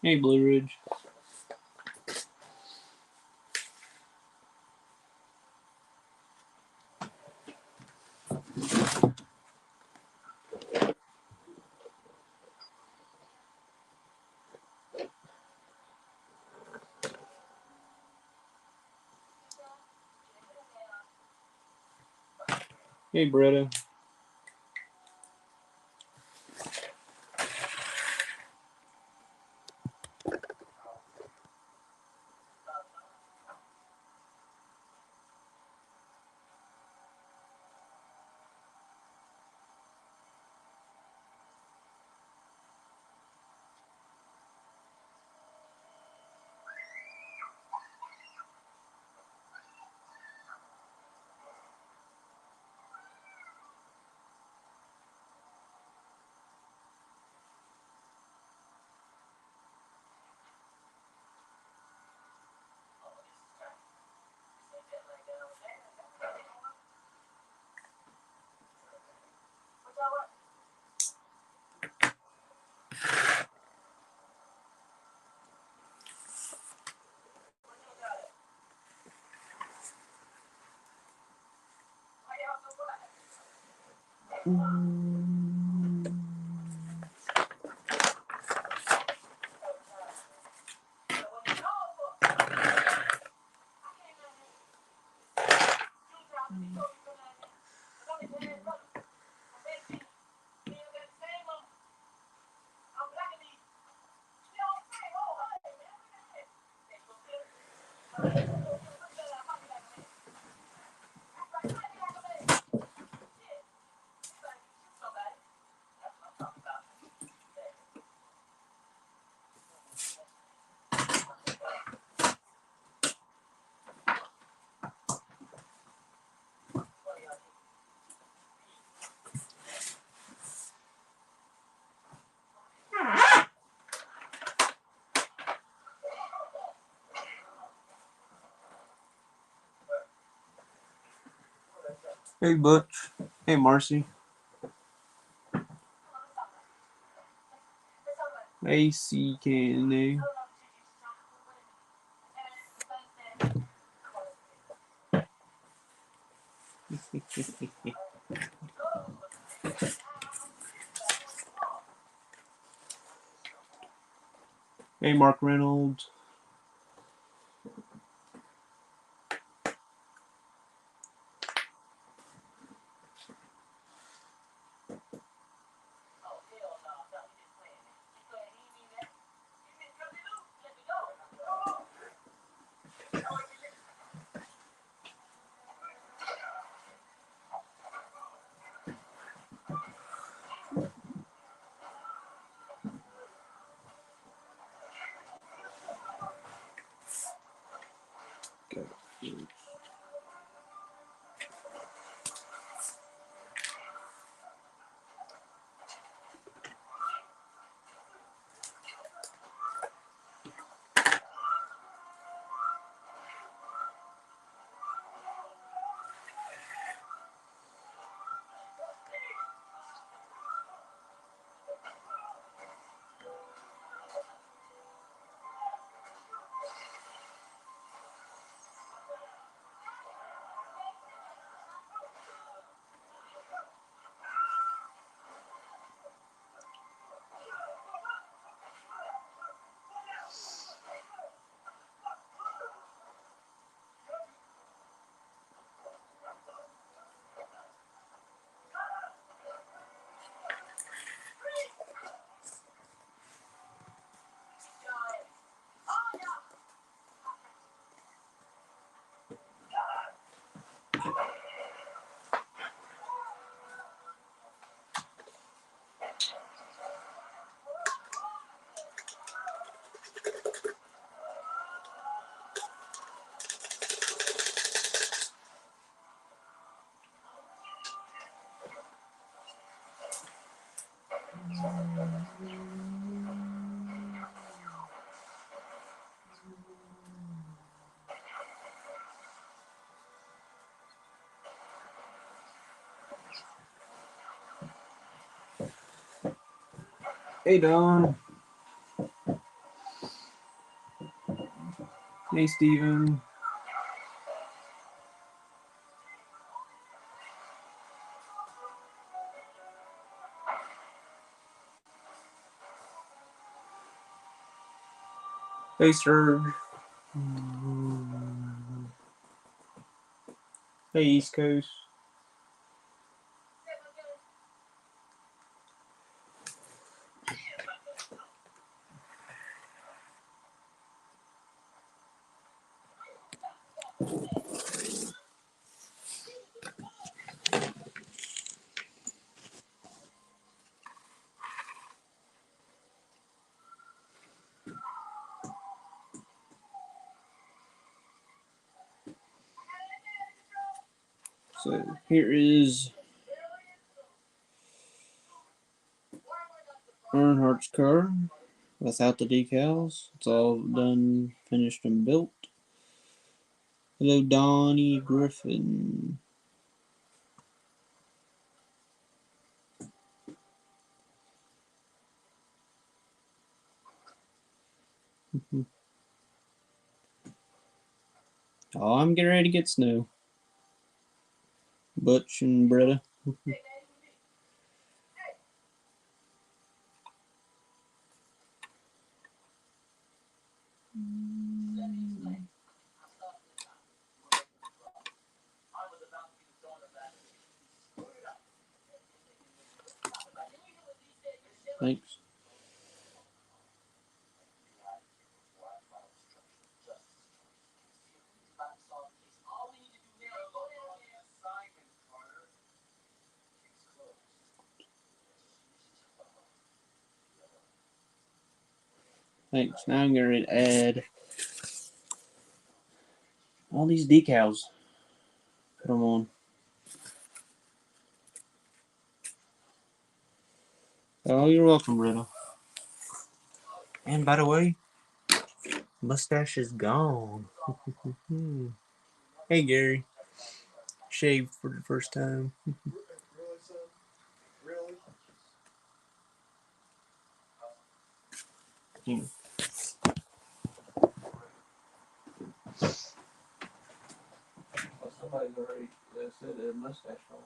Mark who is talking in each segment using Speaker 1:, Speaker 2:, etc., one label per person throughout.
Speaker 1: Hey, Blue Ridge. Hey, Bretta. Hey, Butch. Hey, Marcy. AC Candy. Hey, Mark Reynolds. Hey, Don. Hey, Steven. Hey, Serge. Hey, East Coast. So here is Earnhardt's car without the decals. It's all done, finished, and built. Hello, Donnie Griffin. Oh, I'm getting ready to get snow. Butch and Britta. Thanks. Thanks. Now I'm getting ready to add all these decals. Put them on. Oh, you're welcome, Britta. And by the way, mustache is gone. Hey, Gary. Shaved for the first time. Somebody's already said a mustache on.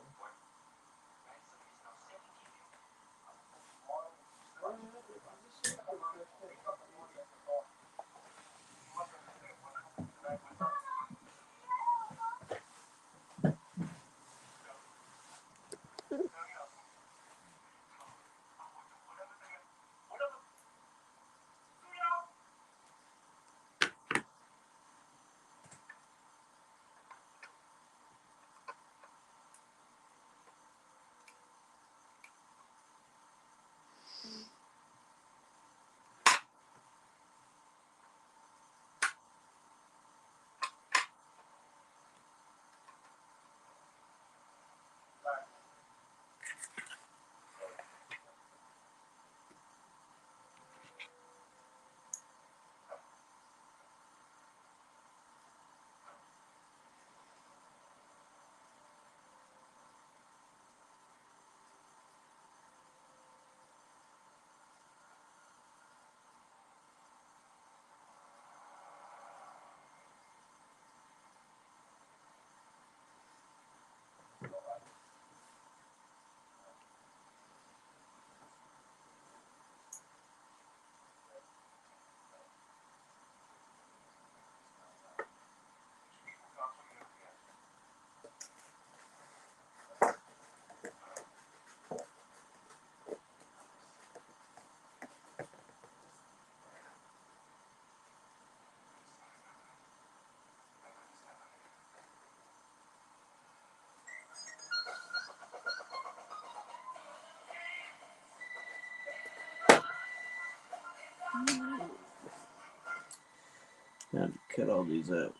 Speaker 1: Now to cut all these out.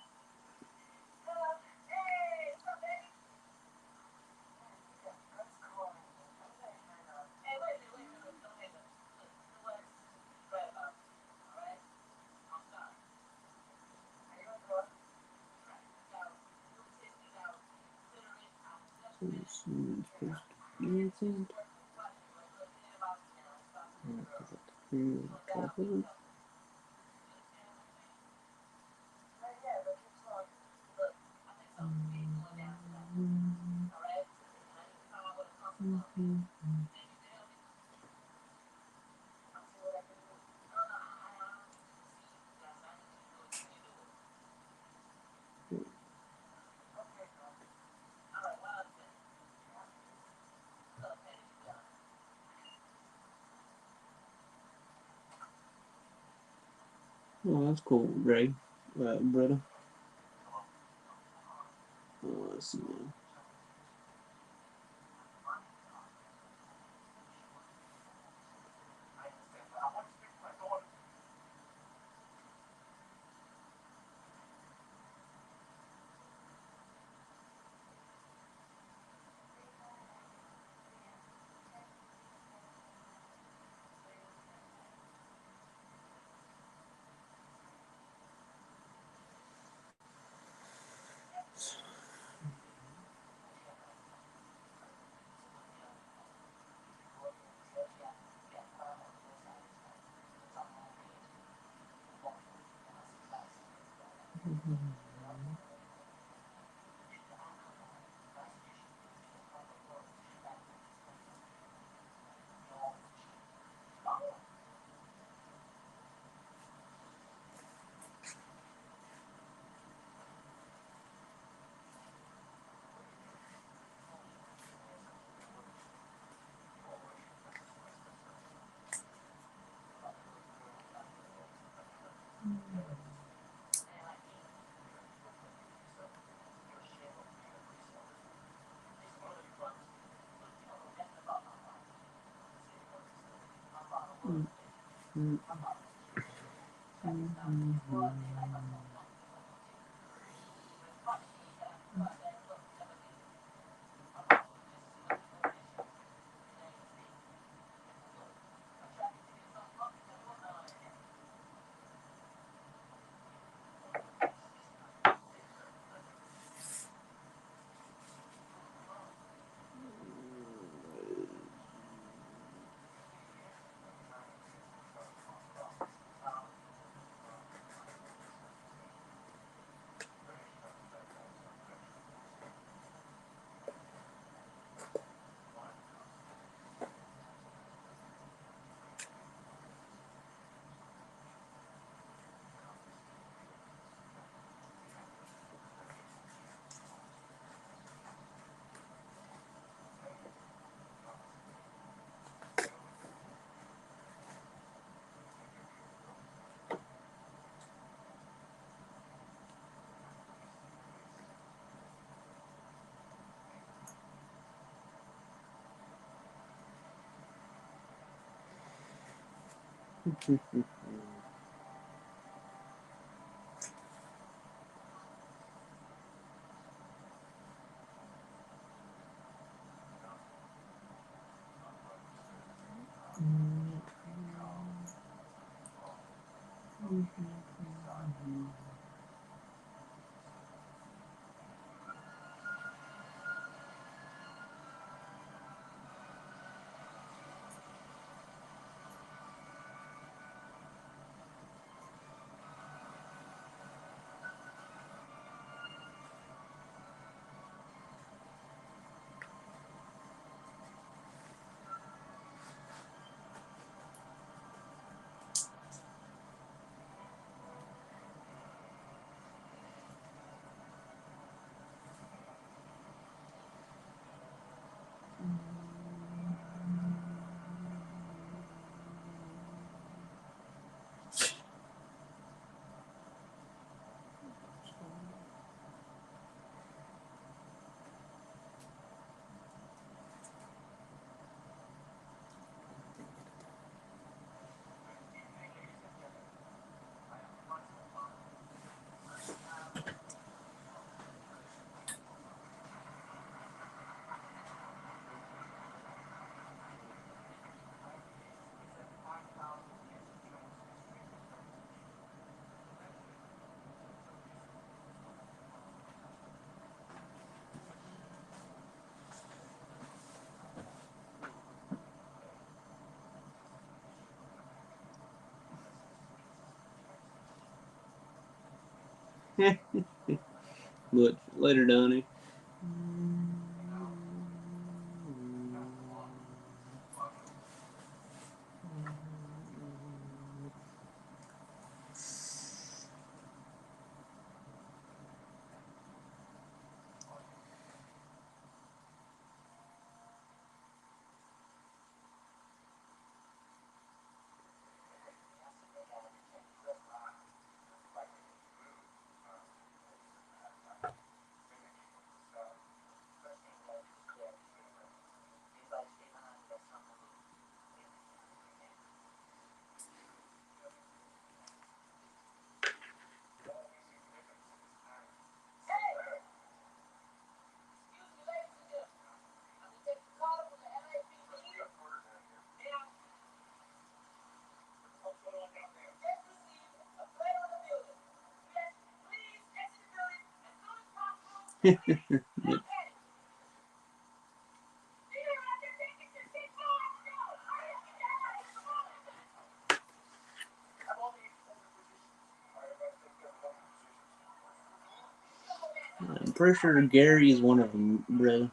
Speaker 1: Oh, that's cool, Ray. Britta. Oh, let's see. But later, Donnie. I'm pretty sure Gary is one of them, bro.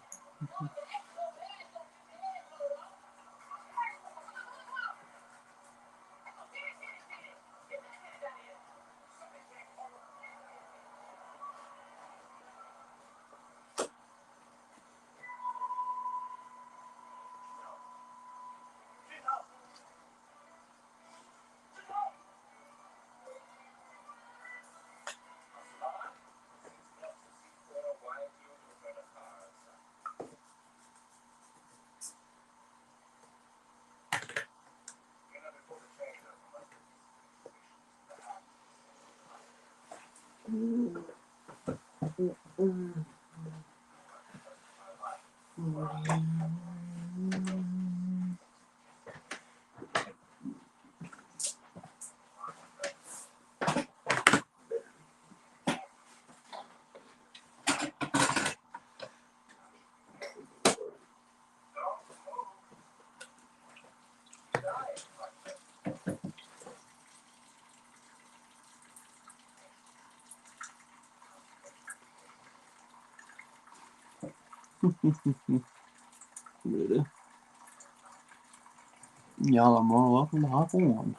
Speaker 1: Y'all are more welcome to hop on.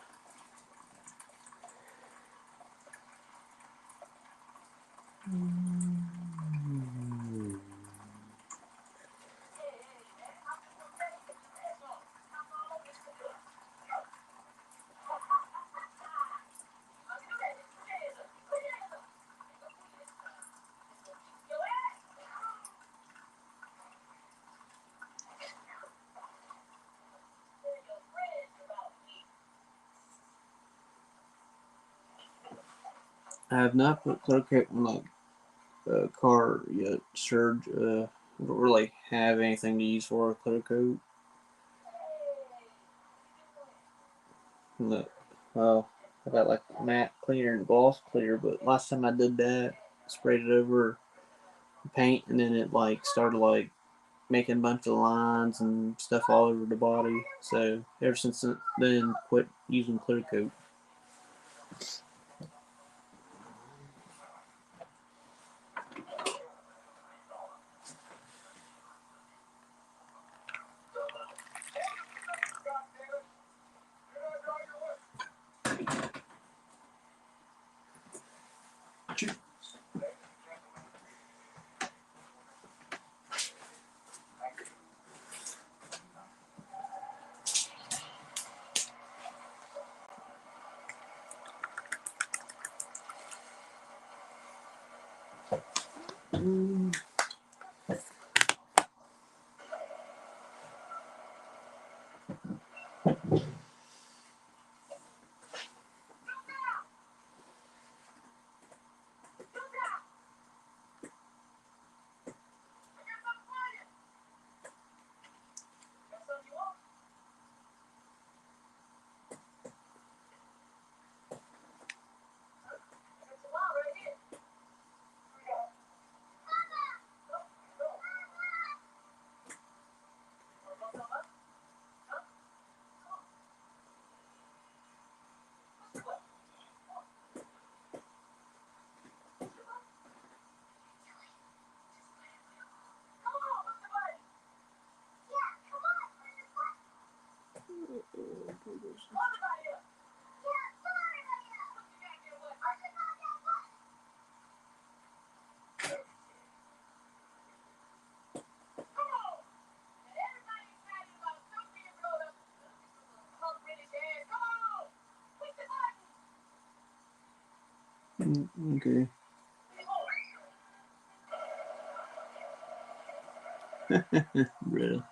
Speaker 1: I have not put clear coat on my car yet, Serge. I don't really have anything to use for a clear coat. Look, well, I got like matte clear and gloss clear, but last time I did that, I sprayed it over paint, and then it like started like making a bunch of lines and stuff all over the body. So ever since then, quit using clear coat. Okay. Really?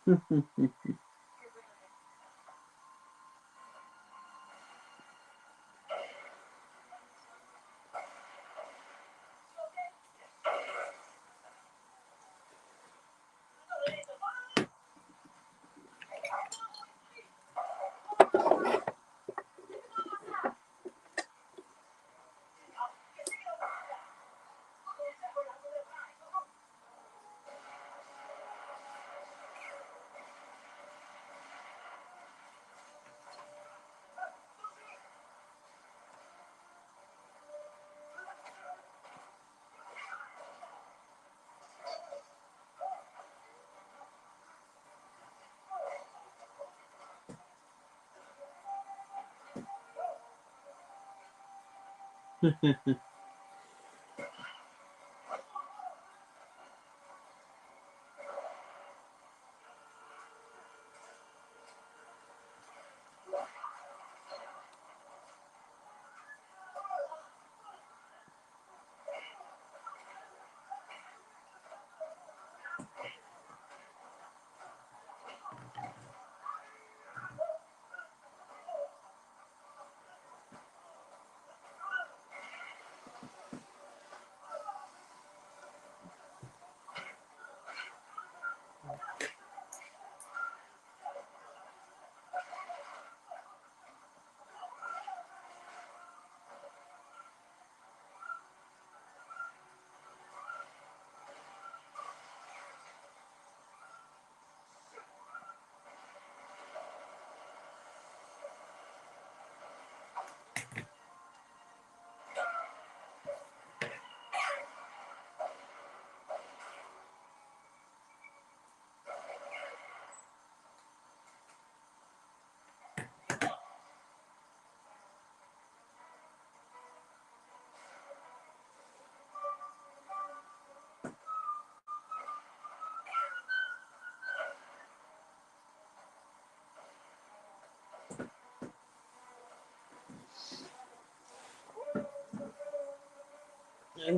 Speaker 1: I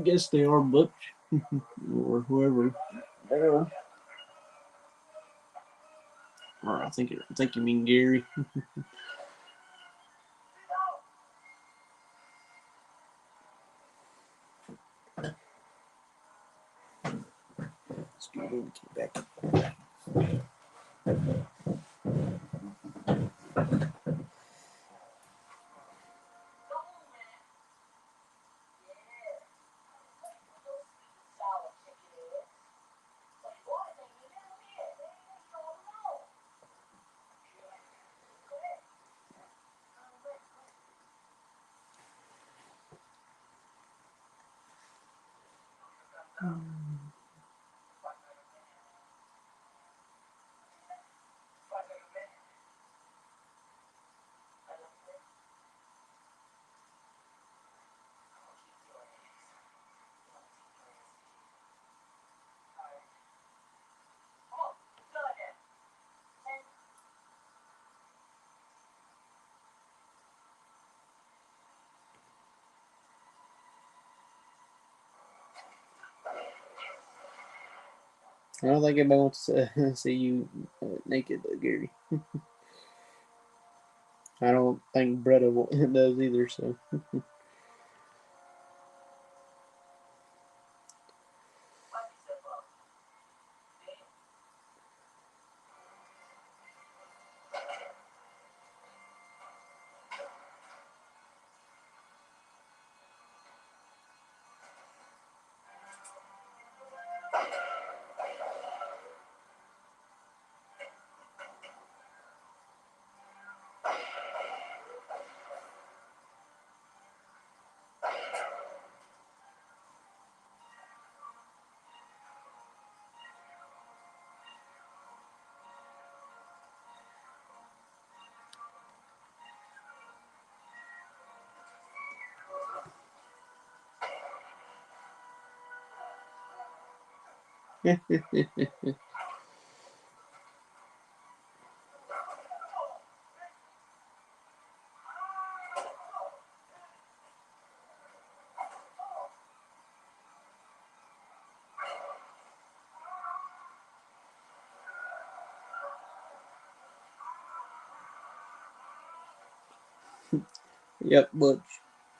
Speaker 1: guess they are Butch or whoever. Or I think you mean Gary. Let's get the key back. I don't think anybody wants to see you naked, Gary. I don't think Bretta does either. So. Yep, Butch.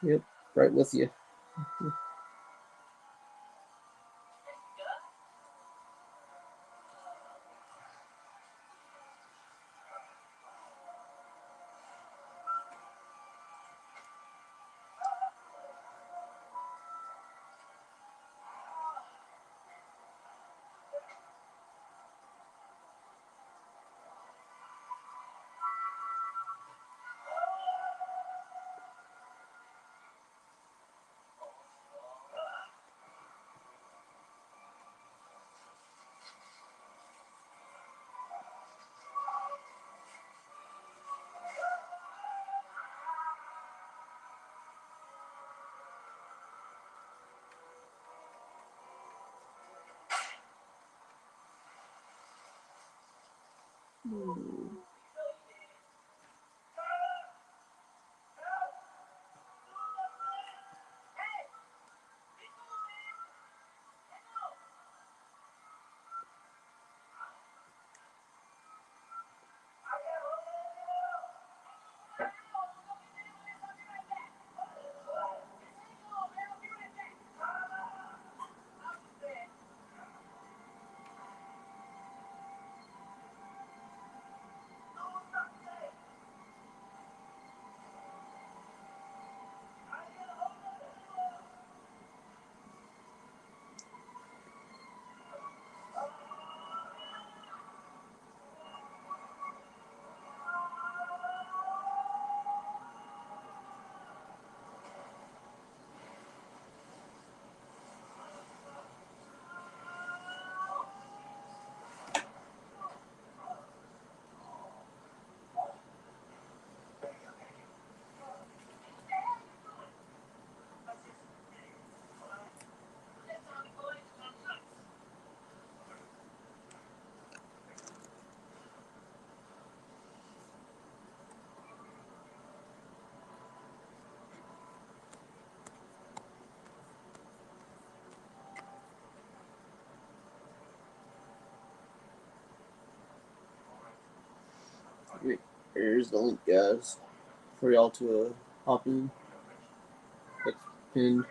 Speaker 1: Yep, right with you. Here's the link, guys, for y'all to hop in. It's pinned.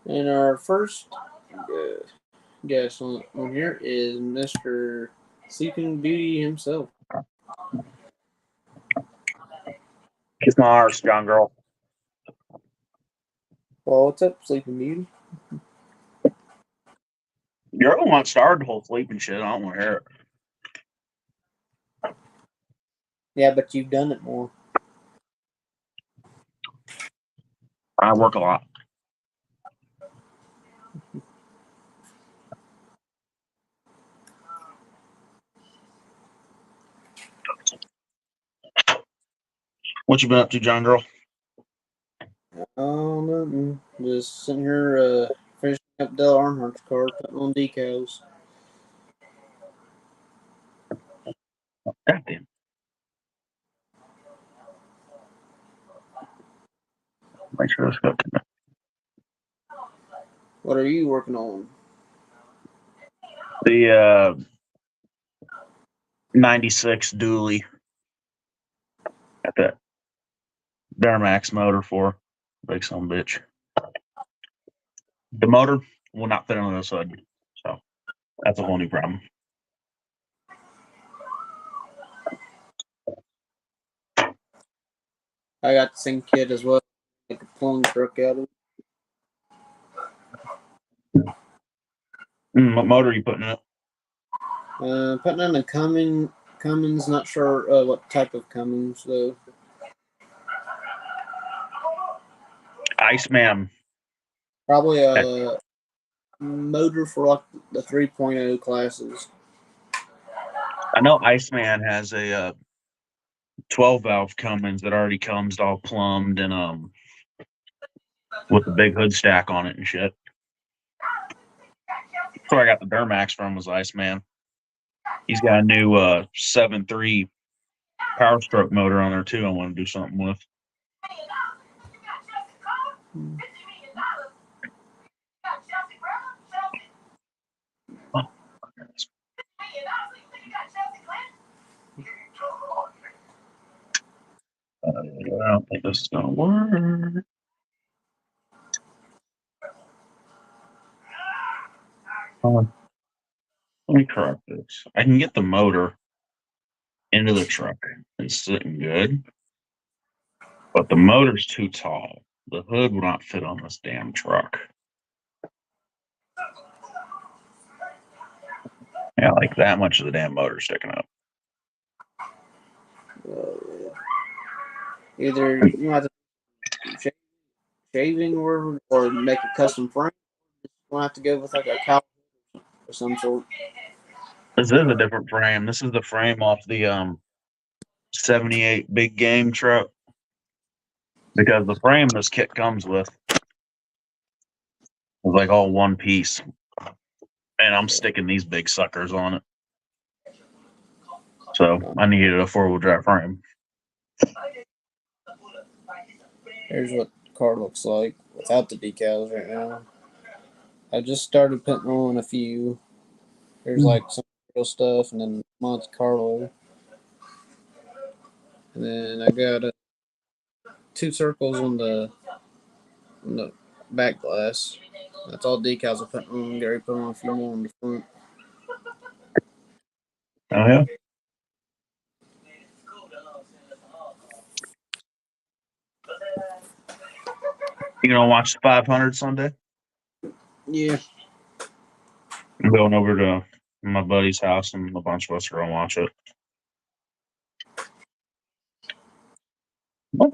Speaker 1: And our first guest on here is Mr. Sleeping Beauty himself.
Speaker 2: Kiss my arse, John girl.
Speaker 1: Well, what's up, Sleeping Beauty?
Speaker 2: You're the one that started the whole sleeping shit. I don't want to hear it.
Speaker 1: Yeah, but you've done it more.
Speaker 2: I work a lot. What you been up to, John girl?
Speaker 1: Oh, nothing. Just sitting here finishing up Dale Earnhardt's car, putting on decals.
Speaker 2: Goddamn. Make sure this goes to me.
Speaker 1: What are you working on?
Speaker 2: The 96 dually. Got that Duramax motor for. Big son of a bitch. The motor will not fit on this hood. So That's a whole new problem.
Speaker 1: I got the same kit as well. Make a pulling truck out of it.
Speaker 2: What motor are you putting in it?
Speaker 1: Putting in a Cummins, not sure what type of Cummins though.
Speaker 2: Iceman.
Speaker 1: Probably a motor for like the 3.0 classes.
Speaker 2: I know Iceman has a 12 valve Cummins that already comes all plumbed and with the big hood stack on it and shit. That's where I got the Duramax from, was Iceman. He's got a new 7.3 Power Stroke motor on there too. I want to do something with. Oh. I don't think this is gonna work. Let me correct this. I can get the motor into the truck. It's sitting good, but the motor's too tall. The hood will not fit on this damn truck. Yeah, like that much of the damn motor sticking up.
Speaker 1: Either you have to shaving or make a custom frame. We'll have to go with like a cow or some sort.
Speaker 2: This is a different frame. This is the frame off the 78 big game truck. Because the frame this kit comes with is like all one piece. And I'm sticking these big suckers on it. So I needed a 4-wheel drive frame.
Speaker 1: Here's what the car looks like without the decals right now. I just started putting on a few. There's like some real stuff and then Monte Carlo. And then I got 2 circles on the back glass. That's all decals I put on. Gary put on a few more on the front.
Speaker 2: Oh yeah. You gonna watch the 500 Sunday?
Speaker 1: Yeah.
Speaker 2: I'm going over to my buddy's house and a bunch of us are gonna watch it. What?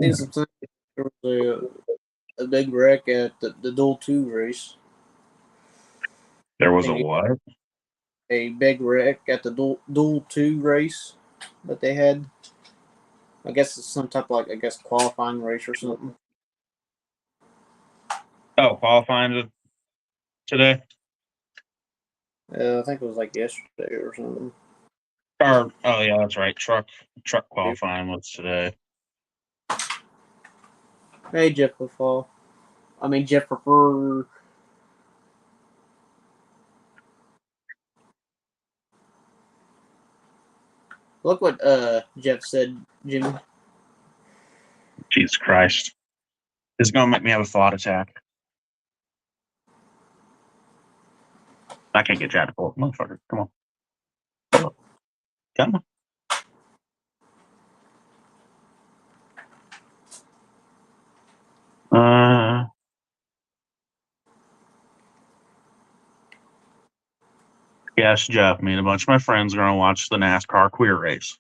Speaker 1: Seen some things. There was a big wreck at the Duel 2 race.
Speaker 2: There was a what?
Speaker 1: A big wreck at the Duel 2 race that they had. I guess it's some type of qualifying race or something.
Speaker 2: Oh, qualifying today?
Speaker 1: I think it was like yesterday or something.
Speaker 2: Or oh yeah, that's right. Truck qualifying was today.
Speaker 1: Hey, Jeff Fall. I mean, Jeff prefer. Look what Jeff said, Jimmy.
Speaker 2: Jesus Christ. This is gonna make me have a thought attack. I can't get Chad to pull it. Motherfucker. Come on. Come on. Yes, Jeff. Me and a bunch of my friends are gonna watch the NASCAR queer race.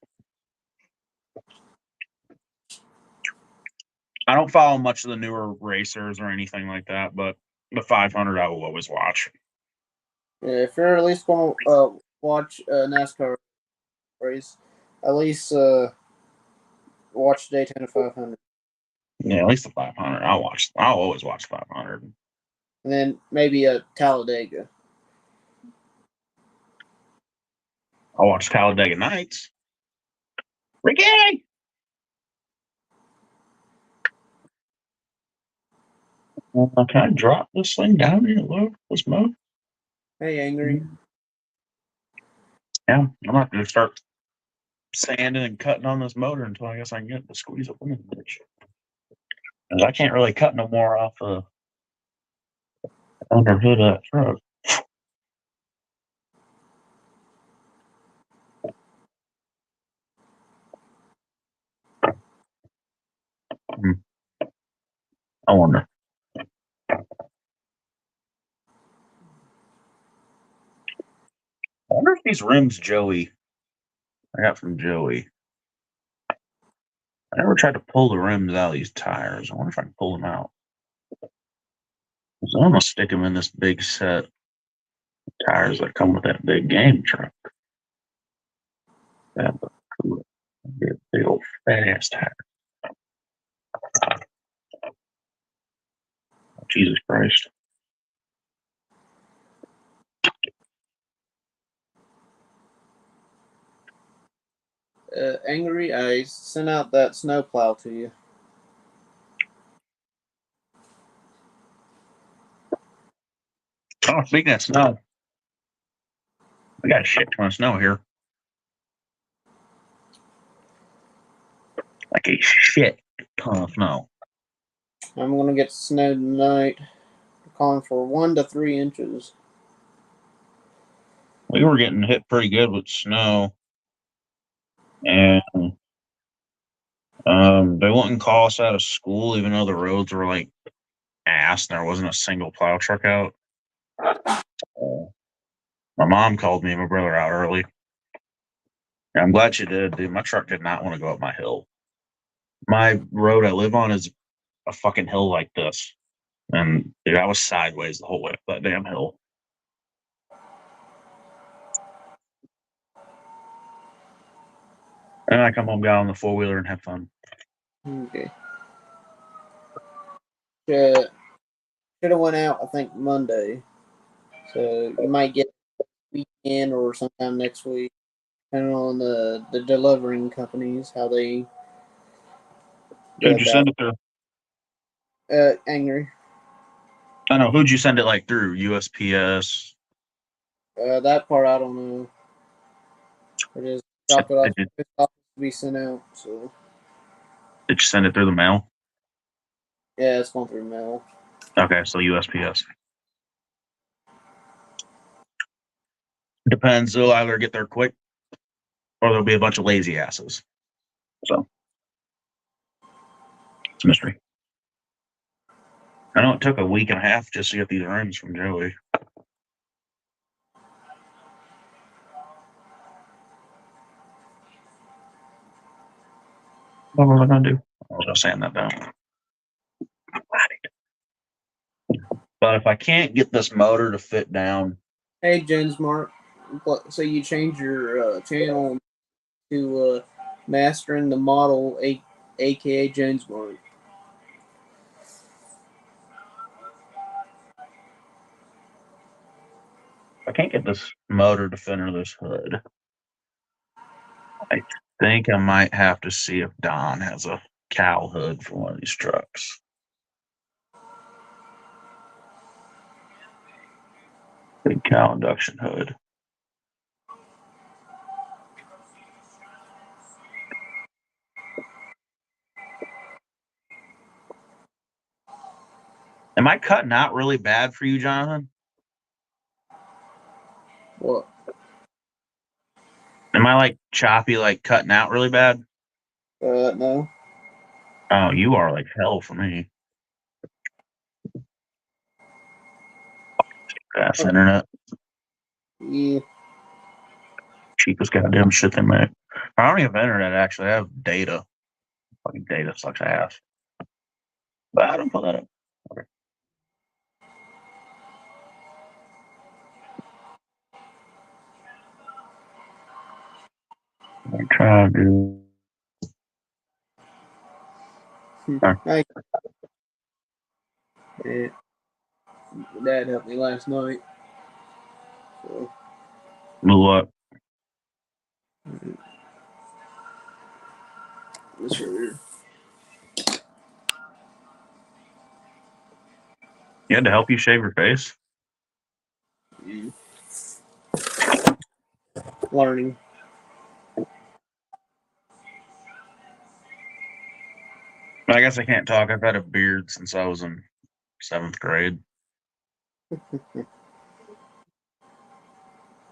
Speaker 2: I don't follow much of the newer racers or anything like that, but the 500 I will always watch.
Speaker 1: Yeah, if you're at least going to watch a NASCAR race, at least watch Daytona 500.
Speaker 2: Yeah, at least the 500. I'll always watch 500.
Speaker 1: And then maybe a Talladega.
Speaker 2: I'll watch Talladega Nights. Ricky! Can I drop this thing down here low? This mode?
Speaker 1: Hey, Angry.
Speaker 2: Yeah, I'm not going to start sanding and cutting on this motor until I guess I can get the squeeze up in the bitch. Because I can't really cut no more off the under hood of that truck. I wonder. I wonder if these rims I got from Joey. I never tried to pull the rims out of these tires. I wonder if I can pull them out. So I'm gonna stick them in this big set of tires that come with that big game truck. That look cool. Big old fat ass tire. Oh, Jesus Christ.
Speaker 1: Angry, I sent out that snowplow to you.
Speaker 2: Oh, speaking of snow, we got a shit ton of snow here. Like a shit ton of snow.
Speaker 1: I'm gonna get snow tonight. We're calling for 1 to 3 inches.
Speaker 2: We were getting hit pretty good with snow, and they wouldn't call us out of school, even though the roads were like ass and there wasn't a single plow truck out. My mom called me and my brother out early. And I'm glad she did, dude. My truck did not want to go up my hill. My road I live on is a fucking hill like this. And dude, I was sideways the whole way up that damn hill. And I come home, got on the 4-wheeler and had fun.
Speaker 1: Okay. Should have went out, I think, Monday. So you might get weekend or sometime next week, depending on the delivering companies, how they go
Speaker 2: Who'd you
Speaker 1: about
Speaker 2: send it through?
Speaker 1: Angry.
Speaker 2: I know. Who'd you send it like through? USPS?
Speaker 1: That part I don't know. I just dropped it off
Speaker 2: Did
Speaker 1: to be sent out. So
Speaker 2: you send it through the mail?
Speaker 1: yeah, it's going through mail.
Speaker 2: Okay, so USPS. Depends. They'll either get there quick or there'll be a bunch of lazy asses. So it's a mystery. I know it took a week and a half just to get these rims from Joey. What was I going to do? I was just sand that down. But if I can't get this motor to fit down,
Speaker 1: Hey, James Mark. So you change your channel to mastering the model, aka James Mark.
Speaker 2: I can't get this motor to fit under this hood. I think I might have to see if Don has a cow hood for one of these trucks. Big cow induction hood. Am I cutting out really bad for you, Jonathan?
Speaker 1: What?
Speaker 2: Am I like choppy, like cutting out really bad?
Speaker 1: No.
Speaker 2: Oh, you are like hell for me. Fast internet.
Speaker 1: Yeah.
Speaker 2: Cheapest goddamn shit they make. I don't even have internet actually. I have data. Fucking data sucks ass. But I don't put that up. Okay. I'm trying to do.
Speaker 1: Hey. Yeah. Dad helped me last night. So
Speaker 2: Move up.
Speaker 1: this right here.
Speaker 2: You had to help you shave your face?
Speaker 1: Yeah. Learning.
Speaker 2: I guess I can't talk. I've had a beard since I was in 7th grade.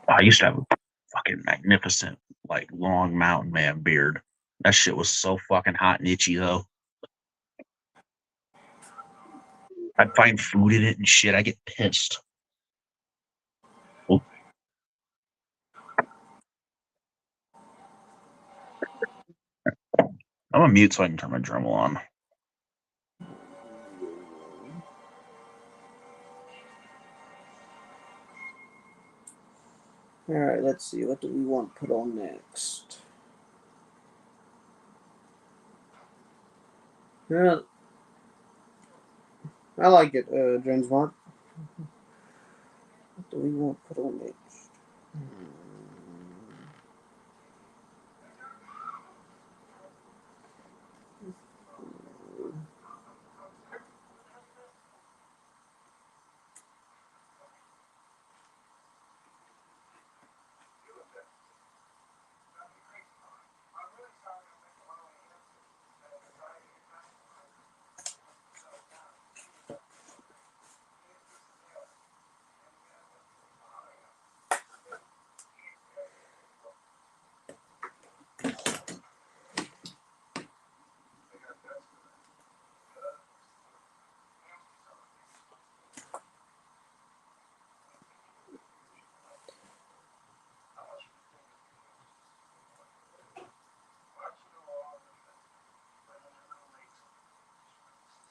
Speaker 2: I used to have a fucking magnificent, like long mountain man beard. That shit was so fucking hot and itchy though. I'd find food in it and shit. I get pissed. Well, I'm gonna mute so I can turn my Dremel on.
Speaker 1: All right, let's see. What do we want to put on next? Yeah, I like it, James Mark. What do we want to put on next?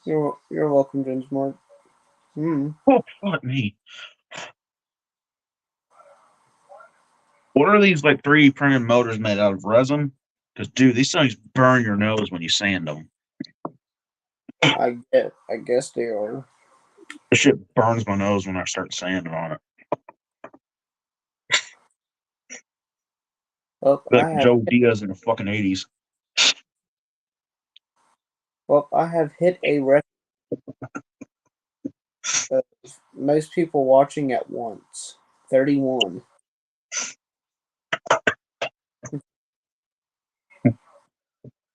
Speaker 1: You're welcome, James Mark.
Speaker 2: Oh, fuck me. What are these like 3D printed motors made out of resin? Because, dude, these things burn your nose when you sand them.
Speaker 1: I guess they are.
Speaker 2: This shit burns my nose when I start sanding on it.
Speaker 1: Well,
Speaker 2: Like Joe Diaz in the fucking 80s.
Speaker 1: I have hit a record of most people watching at once. 31.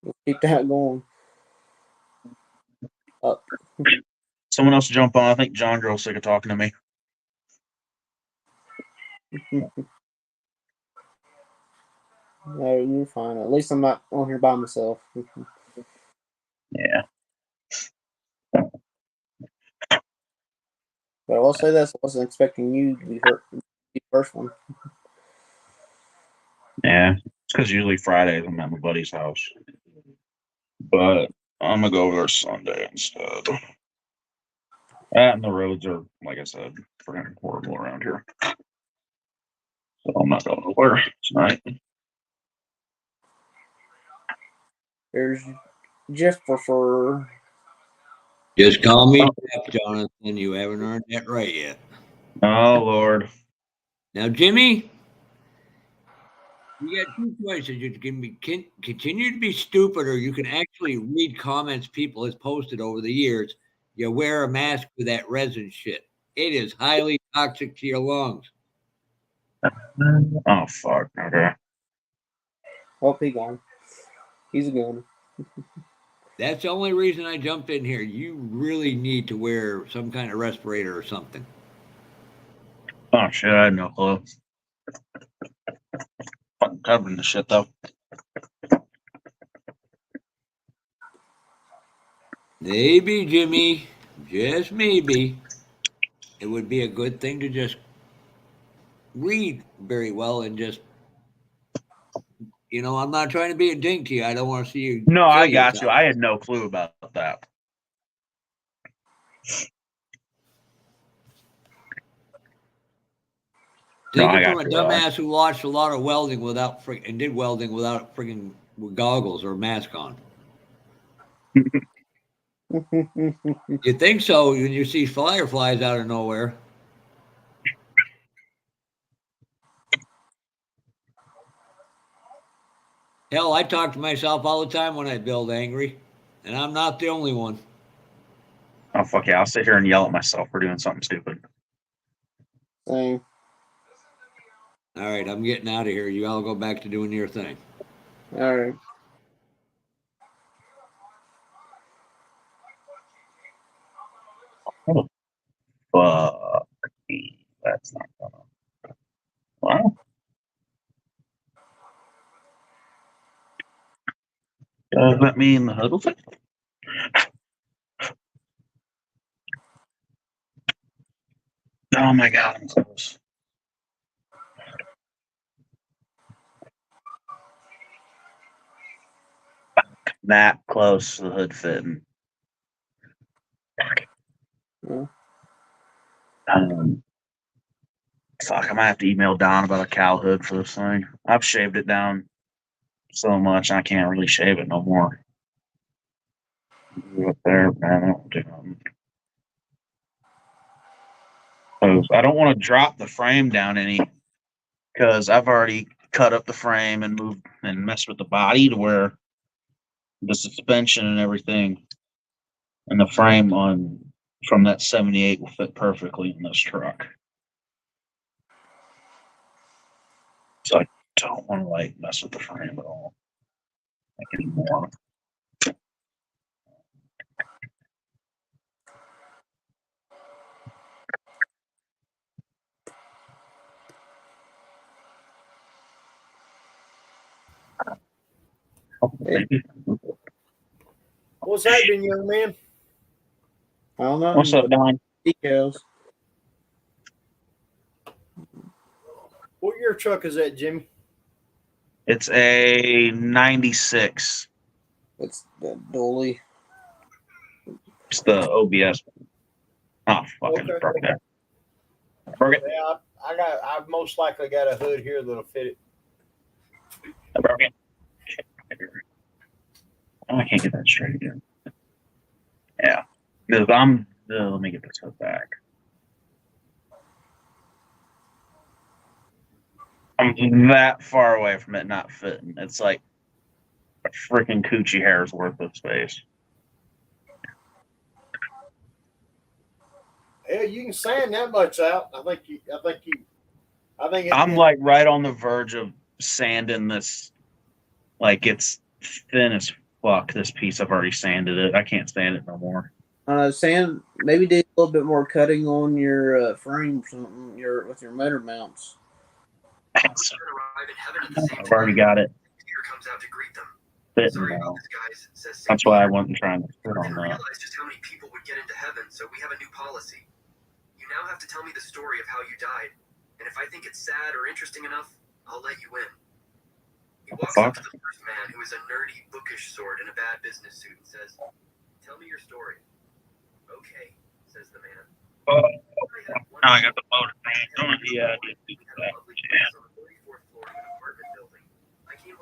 Speaker 1: Let's keep that going up.
Speaker 2: Someone else jump on. I think John Girl's sick of talking to me.
Speaker 1: No, you're fine. At least I'm not on here by myself.
Speaker 2: Yeah.
Speaker 1: But I will say this: I wasn't expecting you to be hurt. The first one.
Speaker 2: Yeah. It's because usually Fridays I'm at my buddy's house. But I'm going to go over there Sunday instead. And the roads are, like I said, freaking horrible around here. So I'm not going nowhere tonight.
Speaker 1: There's Jeff for.
Speaker 3: Just call me Jeff, Jonathan. You haven't earned that right yet.
Speaker 2: Oh, Lord.
Speaker 3: Now, Jimmy, you got two choices. You can continue to be stupid, or you can actually read comments people has posted over the years. You wear a mask with that resin shit. It is highly toxic to your lungs.
Speaker 2: Oh, fuck. Okay.
Speaker 1: Oh, he gone. He's a goner.
Speaker 3: That's the only reason I jumped in here. You really need to wear some kind of respirator or something.
Speaker 2: Oh, shit. I had no clue. Fucking covering the shit, though.
Speaker 3: Maybe, Jimmy, just maybe, it would be a good thing to just read very well and just, I'm not trying to be a dink to you. I don't want to see you
Speaker 2: No,
Speaker 3: kill
Speaker 2: I got you.
Speaker 3: yourself.
Speaker 2: I had no clue about that. No,
Speaker 3: Take
Speaker 2: I
Speaker 3: it from
Speaker 2: got
Speaker 3: a
Speaker 2: you.
Speaker 3: dumbass who watched a lot of welding and did welding without friggin' with goggles or mask on. You think so when you see fireflies out of nowhere. Hell, I talk to myself all the time when I build angry, and I'm not the only one.
Speaker 2: Oh, fuck yeah. I'll sit here and yell at myself for doing something stupid.
Speaker 1: Same.
Speaker 3: All right, I'm getting out of here. You all go back to doing your thing.
Speaker 1: All right.
Speaker 2: Oh, fuck me. That's not gonna. Well, does that mean the huddle thing? Oh my God, I'm close. That close to the hood fitting.
Speaker 1: Yeah.
Speaker 2: Fuck, I might have to email Don about a cow hood for this thing. I've shaved it down so much I can't really shave it no more. Up there, man. I don't want to drop the frame down any because I've already cut up the frame and moved and messed with the body to where the suspension and everything and the frame on from that 78 will fit perfectly in this truck. So I don't want to like mess with the frame at all anymore. Maybe.
Speaker 4: What's happening, young man?
Speaker 1: I don't know.
Speaker 2: What's up, Don?
Speaker 1: Decals.
Speaker 4: What year truck is that, Jimmy?
Speaker 2: It's a 96.
Speaker 1: It's the dolly.
Speaker 2: It's the OBS. Oh, fucking
Speaker 4: Okay.
Speaker 2: broke that. Broke it.
Speaker 4: Yeah, I most likely got a hood here that'll fit it.
Speaker 2: I broke it. Oh, I can't get that straight again. Yeah. Because let me get this hook back. I'm that far away from it not fitting. It's like a freaking coochie hair's worth of space.
Speaker 4: Yeah, you can sand that much out. I think it's
Speaker 2: I'm like right on the verge of sanding this. Like it's thin as fuck. This piece I've already sanded it. I can't sand it no more.
Speaker 1: Sand. Maybe do a little bit more cutting on your frame or something. With your motor mounts.
Speaker 2: I've already got it. Fitting now. That's why I wasn't trying to fit on that.
Speaker 5: Realize just how many people would get into heaven, so we have a new policy. You now have to tell me the story of how you died, and if I think it's sad or interesting enough, I'll let you in. He walks up to the first man, who is a nerdy, bookish sort in a bad business suit, and says, "Tell me your story." "Okay," says the man.
Speaker 2: Now I got the motor. Yeah.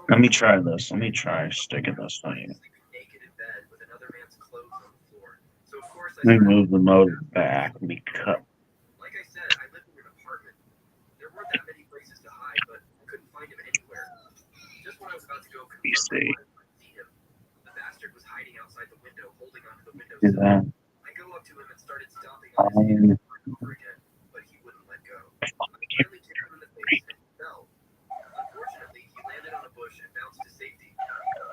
Speaker 2: Let me try this. Let me try sticking this thing. Let me move the motor back. Let me cut.
Speaker 5: Like I said, I lived in an apartment. There weren't that many places to hide, but I couldn't find him anywhere. Just when I was about to go confront him, the bastard was hiding outside the window, holding onto the windowsill. I go up to him and started stomping on his hand over again, but he wouldn't let go. I finally kicked him in the face and he fell. Unfortunately, he landed on a bush and bounced to safety.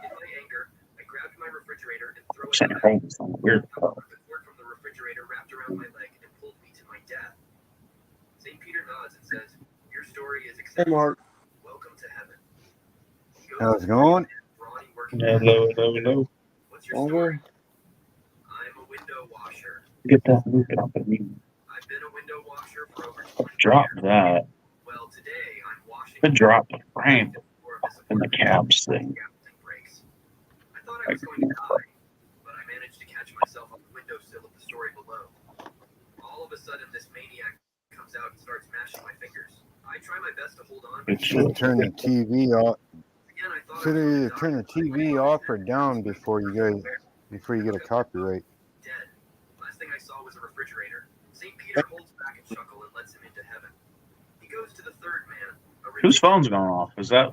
Speaker 5: In my anger, I grabbed my refrigerator and threw it at him.
Speaker 2: Weird.
Speaker 5: The cord from the refrigerator wrapped around my leg and pulled me to my death. St. Peter nods and says, "Your story is accepted.
Speaker 1: Hey, Mark.
Speaker 5: Welcome to heaven."
Speaker 4: How's it going?
Speaker 2: Hello.
Speaker 5: What's your story? I'm a window washer.
Speaker 2: Get that moved up at me.
Speaker 5: I've been a window washer for over 20
Speaker 2: Drop
Speaker 5: years.
Speaker 2: that.
Speaker 5: Well, today I'm washing.
Speaker 2: Could drop the frame in the cabs thing.
Speaker 5: I thought I was going to die, but I managed to catch myself on the windowsill of the story below. All of a sudden, this maniac comes out and starts mashing my fingers. I try my best to hold on.
Speaker 2: Good
Speaker 4: You should turn the TV off.
Speaker 5: Again, I thought
Speaker 4: Should
Speaker 5: I was
Speaker 4: either
Speaker 5: gonna
Speaker 4: turn
Speaker 5: die,
Speaker 4: the
Speaker 5: but I
Speaker 4: TV off or down before you get a copyright.
Speaker 5: dead. Last thing I saw was a refrigerator. St. Peter holds back a chuckle and lets him into heaven. He goes to the third man.
Speaker 2: Whose phone's going off? Is that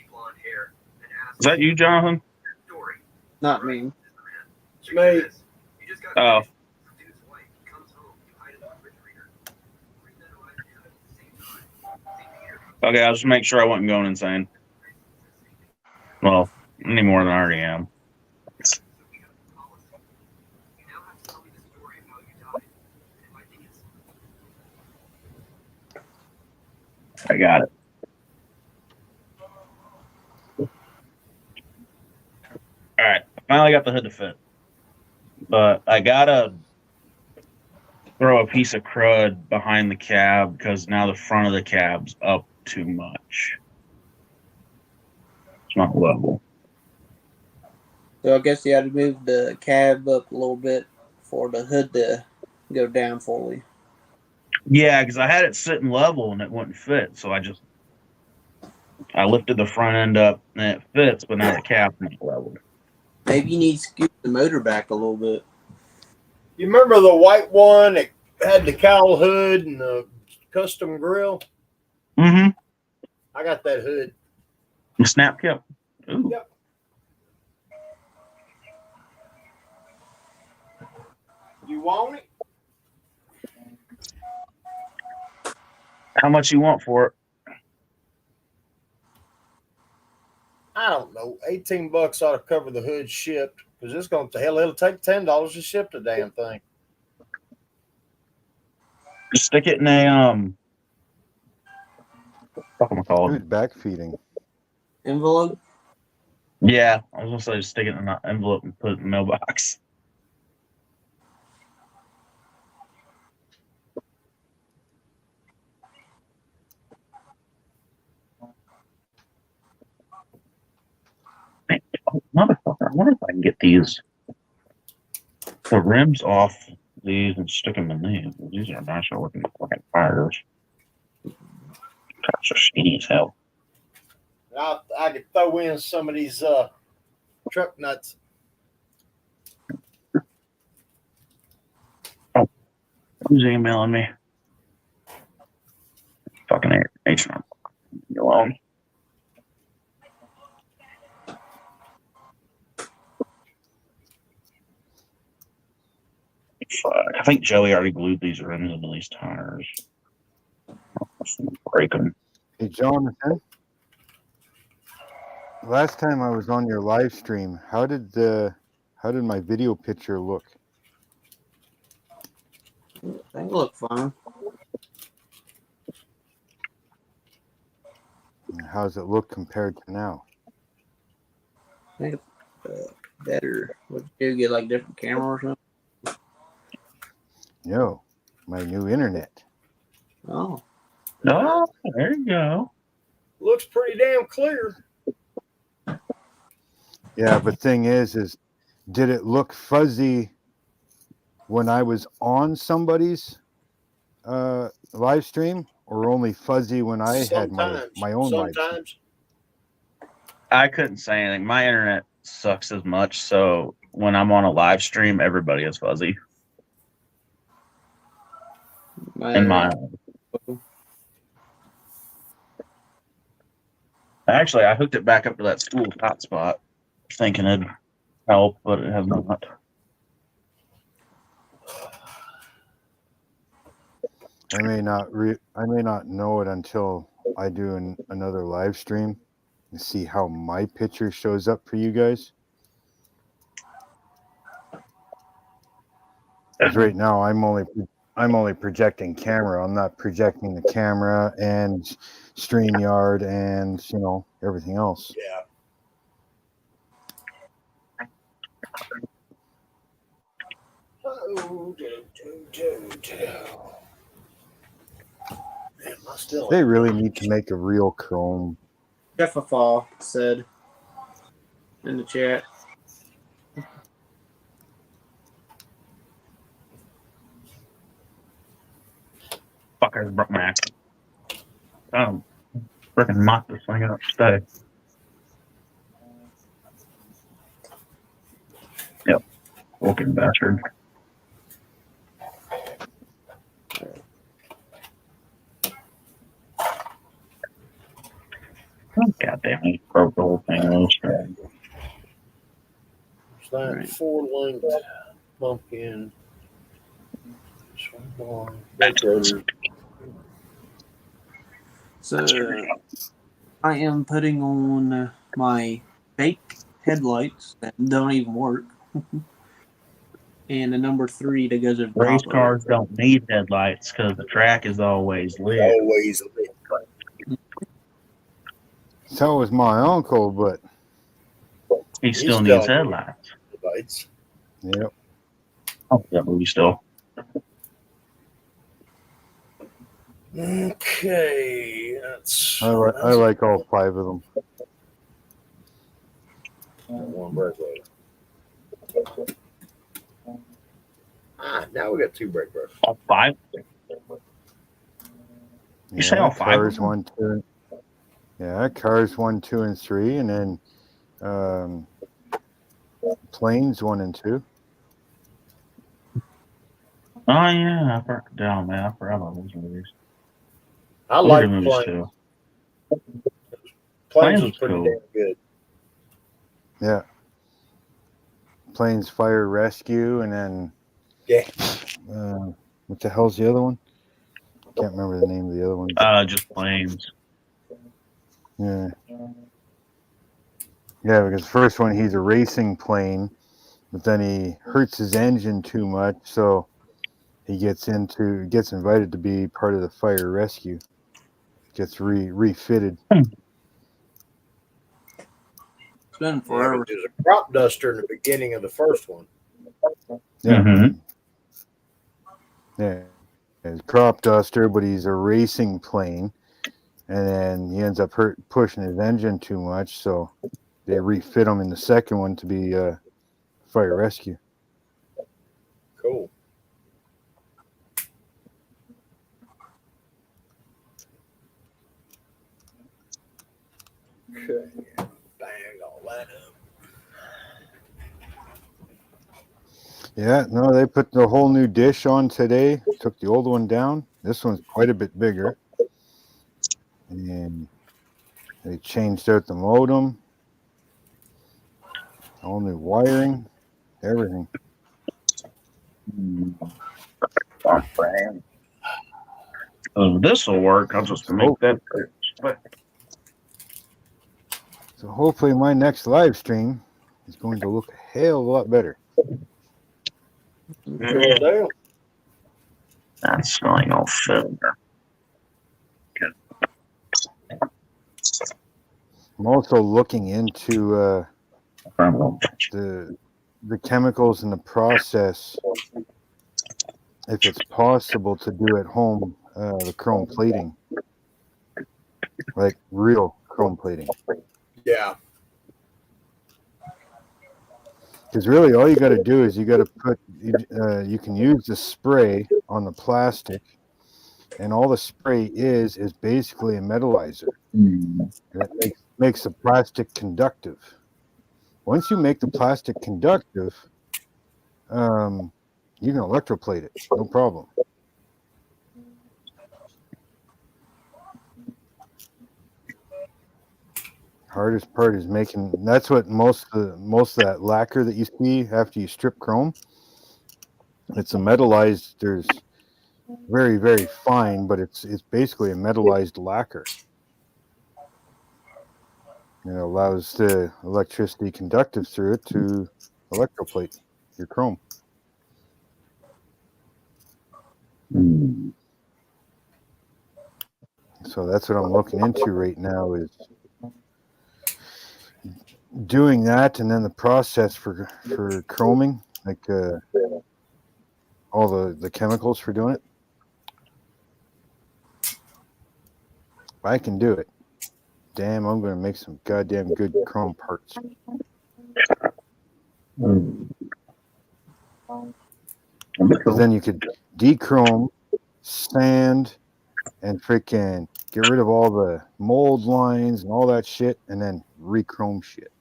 Speaker 5: Blonde hair, and asks,
Speaker 2: is that you, Jonathan?
Speaker 5: story.
Speaker 1: Not me.
Speaker 4: Mate.
Speaker 5: You just got
Speaker 2: Oh.
Speaker 5: finished with some dude's wife. He comes home, you hide in the refrigerator. Bring that alive to heaven at the same time. St. Peter comes
Speaker 2: Okay, I'll just make sure I wasn't going insane. Well, any more than I already am.
Speaker 5: so we have a policy. You now have to tell me the story of how you died. And if I think it's
Speaker 2: I got it. All right, I finally got the hood to fit, but I gotta throw a piece of crud behind the cab because now the front of the cab's up too much. It's not level.
Speaker 1: So I guess you had to move the cab up a little bit for the hood to go down fully.
Speaker 2: Yeah, because I had it sitting level and it wouldn't fit, so I lifted the front end up and it fits, but now the cab's not leveled.
Speaker 1: Maybe you need to scoot the motor back a little bit.
Speaker 4: You remember the white one that had the cowl hood and the custom grill?
Speaker 2: Mm-hmm.
Speaker 4: I got that hood.
Speaker 2: The snap cap. Ooh.
Speaker 4: Yep. You want it?
Speaker 2: How much you want for it?
Speaker 4: I don't know. $18 ought to cover the hood shipped because it's going to hell. It'll take $10 to ship the damn thing.
Speaker 2: Just stick it in a what am I called?
Speaker 6: Who's backfeeding?
Speaker 1: Envelope?
Speaker 2: Yeah, I was gonna say just stick it in an envelope and put it in the mailbox. Man, oh, motherfucker! I wonder if I can get the rims off these and stick them in these. These are nice looking fucking tires. Tires are skinny as hell.
Speaker 4: I could throw in some of these truck nuts.
Speaker 2: Who's emailing me? Fucking H&R. You alone? Fuck. I think Joey already glued these rims into these tires. Break them.
Speaker 6: Hey, Jonathan. Last time I was on your live stream, how did my video picture look?
Speaker 1: They look fine.
Speaker 6: How does it look compared to now?
Speaker 1: I think it's better. What you do? Get like different camera or something?
Speaker 6: No, my new internet.
Speaker 1: Oh.
Speaker 2: Oh, there you go.
Speaker 4: Looks pretty damn clear.
Speaker 6: Yeah, but thing is did it look fuzzy when I was on somebody's live stream, or only fuzzy when I had my own live stream?
Speaker 4: Sometimes.
Speaker 2: I couldn't say anything. My internet sucks as much, so when I'm on a live stream, everybody is fuzzy. Actually, I hooked it back up to that school hotspot, thinking it'd help, but it has not.
Speaker 6: I may not know it until I do another live stream and see how my picture shows up for you guys. Because right now I'm only projecting camera. I'm not projecting the camera and StreamYard and everything else.
Speaker 4: Yeah.
Speaker 6: They really need to make a real Chrome.
Speaker 1: Jeff Fall said in the chat.
Speaker 2: Fuckers broke my axe. Freaking mop this thing up. Stay. Yep. Fucking bastard. Oh, God damn it. Broke the whole thing loose.
Speaker 4: It's that 4-link pumpkin.
Speaker 1: So I am putting on my fake headlights that don't even work. And the number 3 that goes over
Speaker 2: Race cars don't need headlights because the track is always lit.
Speaker 4: Always lit.
Speaker 6: So was my uncle, but
Speaker 2: he still needs headlights.
Speaker 4: Lights.
Speaker 6: Yep.
Speaker 2: Oh, yeah, but we still.
Speaker 4: Okay, that's
Speaker 6: I like all 5 of them.
Speaker 4: one brake rotor. Now we got 2 brake rotors.
Speaker 2: All 5? You say all 5
Speaker 6: cars
Speaker 2: of them?
Speaker 6: 1, 2. Yeah, cars 1, 2, and 3, and then planes 1 and 2.
Speaker 2: Oh yeah, I forgot down, man. I forgot about those movies.
Speaker 4: I
Speaker 2: Those are
Speaker 4: like
Speaker 2: good movies
Speaker 4: planes.
Speaker 2: too.
Speaker 4: Planes
Speaker 2: Planes
Speaker 4: was
Speaker 2: was
Speaker 4: pretty
Speaker 2: cool.
Speaker 4: damn good.
Speaker 6: Yeah. Planes Fire Rescue, and then what the hell's the other one? Can't remember the name of the other one.
Speaker 2: Just Planes.
Speaker 6: Yeah. Yeah, because the first one he's a racing plane, but then he hurts his engine too much, so he gets invited to be part of the fire rescue. Gets refitted.
Speaker 1: It's been
Speaker 4: Yeah,
Speaker 1: forever.
Speaker 4: there's a crop duster in the beginning of the first one.
Speaker 6: Yeah.
Speaker 2: Mm-hmm.
Speaker 6: Yeah. He's a crop duster, but he's a racing plane, and then he ends up pushing his engine too much, so they refit him in the second one to be fire rescue.
Speaker 4: Cool. Okay. Bang all that up.
Speaker 6: Yeah, no, they put the whole new dish on today. Took the old one down. This one's quite a bit bigger. And they changed out the modem. All new wiring. Everything.
Speaker 2: This will work. I'll just make that.
Speaker 6: So hopefully my next live stream is going to look a hell of a lot better.
Speaker 4: Sure do.
Speaker 2: That's smelling all filter.
Speaker 6: I'm also looking into the chemicals in the process. If it's possible to do at home, the chrome plating, like real chrome plating.
Speaker 4: Yeah.
Speaker 6: Because really, all you got to do is you got to put. You can use the spray on the plastic, and all the spray is basically a metallizer. And it makes the plastic conductive. Once you make the plastic conductive, you can electroplate it, no problem. Hardest part is making. That's what most of that lacquer that you see after you strip chrome. It's a metallized. There's very, very fine, but it's basically a metallized lacquer. It allows the electricity conductive through it to electroplate your chrome. So that's what I'm looking into right now, is doing that, and then the process for chroming, like all the chemicals for doing it. If I can do it, damn, I'm going to make some goddamn good chrome parts. Because then you could dechrome, sand, and freaking get rid of all the mold lines and all that shit, and then rechrome shit.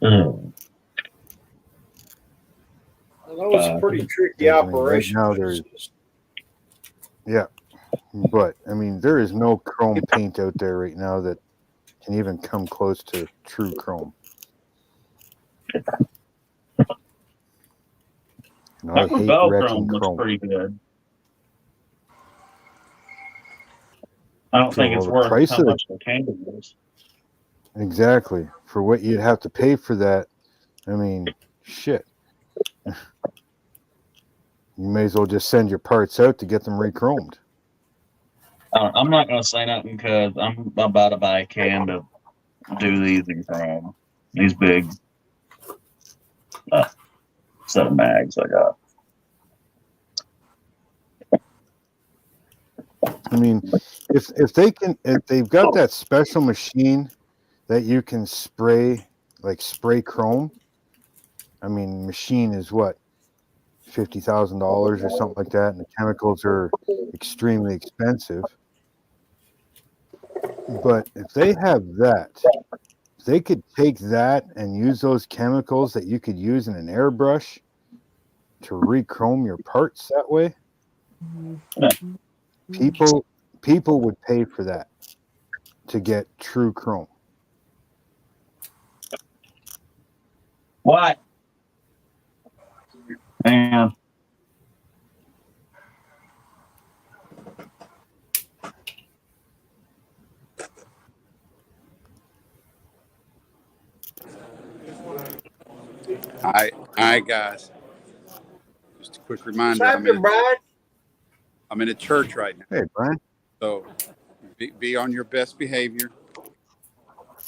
Speaker 4: I know it's a pretty tricky operation.
Speaker 6: Right now yeah, but I mean, there is no chrome paint out there right now that can even come close to true chrome. I hate wrecking chrome.
Speaker 2: Looks pretty good. I don't think it's worth how much the candy is.
Speaker 6: Exactly. For what you'd have to pay for that, I mean, shit. You may as well just send your parts out to get them re-chromed.
Speaker 2: I'm not going to say nothing because I'm about to buy a can to do these in chrome. These big set of mags I got.
Speaker 6: I mean, if they've got that special machine that you can spray chrome. I mean, machine is what, $50,000 or something like that, and the chemicals are extremely expensive. But if they have that, they could take that and use those chemicals that you could use in an airbrush to re-chrome your parts that way. People would pay for that to get true chrome.
Speaker 2: What? Man.
Speaker 7: All right, guys. Just a quick reminder.
Speaker 4: What's happening, Brian?
Speaker 7: I'm in a church right now,
Speaker 6: Hey, Brian.
Speaker 7: so be on your best behavior.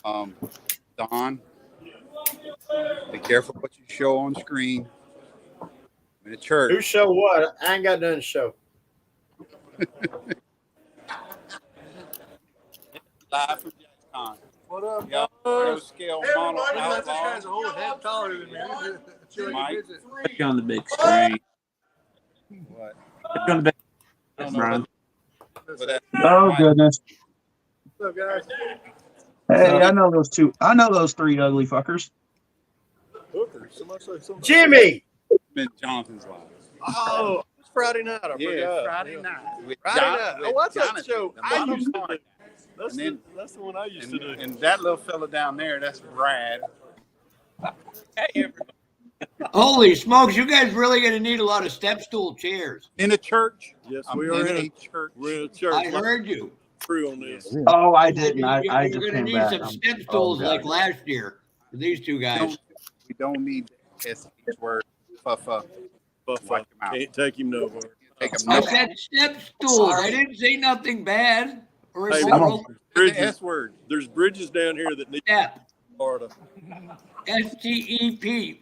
Speaker 7: Don, be careful what you show on screen. I'm in a church.
Speaker 4: Who show what? I ain't got nothing to show.
Speaker 7: Live from JacksCon.
Speaker 8: What up,
Speaker 7: Yeah,
Speaker 8: guys?
Speaker 7: scale
Speaker 8: Hey,
Speaker 7: model
Speaker 8: everybody, this
Speaker 7: outlaw.
Speaker 8: guy's a whole head taller than me.
Speaker 7: Mike.
Speaker 1: Put you on the big screen.
Speaker 7: What?
Speaker 1: Put you on the big
Speaker 7: I don't know
Speaker 1: Brian.
Speaker 7: but that,
Speaker 2: Oh
Speaker 7: Mike,
Speaker 2: goodness.
Speaker 8: What's up, guys?
Speaker 2: Hey, I know those two. I know those three ugly fuckers.
Speaker 8: Hookers. Somebody say something.
Speaker 4: Jimmy.
Speaker 7: been Jonathan's live.
Speaker 8: Oh, it's Friday night. I forgot.
Speaker 7: Friday
Speaker 8: Yeah.
Speaker 7: night. With
Speaker 8: Friday
Speaker 7: Jon-
Speaker 8: night.
Speaker 7: with
Speaker 8: Oh, that's that
Speaker 7: Jonathan,
Speaker 8: show
Speaker 7: the
Speaker 8: I
Speaker 7: bottom
Speaker 8: used to
Speaker 7: part.
Speaker 8: do. That's,
Speaker 7: And then-
Speaker 8: that's the one I used to do.
Speaker 7: And that little fella down there, that's Brad. Hey, everybody.
Speaker 3: Holy smokes, you guys really going to need a lot of step stool chairs.
Speaker 7: In a church.
Speaker 8: Yes,
Speaker 7: I'm
Speaker 8: we are
Speaker 7: in
Speaker 8: in
Speaker 7: a church.
Speaker 8: We're in a church.
Speaker 3: I heard you.
Speaker 8: Crew on this.
Speaker 2: Oh, I didn't.
Speaker 3: You're
Speaker 2: I
Speaker 3: going
Speaker 2: just
Speaker 3: to
Speaker 2: came
Speaker 3: need
Speaker 2: back.
Speaker 3: some step stools like last year for these two guys.
Speaker 7: We don't need SH word. Fuff.
Speaker 8: Buff
Speaker 7: Wipe
Speaker 8: up.
Speaker 7: him out.
Speaker 8: Can't take him nowhere.
Speaker 7: Take him
Speaker 3: I
Speaker 7: nowhere.
Speaker 3: said step stools. I didn't say nothing bad or
Speaker 8: Hey,
Speaker 3: immoral.
Speaker 7: The
Speaker 8: bridges.
Speaker 7: S word.
Speaker 8: There's bridges down here that need
Speaker 3: Step.
Speaker 8: Florida.
Speaker 3: STEP.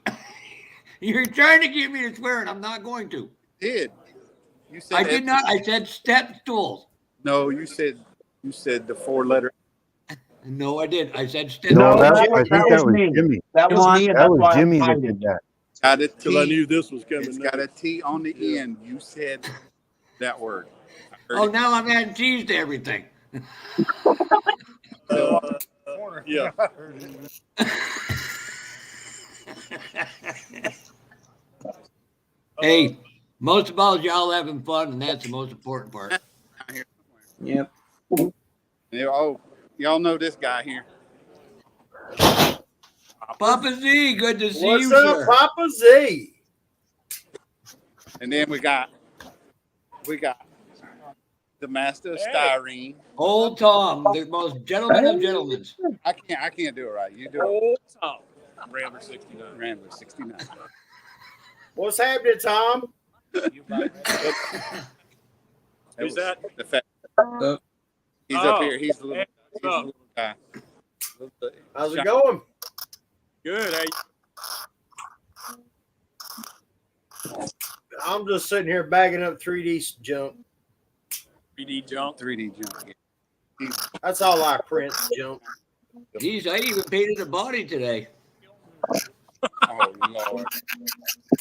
Speaker 3: You're trying to get me to swear, and I'm not going to.
Speaker 7: Did. You said
Speaker 3: I did not. I said step stools.
Speaker 7: No, you said the 4-letter.
Speaker 3: No, I did. I said step
Speaker 2: No,
Speaker 3: stools.
Speaker 6: I
Speaker 2: that
Speaker 6: think that was
Speaker 2: me.
Speaker 6: Jimmy.
Speaker 2: That was me, and
Speaker 6: That
Speaker 2: that's
Speaker 6: was
Speaker 2: why
Speaker 6: Jimmy
Speaker 2: I'm
Speaker 6: that
Speaker 2: hiding.
Speaker 6: did that.
Speaker 7: Got a
Speaker 8: Till I
Speaker 7: T.
Speaker 8: knew this was coming.
Speaker 7: It's got a T on the end. You said that word. I heard
Speaker 3: Oh,
Speaker 7: it.
Speaker 3: now I'm adding T's to everything.
Speaker 8: Yeah.
Speaker 3: Hey, most of all, y'all having fun, and that's the most important part.
Speaker 7: Out here somewhere.
Speaker 1: Yep.
Speaker 7: Oh, y'all know this guy here.
Speaker 3: Papa Z, good to see
Speaker 4: What's
Speaker 3: you,
Speaker 4: up,
Speaker 3: sir.
Speaker 4: Papa Z?
Speaker 7: And then we got the master of styrene.
Speaker 3: Old Tom, the most gentleman of gentlemen.
Speaker 7: I can't do it right. You do it.
Speaker 8: Old Tom. Rambler 69.
Speaker 7: Rambler 69.
Speaker 4: What's happening, Tom?
Speaker 8: Who's that?
Speaker 7: The fact he's
Speaker 8: Oh.
Speaker 7: up here. He's the little guy.
Speaker 4: How's it going?
Speaker 8: Good. Hey,
Speaker 4: I'm just sitting here bagging up 3D junk.
Speaker 8: 3D jump.
Speaker 7: 3D junk.
Speaker 4: That's all I print, junk.
Speaker 3: I even painted a body today.
Speaker 7: Oh Lord.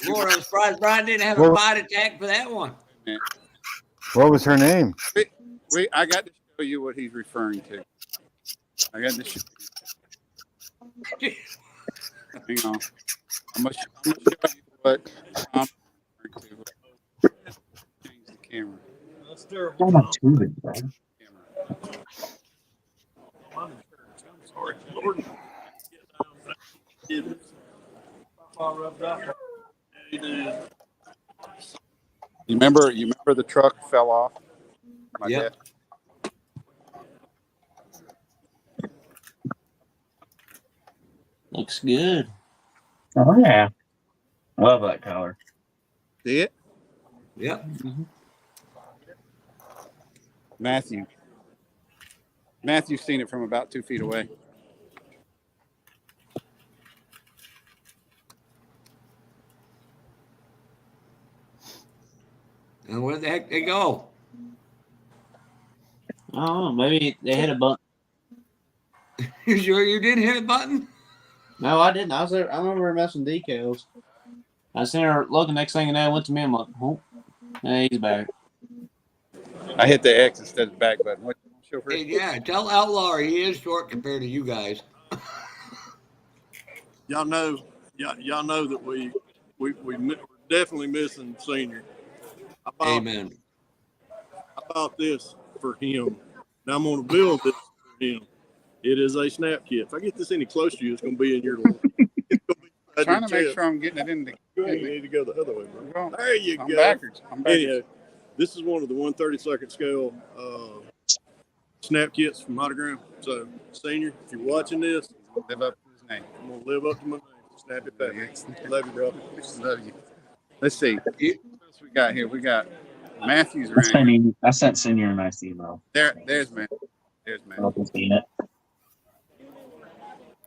Speaker 3: Lord, I'm surprised Brian didn't have a bite attack for that one.
Speaker 6: What was her name?
Speaker 7: I got to show you what he's referring to. I got to show you. Hang on. I'm gonna show you what I'm referring to. Change the camera.
Speaker 8: That's terrible.
Speaker 2: Oh, my tubing, bro.
Speaker 8: I'm sorry. Lord. He did.
Speaker 7: You remember the truck fell off? My
Speaker 3: Yep.
Speaker 7: dad.
Speaker 1: Looks good.
Speaker 2: Oh yeah, love that color.
Speaker 7: See it?
Speaker 3: Yep.
Speaker 7: Matthew's seen it from about 2 feet away.
Speaker 3: And where the heck they go?
Speaker 1: I don't know. Maybe they hit a button.
Speaker 3: You sure you didn't hit a button?
Speaker 1: No, I didn't. I was there. I remember messing decals. I seen her looking. Next thing you know, went to me. I'm like, oh, hey, he's back.
Speaker 7: I hit the X instead of the back button. What show first?
Speaker 3: Hey, yeah, tell Outlaw he is short compared to you guys.
Speaker 8: Y'all know that we're definitely missing Senior.
Speaker 3: Amen.
Speaker 8: I bought this for him. Now I'm going to build this for him. It is a snap kit. If I get this any closer to you, it's going to be in your.
Speaker 7: Trying to make sure I'm getting it in the.
Speaker 8: You need to go the other way, bro.
Speaker 7: Well,
Speaker 8: There you
Speaker 7: I'm
Speaker 8: go.
Speaker 7: backwards. I'm backwards.
Speaker 8: Anyhow, this is one of the 1/32 scale snap kits from Monogram. So, Senior, if you're watching this,
Speaker 7: Live up to his name.
Speaker 8: I'm going to live up to my name. Snap it back. Love you, bro.
Speaker 7: Love you. Let's see. What else we got here? We got Matthew's rank.
Speaker 2: I sent Senior a nice email.
Speaker 7: There's Matthew. There's
Speaker 2: I
Speaker 7: Matthew.
Speaker 2: haven't seen it.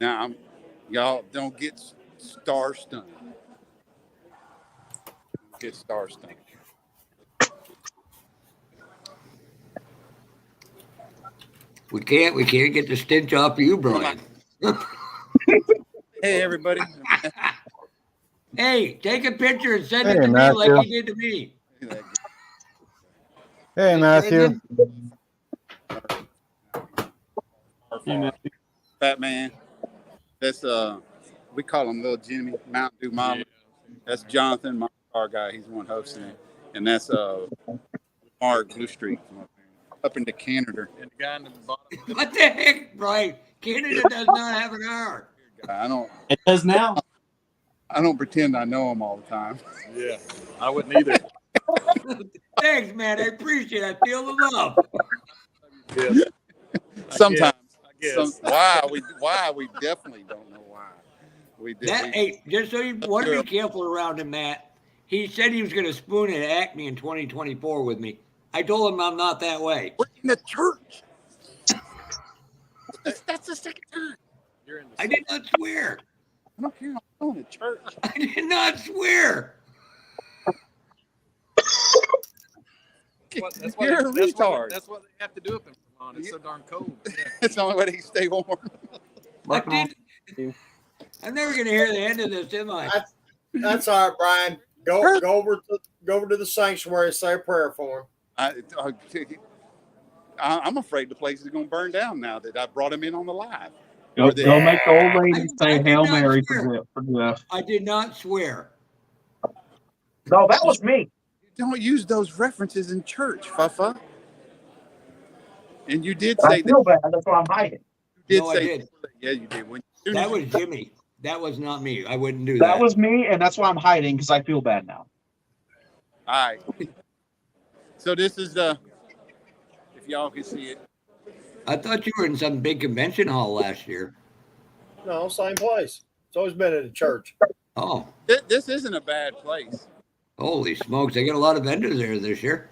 Speaker 7: Now, y'all don't get star stunned. Get star stunned.
Speaker 3: We can't get the stench off of you, Brian.
Speaker 7: Hey, everybody.
Speaker 3: Hey, take a picture and send
Speaker 6: Hey,
Speaker 3: it to
Speaker 6: Matthew.
Speaker 3: me like you did to me.
Speaker 6: Hey, Matthew.
Speaker 7: Fat man. That's we call him Little Jimmy, Mountain Dew Mama. That's Jonathan, my car guy. He's the one hosting it. And that's Mark Blue Street up into Canada.
Speaker 8: And the guy in the bottom.
Speaker 3: What the heck, Brian? Canada does not have an R.
Speaker 1: It does now.
Speaker 7: I don't pretend I know him all the time.
Speaker 8: Yeah, I wouldn't either.
Speaker 3: Thanks, man. I appreciate it. I feel the love.
Speaker 8: Yes.
Speaker 7: Sometimes.
Speaker 8: I guess.
Speaker 7: Why we definitely don't know why. We did.
Speaker 3: Hey, just so you want to be careful around him, Matt. He said he was going to spoon it at Acme in 2024 with me. I told him I'm not that way.
Speaker 7: We're in the church. That's the second time.
Speaker 8: You're in the
Speaker 3: I did not swear.
Speaker 7: I don't care. I'm going to church.
Speaker 3: I did not swear.
Speaker 8: That's
Speaker 7: You're a retard.
Speaker 8: That's what they have to do up in Vermont. It's so darn cold.
Speaker 7: It's the only way they can stay warm.
Speaker 3: I did. I'm never going to hear the end of this, am I?
Speaker 4: That's all right, Brian. Go over to the sanctuary and say a prayer for him.
Speaker 7: I'm afraid the place is going to burn down now that I brought him in on the live.
Speaker 2: Go make the old lady say Hail Mary for Jeff.
Speaker 3: I did not swear.
Speaker 2: No, that was me.
Speaker 7: Don't use those references in church, Fafa. And you did
Speaker 2: I
Speaker 7: say
Speaker 2: feel
Speaker 7: that.
Speaker 2: bad. That's why I'm hiding.
Speaker 7: You did
Speaker 3: No, I
Speaker 7: say
Speaker 3: did.
Speaker 7: Yeah, you did.
Speaker 3: That was Jimmy. That was not me. I wouldn't do
Speaker 2: That was me, and that's why I'm hiding, because I feel bad now.
Speaker 7: All right. So this is if y'all can see it.
Speaker 3: I thought you were in some big convention hall last year.
Speaker 4: No, same place. It's always been at a church.
Speaker 3: Oh,
Speaker 7: This isn't a bad place.
Speaker 3: holy smokes. They got a lot of vendors there this year.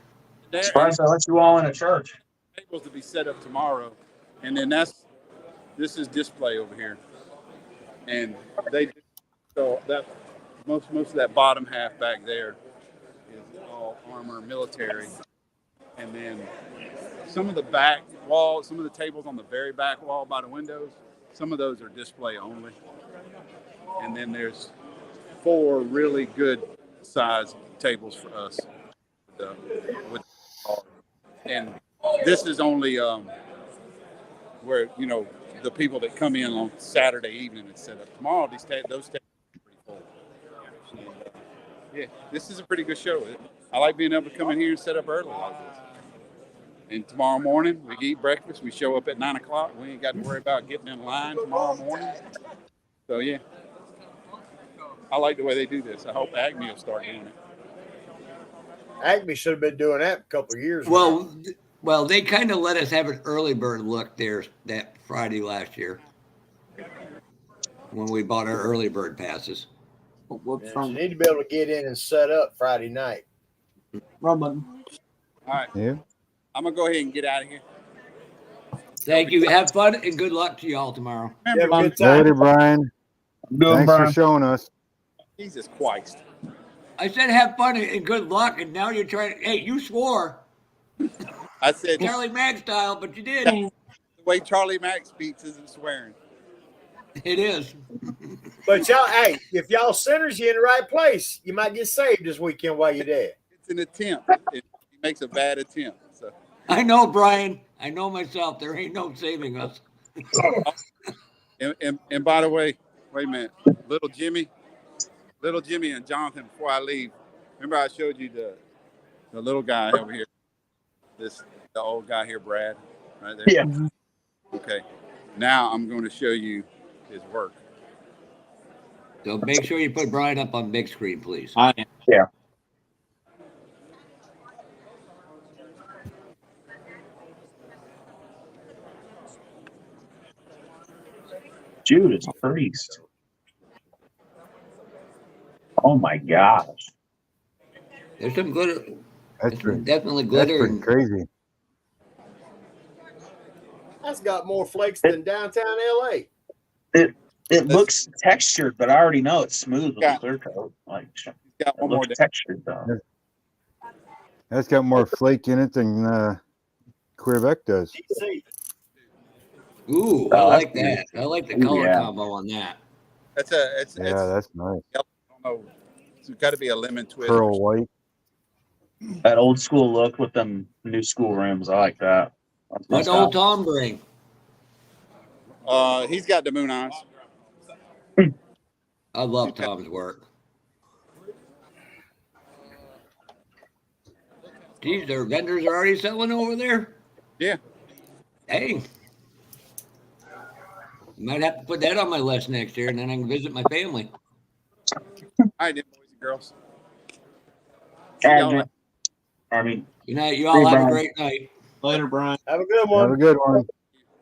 Speaker 2: Surprised I let you all in a church.
Speaker 7: Tables to be set up tomorrow, and then this is display over here, and so that most of that bottom half back there is all armor military, and then some of the back wall, some of the tables on the very back wall by the windows, some of those are display only, and then there's 4 really good size tables for us with and this is only where the people that come in on Saturday evening and set up. Tomorrow those tables are pretty full. Yeah, this is a pretty good show. I like being able to come in here and set up early like this. And tomorrow morning we eat breakfast. We show up at 9 o'clock. We ain't got to worry about getting in line tomorrow morning. So yeah, I like the way they do this. I hope Acme will start doing it.
Speaker 4: Acme should have been doing that a couple of years ago.
Speaker 3: Well, they kind of let us have an early bird look there that Friday last year when we bought our early bird passes.
Speaker 4: You need to be able to get in and set up Friday night.
Speaker 1: Robin.
Speaker 7: All right.
Speaker 6: Yeah.
Speaker 7: I'm going to go ahead and get out of here.
Speaker 3: Thank you. Have fun and good luck to y'all tomorrow.
Speaker 4: Have a good time.
Speaker 6: Later, Brian. Thanks for showing us.
Speaker 7: Jesus Christ.
Speaker 3: I said have fun and good luck, and now you're trying to. Hey, you swore
Speaker 7: I said
Speaker 3: Charlie Mack style, but you did.
Speaker 7: the way Charlie Mack speaks isn't swearing.
Speaker 3: It is.
Speaker 4: But y'all, hey, if y'all sinners, you're in the right place. You might get saved this weekend while you're there.
Speaker 7: It's an attempt. He makes a bad attempt. So.
Speaker 3: I know, Brian. I know myself. There ain't no saving us.
Speaker 7: And by the way, wait a minute, little Jimmy and Jonathan. Before I leave, remember I showed you the little guy over here, the old guy here, Brad, right there.
Speaker 2: Yeah.
Speaker 7: Okay. Now I'm going to show you his work.
Speaker 3: So make sure you put Brian up on big screen, please.
Speaker 1: I am.
Speaker 2: Yeah. Judas Priest. Oh my gosh.
Speaker 3: There's some glitter.
Speaker 6: That's pretty,
Speaker 3: Definitely
Speaker 6: that's
Speaker 3: glitter.
Speaker 6: pretty
Speaker 3: And
Speaker 6: crazy.
Speaker 4: That's got more flakes than downtown LA.
Speaker 2: It looks textured, but I already know it's smooth with
Speaker 7: Yeah.
Speaker 2: the clear coat. Like
Speaker 7: He's got
Speaker 2: it
Speaker 7: one more.
Speaker 2: looks textured though.
Speaker 6: That's got more flake in it than Quebec does.
Speaker 4: DC.
Speaker 3: ooh,
Speaker 2: Oh,
Speaker 3: I
Speaker 2: that's
Speaker 3: like that. I like the
Speaker 2: Ooh,
Speaker 3: color
Speaker 2: yeah.
Speaker 3: combo on that.
Speaker 7: It's
Speaker 6: Yeah, that's nice.
Speaker 7: I don't know. It's got to be a lemon twist.
Speaker 6: Pearl white.
Speaker 2: That old school look with them new school rims. I like that. That's my
Speaker 3: What
Speaker 2: style.
Speaker 3: old Tom bring?
Speaker 7: He's got the moon eyes.
Speaker 3: I love Tom's work. Geez, their vendors are already selling over there.
Speaker 7: Yeah.
Speaker 3: Hey, might have to put that on my list next year, and then I can visit my family.
Speaker 7: All right, then, boys and girls. See y'all later.
Speaker 2: I mean,
Speaker 3: Good night. You all have
Speaker 2: Brian.
Speaker 3: a great night.
Speaker 1: Later, Brian.
Speaker 4: Have a good
Speaker 6: Have
Speaker 4: one.
Speaker 6: a good one.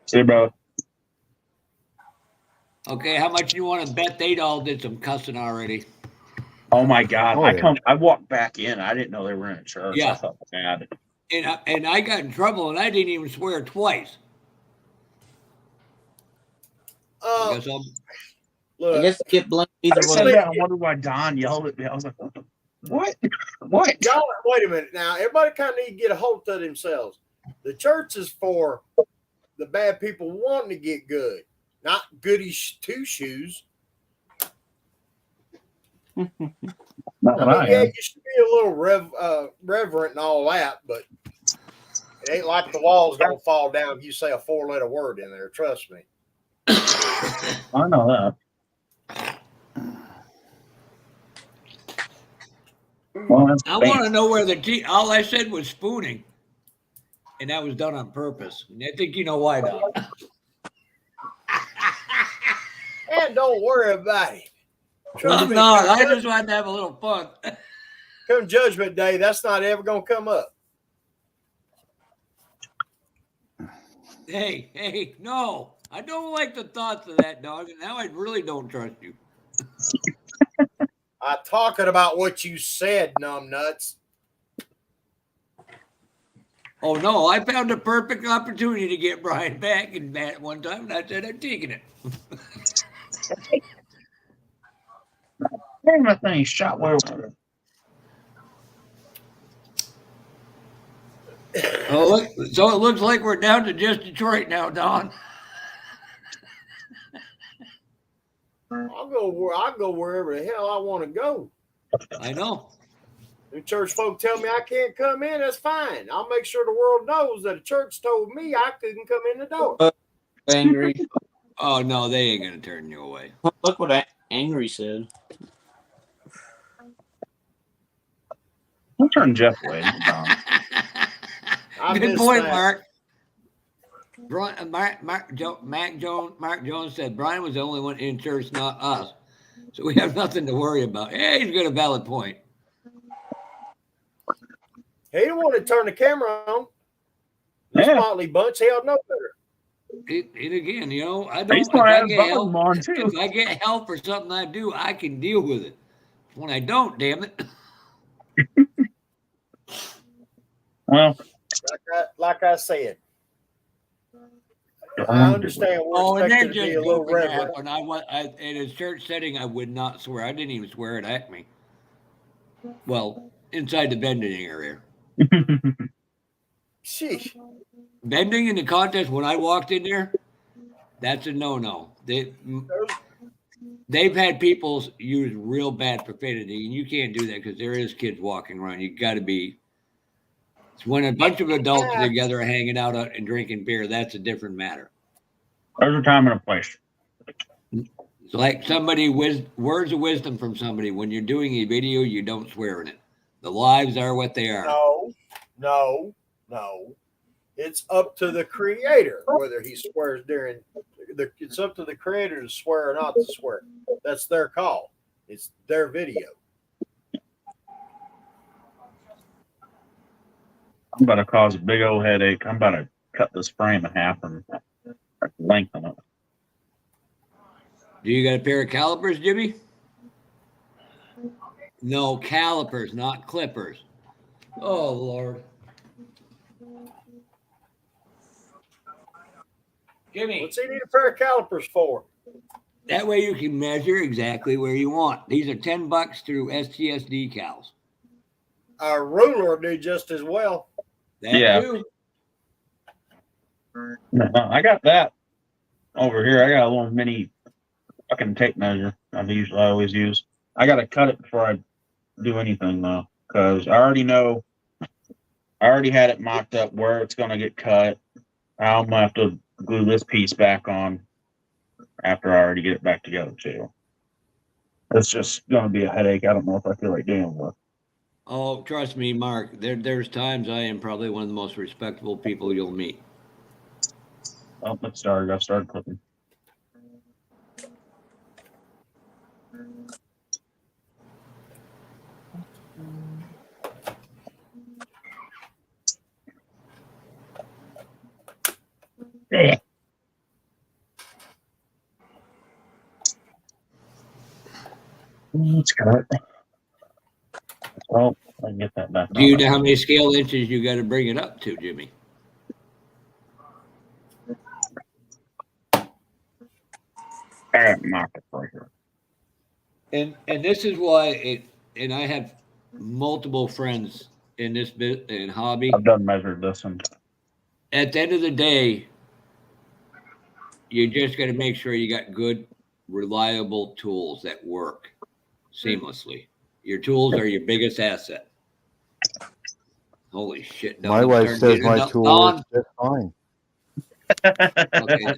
Speaker 2: see you, bro.
Speaker 3: Okay, how much you want to bet they all did some cussing already?
Speaker 2: Oh my God!
Speaker 6: Oh,
Speaker 2: I
Speaker 6: yeah.
Speaker 2: I walked back in. I didn't know they were in a church.
Speaker 3: Yeah.
Speaker 2: I felt bad.
Speaker 3: And I got in trouble, and I didn't even swear twice. I guess I'll,
Speaker 1: I
Speaker 4: Look,
Speaker 1: guess get blamed either
Speaker 2: I said
Speaker 1: way.
Speaker 2: that. I wondered why Don yelled at me. I was like, "What? What?"
Speaker 4: y'all, wait a minute. Now, everybody kind of need to get a hold of themselves. The church is for the bad people wanting to get good, not goody two shoes.
Speaker 2: Not
Speaker 4: I
Speaker 2: what
Speaker 4: mean,
Speaker 2: I
Speaker 4: yeah,
Speaker 2: am.
Speaker 4: you should be a little reverent and all that, but it ain't like the wall's gonna fall down if you say a 4-letter word in there. Trust me.
Speaker 2: I know that. Well, that's
Speaker 3: I
Speaker 2: bam.
Speaker 3: want to know where all I said was spooning, and that was done on purpose. And I think you know why, Don.
Speaker 4: And don't worry about it. Trust
Speaker 3: I'm
Speaker 4: me,
Speaker 3: not. I just wanted to have a little fun.
Speaker 4: come Judgment Day, that's not ever gonna come up.
Speaker 3: Hey, no. I don't like the thoughts of that, dog. And now I really don't trust you.
Speaker 4: I'm talking about what you said, numbnuts.
Speaker 3: Oh, no. I found a perfect opportunity to get Brian back and at one time, and I said I'm taking it.
Speaker 2: Damn, that thing shot well.
Speaker 3: Oh, look, so it looks like we're down to just Detroit now, Don.
Speaker 4: I'll go wherever the hell I want to go.
Speaker 3: I know.
Speaker 4: The church folk tell me I can't come in, that's fine. I'll make sure the world knows that the church told me I couldn't come in the door.
Speaker 1: Angry.
Speaker 3: Oh, no, they ain't going to turn you away.
Speaker 1: Look what Angry said.
Speaker 2: We'll turn Jeff away.
Speaker 4: I
Speaker 3: Good
Speaker 4: missed
Speaker 3: point,
Speaker 4: that.
Speaker 3: Mark. Mark Jones said Brian was the only one in church, not us. So we have nothing to worry about. Hey, he's got a valid point.
Speaker 4: He didn't want to turn the camera on. This
Speaker 2: Yeah.
Speaker 4: motley bunch held no better.
Speaker 3: And again, you know, I don't.
Speaker 2: He's
Speaker 3: If
Speaker 2: gonna
Speaker 3: I
Speaker 2: have
Speaker 3: get
Speaker 2: volume
Speaker 3: help,
Speaker 2: on too.
Speaker 3: if I get help for something I do, I can deal with it. When I don't, damn it.
Speaker 2: Well,
Speaker 4: Like I said, I understand we're
Speaker 3: Oh, and
Speaker 4: expected
Speaker 3: then
Speaker 4: to be
Speaker 3: just
Speaker 4: a little
Speaker 3: goofing to
Speaker 4: reverent.
Speaker 3: happen. In a church setting, I would not swear. I didn't even swear at Acme. Well, inside the vending area.
Speaker 4: Sheesh.
Speaker 3: Vending in the contest, when I walked in there, that's a no-no. They've had people use real bad profanity, and you can't do that because there is kids walking around. You got to be. It's when a bunch of adults together are hanging out and drinking beer. That's a different matter.
Speaker 2: There's a time and a place.
Speaker 3: It's like somebody words of wisdom from somebody. When you're doing a video, you don't swear in it. The lives are what they are.
Speaker 4: No. It's up to the creator whether he swears during. It's up to the creator to swear or not to swear. That's their call. It's their video.
Speaker 2: I'm about to cause a big old headache. I'm about to cut this frame in half and lengthen it.
Speaker 3: Do you got a pair of calipers, Jimmy? No, calipers, not clippers. Oh, Lord. Jimmy.
Speaker 4: What's he need a pair of calipers for?
Speaker 3: That way you can measure exactly where you want. These are $10 through STS decals.
Speaker 4: A ruler will do just as well.
Speaker 3: That
Speaker 2: Yeah.
Speaker 3: too.
Speaker 2: I got that over here. I got a little mini fucking tape measure I always use. I got to cut it before I do anything, though, because I already know. I already had it mocked up where it's going to get cut. I'm going to have to glue this piece back on after I already get it back together, too. It's just going to be a headache. I don't know if I feel like dealing with.
Speaker 3: Oh, trust me, Mark. There's times I am probably one of the most respectable people you'll meet.
Speaker 2: Oh, it started. I started cooking. Yeah. Let's cut. Well, I can get that back.
Speaker 3: Do you know how many scale inches you got to bring it up to, Jimmy?
Speaker 2: I got market right here.
Speaker 3: And this is why and I have multiple friends in this in hobby.
Speaker 2: I've done measured this one.
Speaker 3: At the end of the day, you just got to make sure you got good, reliable tools that work seamlessly. Your tools are your biggest asset. Holy shit!
Speaker 6: My wife says my tool is just fine.
Speaker 3: Okay.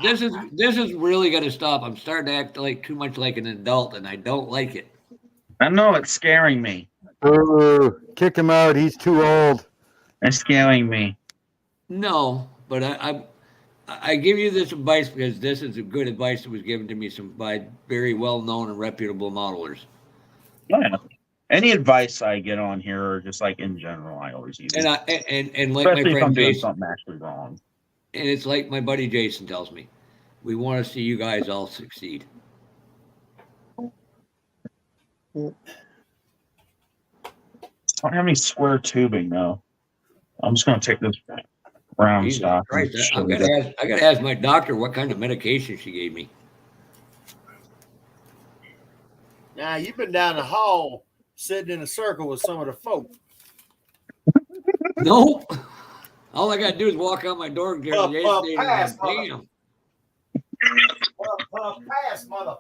Speaker 3: This is really going to stop. I'm starting to act like too much like an adult, and I don't like it.
Speaker 2: I know it's scaring me.
Speaker 6: Ooh, kick him out. He's too old.
Speaker 2: It's scaring me.
Speaker 3: No, but I give you this advice because this is a good advice that was given to me by very well-known and reputable modelers.
Speaker 2: Yeah. Any advice I get on here, or just like in general, I always use.
Speaker 3: And like
Speaker 2: especially
Speaker 3: my
Speaker 2: if
Speaker 3: friend
Speaker 2: I'm doing
Speaker 3: Jason,
Speaker 2: something actually wrong.
Speaker 3: and it's like my buddy Jason tells me, we want to see you guys all succeed.
Speaker 2: I don't have any square tubing though. I'm just gonna take this round stock.
Speaker 3: Right. I gotta ask my doctor what kind of medication she gave me.
Speaker 4: Now you've been down the hall sitting in a circle with some of the folk.
Speaker 3: No. All I gotta do is walk out my door and get
Speaker 4: Pass,
Speaker 3: damn.
Speaker 4: Pass, mother.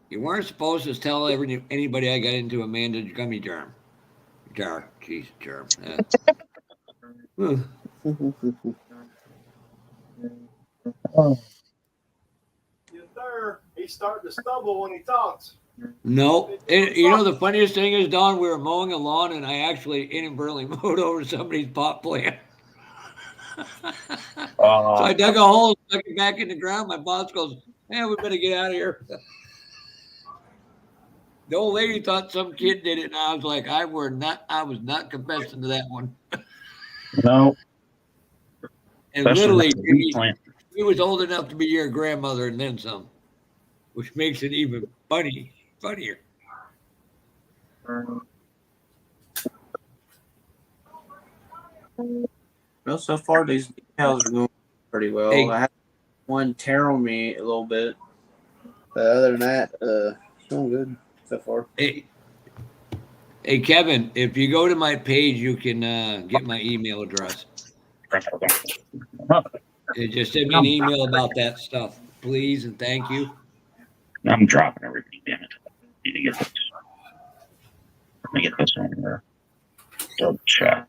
Speaker 3: You weren't supposed to tell anybody I got into Amanda's gummy germ. Germ.
Speaker 4: He's starting to stumble when he talks.
Speaker 3: No. And, you know, the funniest thing is, Don, we were mowing a lawn and I actually inadvertently mowed over somebody's pot plant. So I dug a hole, stuck it back in the ground. My boss goes, "Man, we better get out of here." The old lady thought some kid did it, and I was like, I was not confessing to that one.
Speaker 2: No.
Speaker 3: And literally, he was old enough to be your grandmother and then some, which makes it even funnier.
Speaker 1: Well, so far these decals are going pretty well.
Speaker 3: Hey.
Speaker 1: I had one tear on me a little bit. But other than that, doing good so far.
Speaker 3: Hey, Kevin, if you go to my page, you can get my email address. Just send me an email about that stuff, please, and thank you.
Speaker 2: I'm dropping everything. Damn it! Need to get this. Let me get this one here. Double check.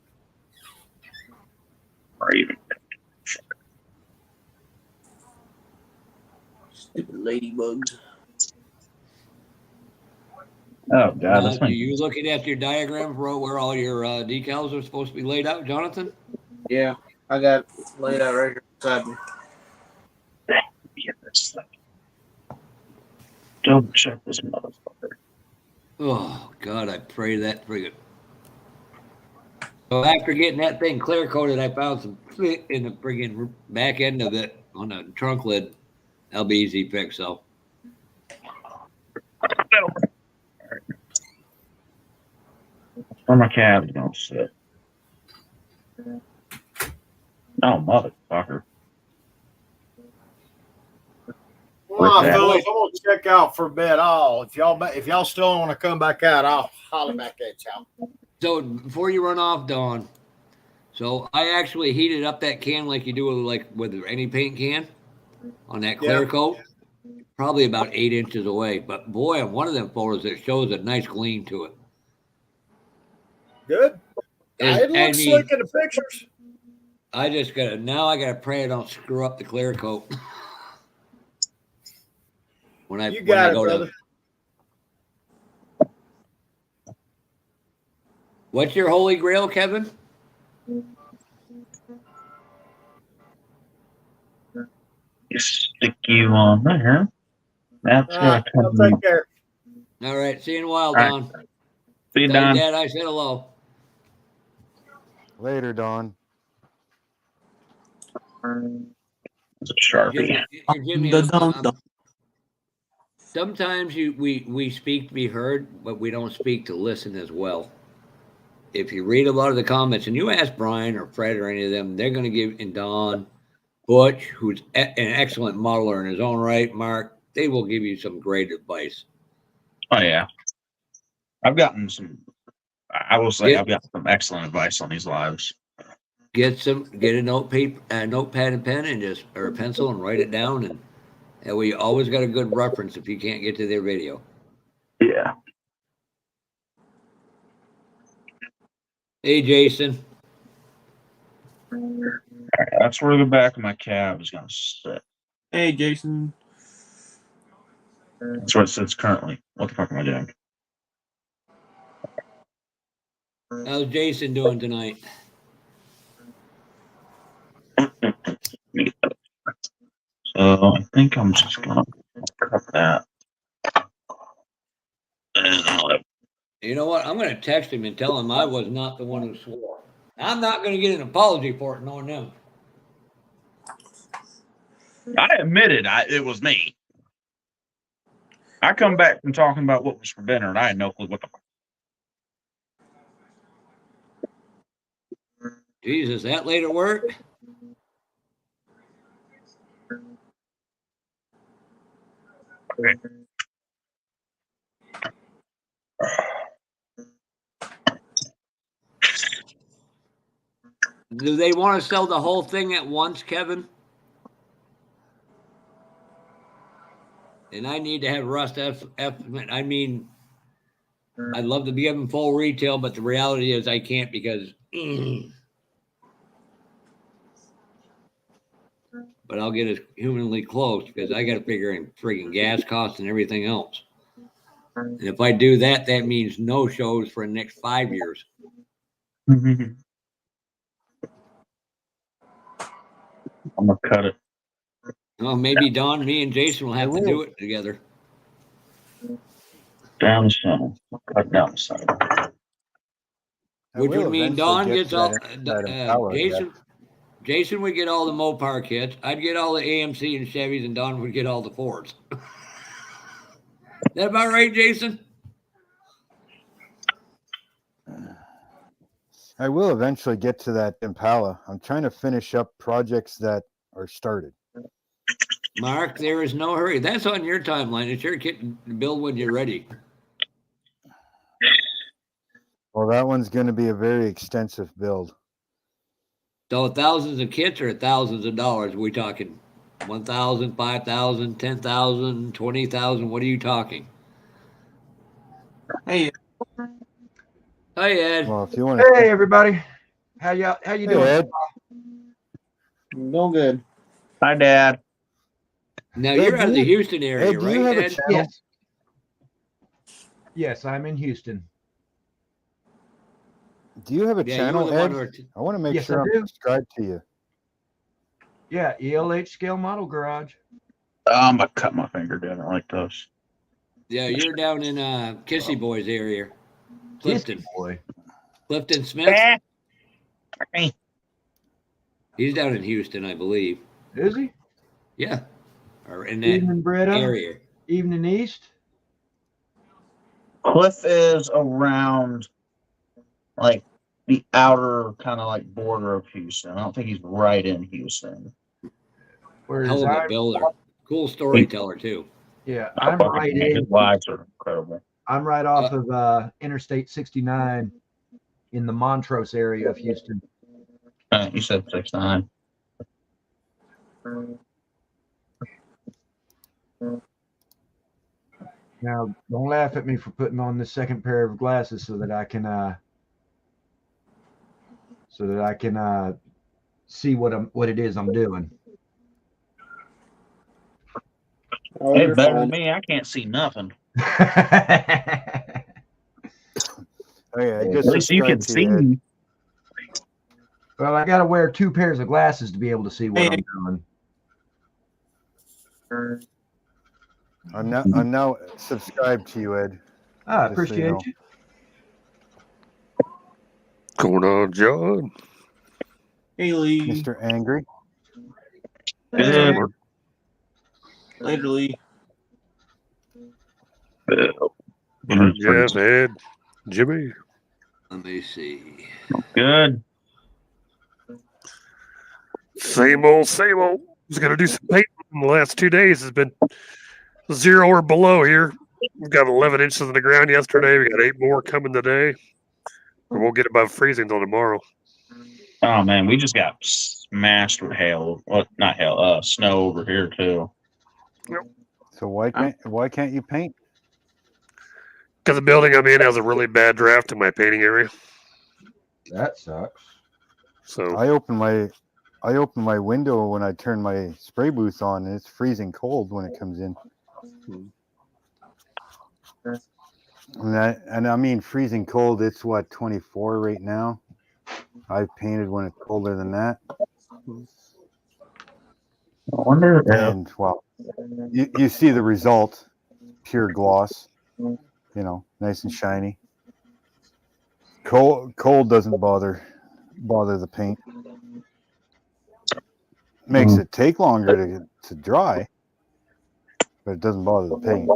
Speaker 2: Or even.
Speaker 1: Stupid ladybugs.
Speaker 2: Oh god,
Speaker 3: Now,
Speaker 2: this
Speaker 3: do
Speaker 2: thing.
Speaker 3: you looking at your diagram for where all your decals are supposed to be laid out, Jonathan?
Speaker 1: Yeah, I got laid out right here beside me.
Speaker 2: Let me get this thing. Double check this motherfucker.
Speaker 3: Oh God, I pray that friggin'. So after getting that thing clear coated, I found some fit in the friggin' back end of it on the trunk lid. That'll be easy fix. So
Speaker 2: Where my cab's gonna sit. Oh motherfucker.
Speaker 4: Well,
Speaker 2: that.
Speaker 4: fellas, I'm gonna check out for bed all. If y'all still want to come back out, I'll holler back at y'all.
Speaker 3: So before you run off, Dawn. So I actually heated up that can like you do with any paint can on that clear
Speaker 4: Yeah.
Speaker 3: coat. Probably about 8 inches away. But boy, on one of them photos, it shows a nice gleam to it.
Speaker 4: Good. It
Speaker 3: I
Speaker 4: looks
Speaker 3: mean,
Speaker 4: slick in the pictures.
Speaker 3: I gotta pray I don't screw up the clear coat. when I
Speaker 4: You got it,
Speaker 3: go
Speaker 4: brother.
Speaker 3: to what's your holy grail, Kevin?
Speaker 2: Just stick you on there. That's
Speaker 4: All
Speaker 2: gonna
Speaker 4: right. Y'all
Speaker 2: come.
Speaker 4: take care.
Speaker 3: All right, see you in a while,
Speaker 2: All right.
Speaker 3: Don.
Speaker 2: See you,
Speaker 3: Tell your
Speaker 2: Don.
Speaker 3: dad I said hello.
Speaker 6: Later, Dawn.
Speaker 2: It's a Sharpie.
Speaker 3: Jimmy, sometimes we speak to be heard, but we don't speak to listen as well. If you read a lot of the comments and you ask Brian or Fred or any of them, they're going to give, and Don, Butch, who's an excellent modeler in his own right, Mark, they will give you some great advice.
Speaker 2: Oh yeah. I've gotten some. I will say
Speaker 3: Get-
Speaker 2: I've got some excellent advice on these lives.
Speaker 3: Get a notepad and pen, and or a pencil, and write it down, and that way you always got a good reference if you can't get to their video.
Speaker 2: Yeah.
Speaker 3: Hey, Jason.
Speaker 2: All right, that's where the back of my cab is going to sit.
Speaker 1: Hey, Jason.
Speaker 2: That's where it sits currently. What the fuck am I doing?
Speaker 3: How's Jason doing tonight?
Speaker 2: So I think I'm just going to cut that. And I'll have.
Speaker 3: You know what? I'm going to text him and tell him I was not the one who swore. I'm not going to get an apology for it, knowing them.
Speaker 2: I admitted it was me. I come back from talking about what was for dinner, and I had no clue what the fuck.
Speaker 3: Jesus, that late at work? Do they want to sell the whole thing at once, Kevin? And I need to have Rust estimate. I mean, I'd love to be given full retail, but the reality is I can't because. But I'll get as humanly close because I got to figure in friggin' gas costs and everything else. And if I do that, that means no shows for the next 5 years.
Speaker 2: I'm gonna cut it.
Speaker 3: Well, maybe Don, me, and Jason will have to do it together.
Speaker 2: Down the center. Cut down the center.
Speaker 3: Which would mean Don gets all.
Speaker 6: Jason.
Speaker 3: Jason would get all the Mopar kits. I'd get all the AMC and Chevys, and Don would get all the Fords. That about right, Jason?
Speaker 6: I will eventually get to that Impala. I'm trying to finish up projects that are started.
Speaker 3: Mark, there is no hurry. That's on your timeline. It's your kit to build when you're ready.
Speaker 6: Well, that one's going to be a very extensive build.
Speaker 3: So thousands of kits or thousands of dollars? Are we talking 1,000, 5,000, 10,000, 20,000? What are you talking?
Speaker 1: Hey,
Speaker 3: Hi, Ed.
Speaker 6: Well, if you want to,
Speaker 9: Hey, everybody. How you
Speaker 6: hey,
Speaker 9: doing?
Speaker 6: Ed.
Speaker 1: I'm doing good.
Speaker 2: Hi, Dad.
Speaker 3: Now
Speaker 6: Ed,
Speaker 3: you're out
Speaker 6: do
Speaker 3: of the
Speaker 6: you-
Speaker 3: Houston area,
Speaker 6: Ed, do
Speaker 3: right,
Speaker 6: you have a
Speaker 3: Ed?
Speaker 6: channel?
Speaker 9: Yes. Yes, I'm in Houston.
Speaker 6: Do you have a
Speaker 3: Yeah,
Speaker 6: channel,
Speaker 3: you were the
Speaker 6: Ed?
Speaker 3: one who
Speaker 6: I want to make
Speaker 9: Yes,
Speaker 6: sure
Speaker 9: I
Speaker 6: I'm
Speaker 9: do.
Speaker 6: subscribed to you.
Speaker 9: Yeah, ELH Scale Model Garage.
Speaker 2: I'm gonna cut my finger down. I like those.
Speaker 3: Yeah, you're down in Kissy Boys area. Clifton.
Speaker 9: Kissy boy.
Speaker 3: Clifton Smith.
Speaker 2: Hey.
Speaker 3: He's down in Houston, I believe.
Speaker 9: Is he?
Speaker 3: Yeah. Or in that
Speaker 9: Evening, Britta.
Speaker 3: area.
Speaker 9: Evening East.
Speaker 2: Cliff is around like the outer kind of like border of Houston. I don't think he's right in Houston.
Speaker 9: Whereas
Speaker 3: Hell of a
Speaker 9: I'm,
Speaker 3: builder. Cool storyteller, too.
Speaker 9: yeah,
Speaker 2: I
Speaker 9: I'm
Speaker 2: fucking
Speaker 9: right
Speaker 2: hate
Speaker 9: in.
Speaker 2: his lives are incredible.
Speaker 9: I'm right off of Interstate 69 in the Montrose area of Houston.
Speaker 2: You said 6'9".
Speaker 9: Now, don't laugh at me for putting on this second pair of glasses so that I can see what it is I'm doing.
Speaker 1: Oh,
Speaker 2: Hey,
Speaker 1: you're
Speaker 2: better
Speaker 1: fine.
Speaker 2: than me. I can't see nothing.
Speaker 6: Oh yeah, I
Speaker 2: At
Speaker 6: just
Speaker 2: least you can
Speaker 6: subscribed to you, Ed.
Speaker 2: see.
Speaker 9: Well, I got to wear 2 pairs of glasses to be able to see what
Speaker 1: Hey.
Speaker 9: I'm doing.
Speaker 6: I'm now subscribed to you, Ed.
Speaker 9: I
Speaker 6: Just so
Speaker 9: appreciate
Speaker 6: you know.
Speaker 9: you.
Speaker 10: Going on, John?
Speaker 1: Haley.
Speaker 6: Mr. Angry.
Speaker 2: Good.
Speaker 1: Later, Lee.
Speaker 10: Mark, Jeff, Ed, Jimmy.
Speaker 3: Let me see.
Speaker 2: Good.
Speaker 10: Same old, same old. Was going to do some painting in the last 2 days. It's been 0 or below here. We got 11 inches in the ground yesterday. We got 8 more coming today. We won't get above freezing until tomorrow.
Speaker 2: Oh man, we just got smashed with hail. Well, not hail, snow over here too.
Speaker 6: So why can't you paint?
Speaker 10: Because the building I'm in has a really bad draft in my painting area.
Speaker 9: That sucks.
Speaker 10: So
Speaker 6: I open my window when I turn my spray booth on, and it's freezing cold when it comes in. And I mean freezing cold. It's what, 24 right now. I've painted when it's colder than that.
Speaker 2: I wonder if
Speaker 6: And well, you see the result, pure gloss. You know, nice and shiny. Cold doesn't bother the paint. Makes it take longer to dry, but it doesn't bother the paint.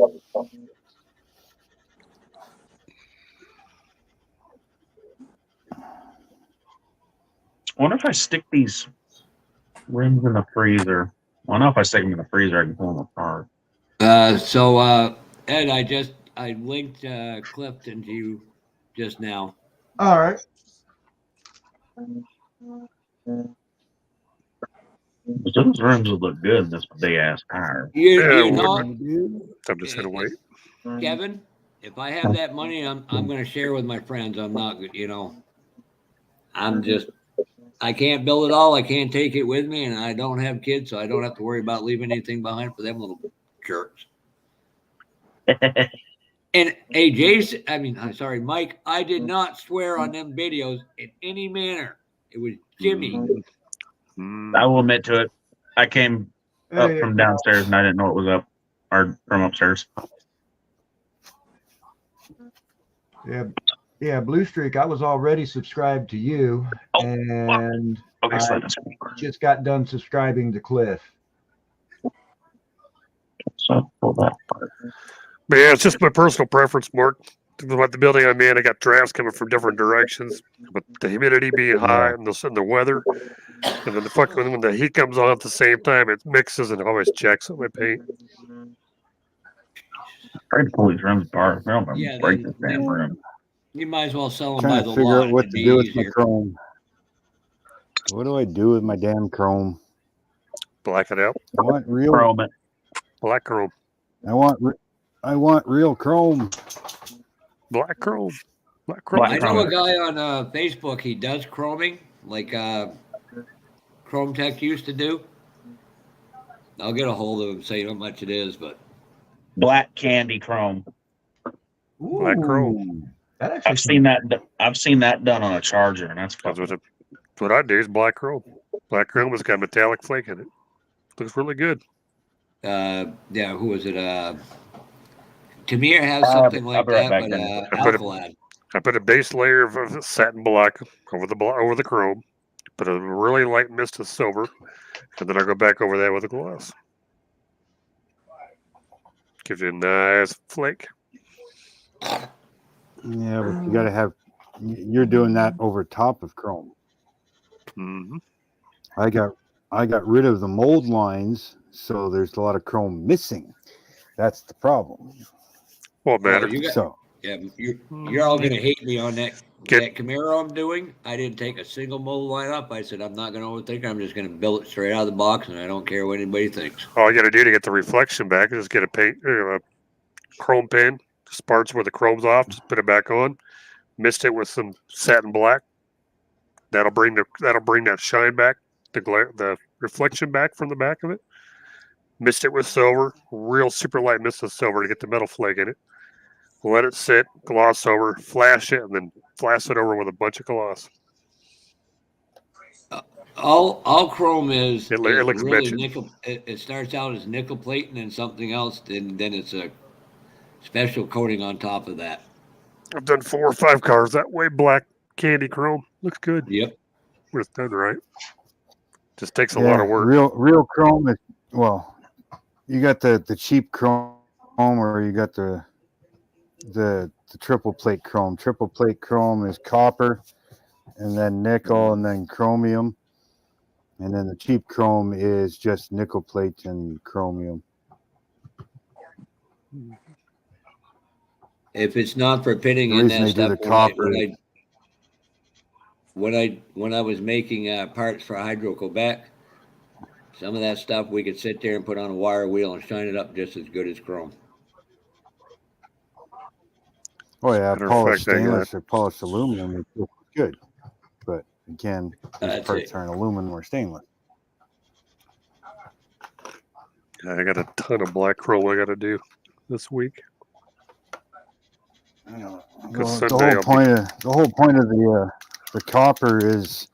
Speaker 2: I wonder if I stick these rings in the freezer. I don't know if I stick them in the freezer, I can pull them apart.
Speaker 3: Ed, I linked Clifton to you just now.
Speaker 9: All right.
Speaker 2: Those rings would look good in this big ass tire.
Speaker 3: You know,
Speaker 10: I'm just going to wait.
Speaker 3: Kevin, if I have that money, I'm going to share with my friends. I'm not, I can't build it all. I can't take it with me, and I don't have kids, so I don't have to worry about leaving anything behind for them little jerks. And hey, Jason, Mike, I did not swear on them videos in any manner. It was Jimmy.
Speaker 2: I will admit to it. I came up from downstairs and I didn't know it was up or from upstairs.
Speaker 9: Yeah, Blue Streak, I was already subscribed to you, and
Speaker 2: Okay, so
Speaker 9: I just got done subscribing to Cliff.
Speaker 2: So pull that part.
Speaker 10: But yeah, it's just my personal preference, Mark. About the building I'm in, I got drafts coming from different directions. But the humidity being high and the weather, And then when the heat comes on at the same time, it mixes and always checks on my paint.
Speaker 2: Try to pull these rims apart. I don't want to
Speaker 3: Yeah,
Speaker 2: break this damn rim.
Speaker 3: You might as well sell them
Speaker 6: Trying
Speaker 3: by
Speaker 6: to
Speaker 3: the
Speaker 6: figure
Speaker 3: lot.
Speaker 6: out what
Speaker 3: It'd
Speaker 6: to
Speaker 3: be
Speaker 6: do with my
Speaker 3: easier.
Speaker 6: chrome. What do I do with my damn chrome?
Speaker 10: Black it out.
Speaker 6: I want real.
Speaker 2: Chrome it.
Speaker 10: Black chrome.
Speaker 6: I want real chrome.
Speaker 10: Black chrome. Black chrome.
Speaker 3: I know a guy on Facebook. He does chroming, like Chrome Tech used to do. I'll get a hold of him, say how much it is, but
Speaker 2: Black candy chrome.
Speaker 10: Black chrome.
Speaker 9: Ooh, that actually
Speaker 2: I've seen that. I've seen that done on a Charger, and that's
Speaker 10: what I do is black chrome. Black chrome has got metallic flake in it. Looks really good.
Speaker 3: yeah, who was it? Tamir has something like
Speaker 2: I'll be right
Speaker 3: that,
Speaker 2: back
Speaker 3: but
Speaker 2: then.
Speaker 3: Alphalad.
Speaker 10: I put a base layer of satin black over the chrome. Put a really light mist of silver, and then I go back over that with a gloss. Gives you a nice flake.
Speaker 6: Yeah, but you got to have. You're doing that over top of chrome.
Speaker 10: Mm-hmm.
Speaker 6: I got rid of the mold lines, so there's a lot of chrome missing. That's the problem.
Speaker 10: What matter?
Speaker 3: Yeah, you're all gonna hate me on that Camaro I'm doing. I didn't take a single mold line up. I said I'm not gonna overthink it. I'm just gonna build it straight out of the box, and I don't care what anybody thinks.
Speaker 10: All you got to do to get the reflection back is just get a chrome pen, just parts where the chrome's off, just put it back on, mist it with some satin black. That'll bring that shine back, the reflection back from the back of it. Mist it with silver, real super light mist of silver to get the metal flake in it. Let it sit, gloss over, flash it, and then flash it over with a bunch of gloss.
Speaker 3: All chrome is
Speaker 10: looks
Speaker 3: really
Speaker 10: bitchin'.
Speaker 3: nickel. It starts out as nickel plate and then something else. Then it's a special coating on top of that.
Speaker 10: I've done 4 or 5 cars that way. Black candy chrome looks good.
Speaker 3: Yep,
Speaker 10: when it's done right. Just takes a lot of work.
Speaker 6: Real chrome is you got the cheap chrome, or you got the triple plate chrome. Triple plate chrome is copper, and then nickel, and then chromium, and then the cheap chrome is just nickel plate and chromium.
Speaker 3: If it's not for pitting in that stuff, when I was making parts for Hydro Quebec, some of that stuff we could sit there and put on a wire wheel and shine it up just as good as chrome.
Speaker 6: Oh yeah, polished stainless or polished aluminum is good, but again, these parts aren't aluminum or stainless.
Speaker 10: I got a ton of black chrome I got to do this week.
Speaker 6: The whole point of the copper is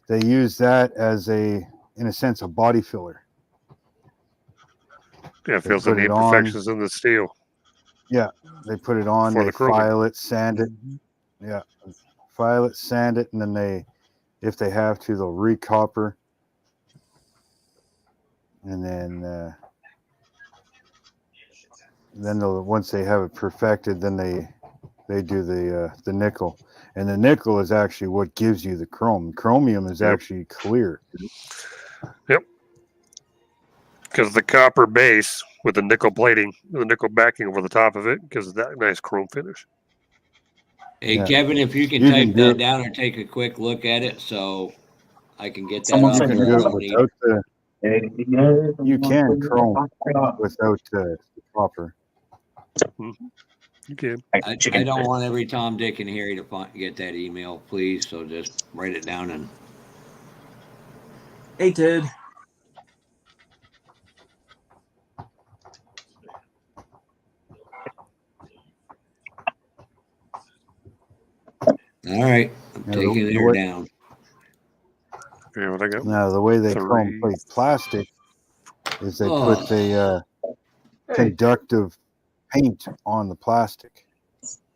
Speaker 6: they use that as in a sense, a body filler.
Speaker 10: Yeah, it fills in the imperfections in the steel.
Speaker 6: Yeah, they put it on, they file it, sand it. Yeah, file it, sand it, and then if they have to, they'll recopper. And then once they have it perfected, then they do the nickel. And the nickel is actually what gives you the chrome. Chromium is actually clear.
Speaker 10: Yep. Because the copper base with the nickel plating, the nickel backing over the top of it, gives that nice chrome finish.
Speaker 3: Hey, Kevin, if you can type that down or take a quick look at it so I can get that off
Speaker 6: you can chrome without the copper.
Speaker 10: You can.
Speaker 3: I don't want every Tom, Dick, and Harry to get that email, please. So just write it down and.
Speaker 1: Hey, Ted.
Speaker 3: All right, I'm taking it down.
Speaker 10: Yeah, what I got?
Speaker 6: Now the way they chrome plate plastic is they put a conductive paint on the plastic.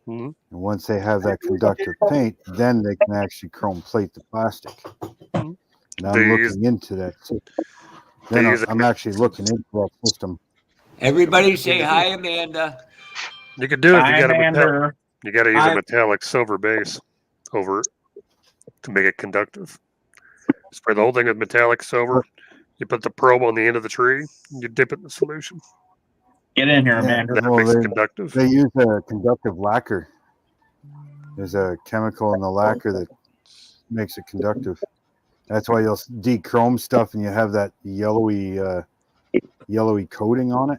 Speaker 10: Mm-hmm.
Speaker 6: And once they have that conductive paint, then they can actually chrome plate the plastic.
Speaker 10: Mm-hmm.
Speaker 6: And I'm looking into that. Then I'm actually looking into that system.
Speaker 3: Everybody say hi, Amanda.
Speaker 10: You can do it if you got a metallic. You got to use a metallic silver base over it to make it conductive. Spray the whole thing with metallic silver. You put the probe on the end of the tree. And you dip it in the solution.
Speaker 2: Get in here,
Speaker 6: Yeah,
Speaker 2: man.
Speaker 10: Then it
Speaker 6: well,
Speaker 10: makes it conductive.
Speaker 6: they use a conductive lacquer. There's a chemical in the lacquer that makes it conductive. That's why you'll dechrome stuff and you have that yellowy coating on it.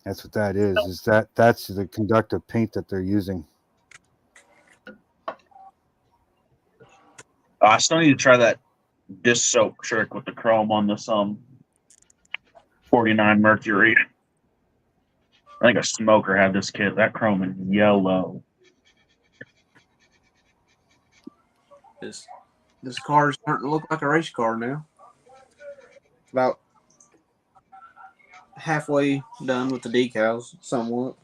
Speaker 6: That's what that is. That's the conductive paint that they're using.
Speaker 2: I still need to try that dish soap trick with the chrome on this 49 Mercury. I think a smoker had this kit. That chrome is yellow.
Speaker 1: This car is starting to look like a race car now. About halfway done with the decals, somewhat.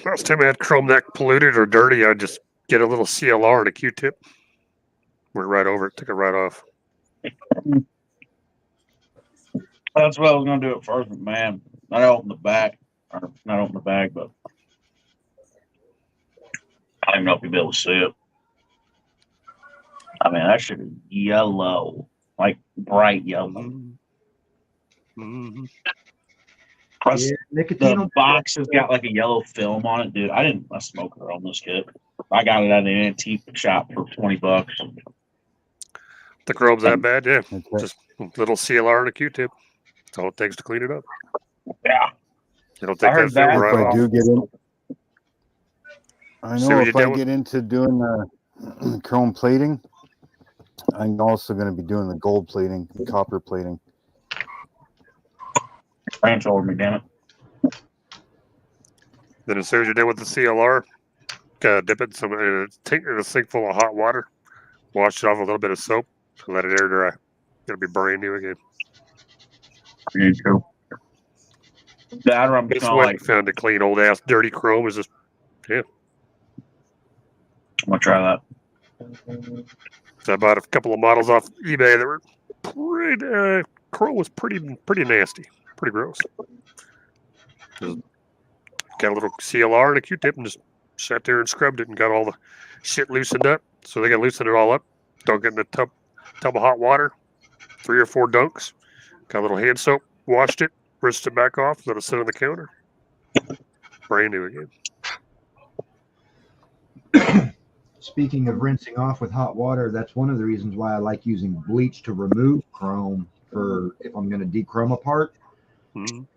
Speaker 10: Last time I had chrome that polluted or dirty, I'd just get a little CLR and a Q-tip. Went right over it, took it right off.
Speaker 2: That's what I was going to do at first, but man, not open the back. Or not open the bag, but I don't even know if you'll be able to see it. I mean, that shit is yellow, like bright yellow.
Speaker 10: Mm-hmm.
Speaker 2: Plus,
Speaker 9: nicotine.
Speaker 2: the box has got like a yellow film on it, dude. I didn't smoke her on this kit. I got it at an antique shop for $20.
Speaker 10: The chrome's that bad, yeah. Just a little CLR and a Q-tip. That's all it takes to clean it up.
Speaker 2: Yeah.
Speaker 10: It'll take that film right
Speaker 6: if I
Speaker 10: off.
Speaker 6: do get in, I
Speaker 10: See
Speaker 6: know
Speaker 10: what
Speaker 6: if
Speaker 10: you
Speaker 6: I
Speaker 10: did with-
Speaker 6: get into doing the chrome plating, I'm also going to be doing the gold plating, the copper plating.
Speaker 2: Ranch over me, damn it.
Speaker 10: Then as soon as you're done with the CLR, dip it in a sink full of hot water, wash it off with a little bit of soap, and let it air dry. It'll be brand new again.
Speaker 2: You too. That or I'm
Speaker 10: Just
Speaker 2: kind of
Speaker 10: went
Speaker 2: like,
Speaker 10: and found a clean old ass dirty chrome. Is just
Speaker 2: I'm gonna try that.
Speaker 10: So I bought a couple of models off eBay that were pretty. Chrome was pretty nasty, pretty gross. Just got a little CLR and a Q-tip and just sat there and scrubbed it and got all the shit loosened up. So they got to loosen it all up. Dunk it in a tub of hot water, 3 or 4 dunks. Got a little hand soap, washed it, rinsed it back off, let it sit on the counter. Brand new again.
Speaker 9: Speaking of rinsing off with hot water, that's one of the reasons why I like using bleach to remove chrome for if I'm going to dechrome a part.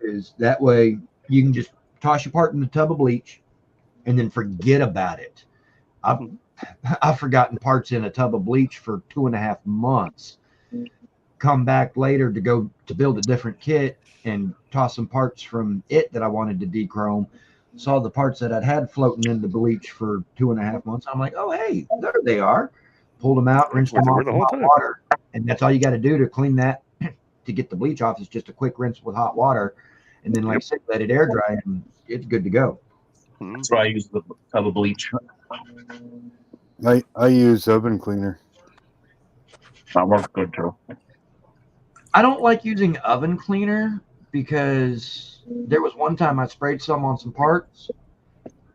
Speaker 9: Is that way you can just toss your part in the tub of bleach and then forget about it. I've forgotten parts in a tub of bleach for 2.5 months. Come back later to go to build a different kit and toss some parts from it that I wanted to dechrome. Saw the parts that I'd had floating in the bleach for 2.5 months. I'm like, oh, hey, there they are. Pulled them out, rinsed them off with hot water. And that's all you got to do to clean that, to get the bleach off, is just a quick rinse with hot water. And then, like I said, let it air dry and it's good to go.
Speaker 2: That's why I use the tub of bleach.
Speaker 6: I use oven cleaner.
Speaker 2: That works good too.
Speaker 9: I don't like using oven cleaner because there was one time I sprayed some on some parts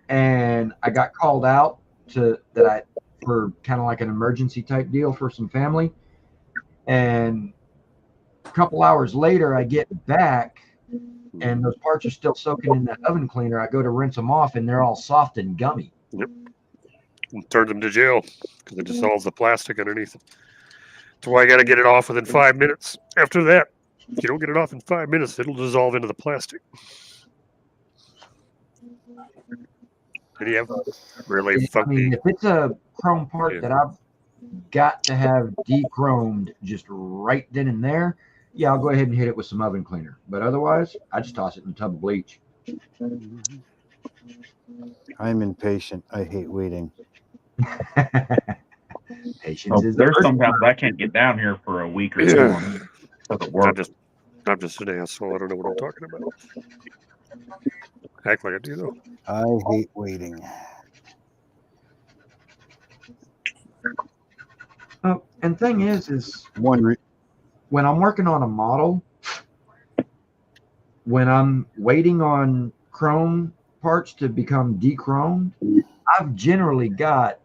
Speaker 9: and I got called out for kind of like an emergency type deal for some family. And a couple hours later, I get back and those parts are still soaking in that oven cleaner. I go to rinse them off and they're all soft and gummy.
Speaker 10: Yep. And turns them to gel because it dissolves the plastic underneath it. That's why you got to get it off within 5 minutes. After that, if you don't get it off in 5 minutes, it'll dissolve into the plastic. And you have really funky.
Speaker 9: I mean, if it's a chrome part that I've got to have dechromed just right then and there, yeah, I'll go ahead and hit it with some oven cleaner. But otherwise, I just toss it in a tub of bleach.
Speaker 6: I'm impatient. I hate waiting.
Speaker 9: Patience is
Speaker 2: there's sometimes I can't get down here for a week or 2 months. Doesn't work.
Speaker 10: I'm just an asshole. I don't know what I'm talking about. Act like I do, though.
Speaker 6: I hate waiting.
Speaker 9: And thing is when I'm working on a model, when I'm waiting on chrome parts to become dechromed, I've generally got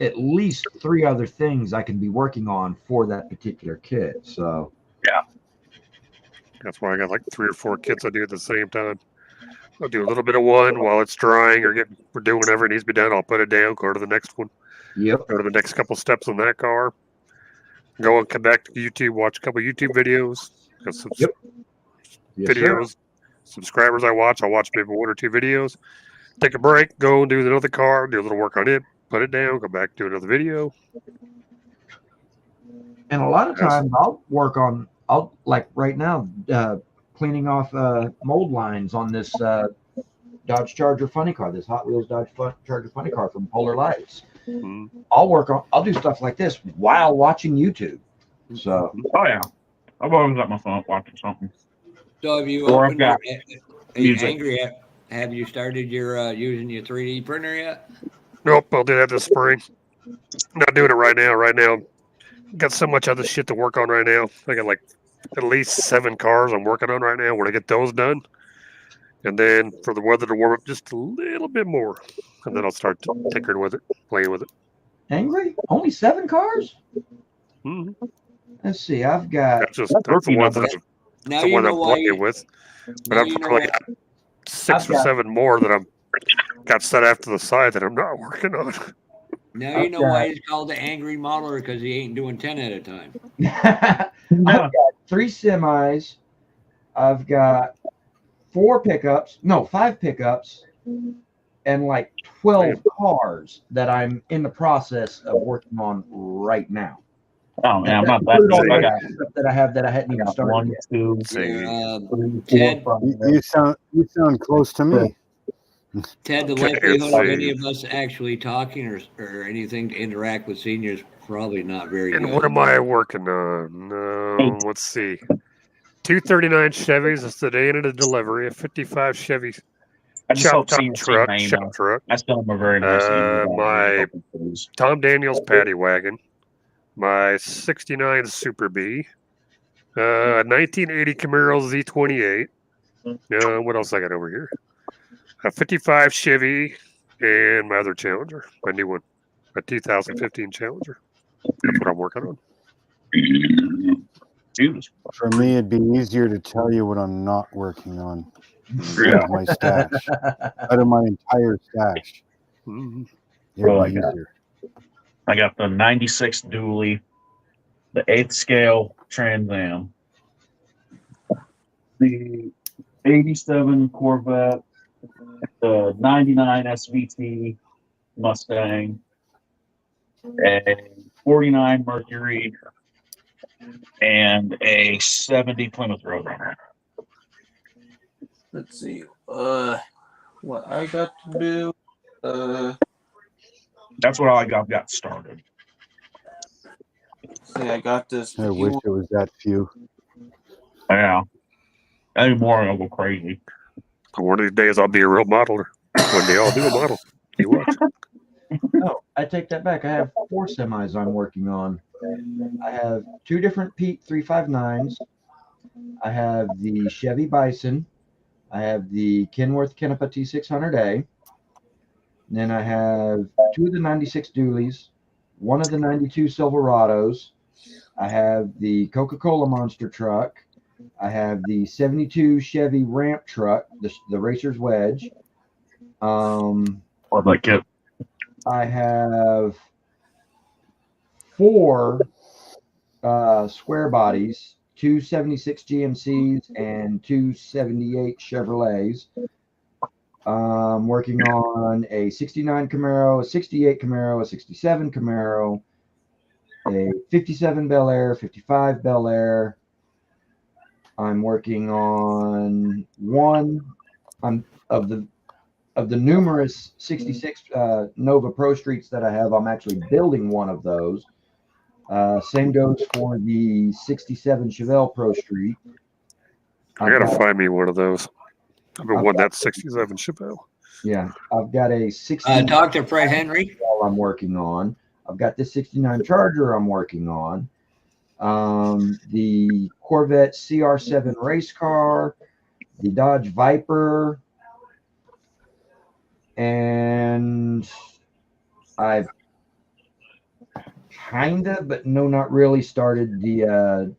Speaker 9: at least 3 other things I can be working on for that particular kit. So
Speaker 10: That's why I got like 3 or 4 kits I do at the same time. I'll do a little bit of one while it's drying or we're doing whatever needs to be done. I'll put it down, go to the next one,
Speaker 9: yep,
Speaker 10: go to the next couple steps on that car, go and come back to YouTube, watch a couple YouTube videos. Got some
Speaker 9: yep, yes, sir.
Speaker 10: videos, subscribers I'll watch maybe 1 or 2 videos. Take a break, go and do another car, do a little work on it, put it down, go back, do another video.
Speaker 9: And a lot of times I'll like right now, cleaning off mold lines on this Dodge Charger funny car, this Hot Wheels Dodge Charger funny car from Polar Lights.
Speaker 10: Mhm.
Speaker 9: I'll do stuff like this while watching YouTube. So
Speaker 2: Oh yeah, I've always got my phone watching something.
Speaker 3: So have you
Speaker 2: Or I've
Speaker 3: opened
Speaker 2: got
Speaker 3: your Angry? Have you started your using your 3D printer yet?
Speaker 10: Nope, I'll do that this spring. Not doing it right now. Right now, got so much other shit to work on right now. I got like at least 7 cars I'm working on right now. When I get those done, and then for the weather to warm up just a little bit more, and then I'll start tinkering with it, playing with it.
Speaker 9: Angry? Only 7 cars?
Speaker 10: Mhm.
Speaker 9: Let's see. I've got.
Speaker 10: That's the one that
Speaker 3: Now
Speaker 10: the
Speaker 3: you
Speaker 10: one
Speaker 3: know
Speaker 10: I'm
Speaker 3: why.
Speaker 10: playing with. But
Speaker 3: Now
Speaker 10: I've
Speaker 3: you know
Speaker 10: probably
Speaker 3: why.
Speaker 10: got 6
Speaker 9: I've
Speaker 10: or
Speaker 9: got-
Speaker 10: 7 more that I've got set after the side that I'm not working on.
Speaker 3: Now you know why he's called the angry modeler, because he ain't doing 10 at a time.
Speaker 9: I've got 3 semis. I've got 5 pickups, and like 12 cars that I'm in the process of working on right now.
Speaker 2: Oh man, I'm
Speaker 9: That
Speaker 2: not that
Speaker 9: include all
Speaker 2: deep.
Speaker 9: the
Speaker 2: I
Speaker 9: other
Speaker 2: got
Speaker 9: stuff that I have that I hadn't even started
Speaker 2: 1,
Speaker 9: yet.
Speaker 2: 2,
Speaker 3: Yeah,
Speaker 2: 3, 4,
Speaker 3: Ted,
Speaker 2: 5.
Speaker 6: You sound close to me.
Speaker 3: Ted, the
Speaker 10: Okay,
Speaker 3: likelihood
Speaker 10: let's
Speaker 3: of
Speaker 10: see.
Speaker 3: any of us actually talking or anything to interact with seniors probably not very
Speaker 10: And
Speaker 3: good.
Speaker 10: what am I working on? Let's see. 239 Chevys. That's the day into the delivery. A 55 Chevy
Speaker 2: I just hope
Speaker 10: chop top
Speaker 2: CNC
Speaker 10: truck.
Speaker 2: may
Speaker 10: Shop truck.
Speaker 2: I still am a very nice easy guy.
Speaker 10: My Tom Daniels paddy wagon. My 69 Super B. 1980 Camaro Z28. What else I got over here? A 55 Chevy and my other Challenger, my new one, a 2015 Challenger. That's what I'm working on.
Speaker 6: For me, it'd be easier to tell you what I'm not working on
Speaker 2: Yeah.
Speaker 6: out of my stash, out of my entire stash.
Speaker 10: Mhm.
Speaker 6: It'd
Speaker 2: What
Speaker 6: be
Speaker 2: do I got?
Speaker 6: easier.
Speaker 2: I got the 96 dually, the 8th scale Trans Am, the 87 Corvette, the 99 SVT Mustang, a 49 Mercury, and a 70 Plymouth Roadrunner.
Speaker 1: Let's see. What I got to do.
Speaker 2: That's what I got started.
Speaker 1: See, I got this.
Speaker 6: I wish it was that few.
Speaker 2: Yeah. Anymore, I'll go crazy.
Speaker 10: One of these days, I'll be a real modeler. When they all do a model. You watch.
Speaker 9: No, I take that back. I have 4 semis I'm working on. I have 2 different Pete 359s. I have the Chevy Bison. I have the Kenworth Kenepa T600A. Then I have 2 of the 96 dualies, 1 of the 92 Silverados. I have the Coca-Cola monster truck. I have the 72 Chevy ramp truck, the Racer's Wedge.
Speaker 2: What like it?
Speaker 9: I have 4 square bodies, 2 76 GMCs and 2 78 Chevrolets. Working on a 69 Camaro, a 68 Camaro, a 67 Camaro, a 57 Bel Air, 55 Bel Air. I'm working on one of the numerous 66 Nova Pro Streets that I have. I'm actually building one of those. Same goes for the 67 Chevelle Pro Street.
Speaker 10: I gotta find me one of those. I've been wanting that 67 Chevelle.
Speaker 9: Yeah, I've got a 69.
Speaker 3: Talk to Fred Henry.
Speaker 9: I'm working on. I've got this 69 Charger I'm working on. The Corvette CR7 race car, the Dodge Viper, and I've kinda, but no, not really. Started the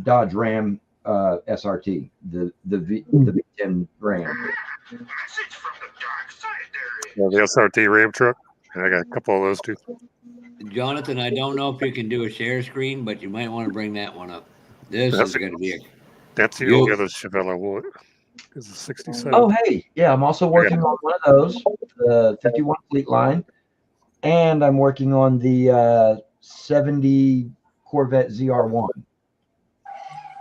Speaker 9: Dodge Ram SRT, the V10 Ram.
Speaker 10: Yeah, the SRT Ram truck. I got a couple of those too.
Speaker 3: Jonathan, I don't know if you can do a share screen, but you might want to bring that one up. This
Speaker 10: That's
Speaker 3: is
Speaker 10: it.
Speaker 3: going to be a
Speaker 10: That's the only other Chevelle I want. Is the 67.
Speaker 9: Oh, hey, yeah, I'm also working on one of those, the 51 Fleet Line, and I'm working on the 70 Corvette ZR1.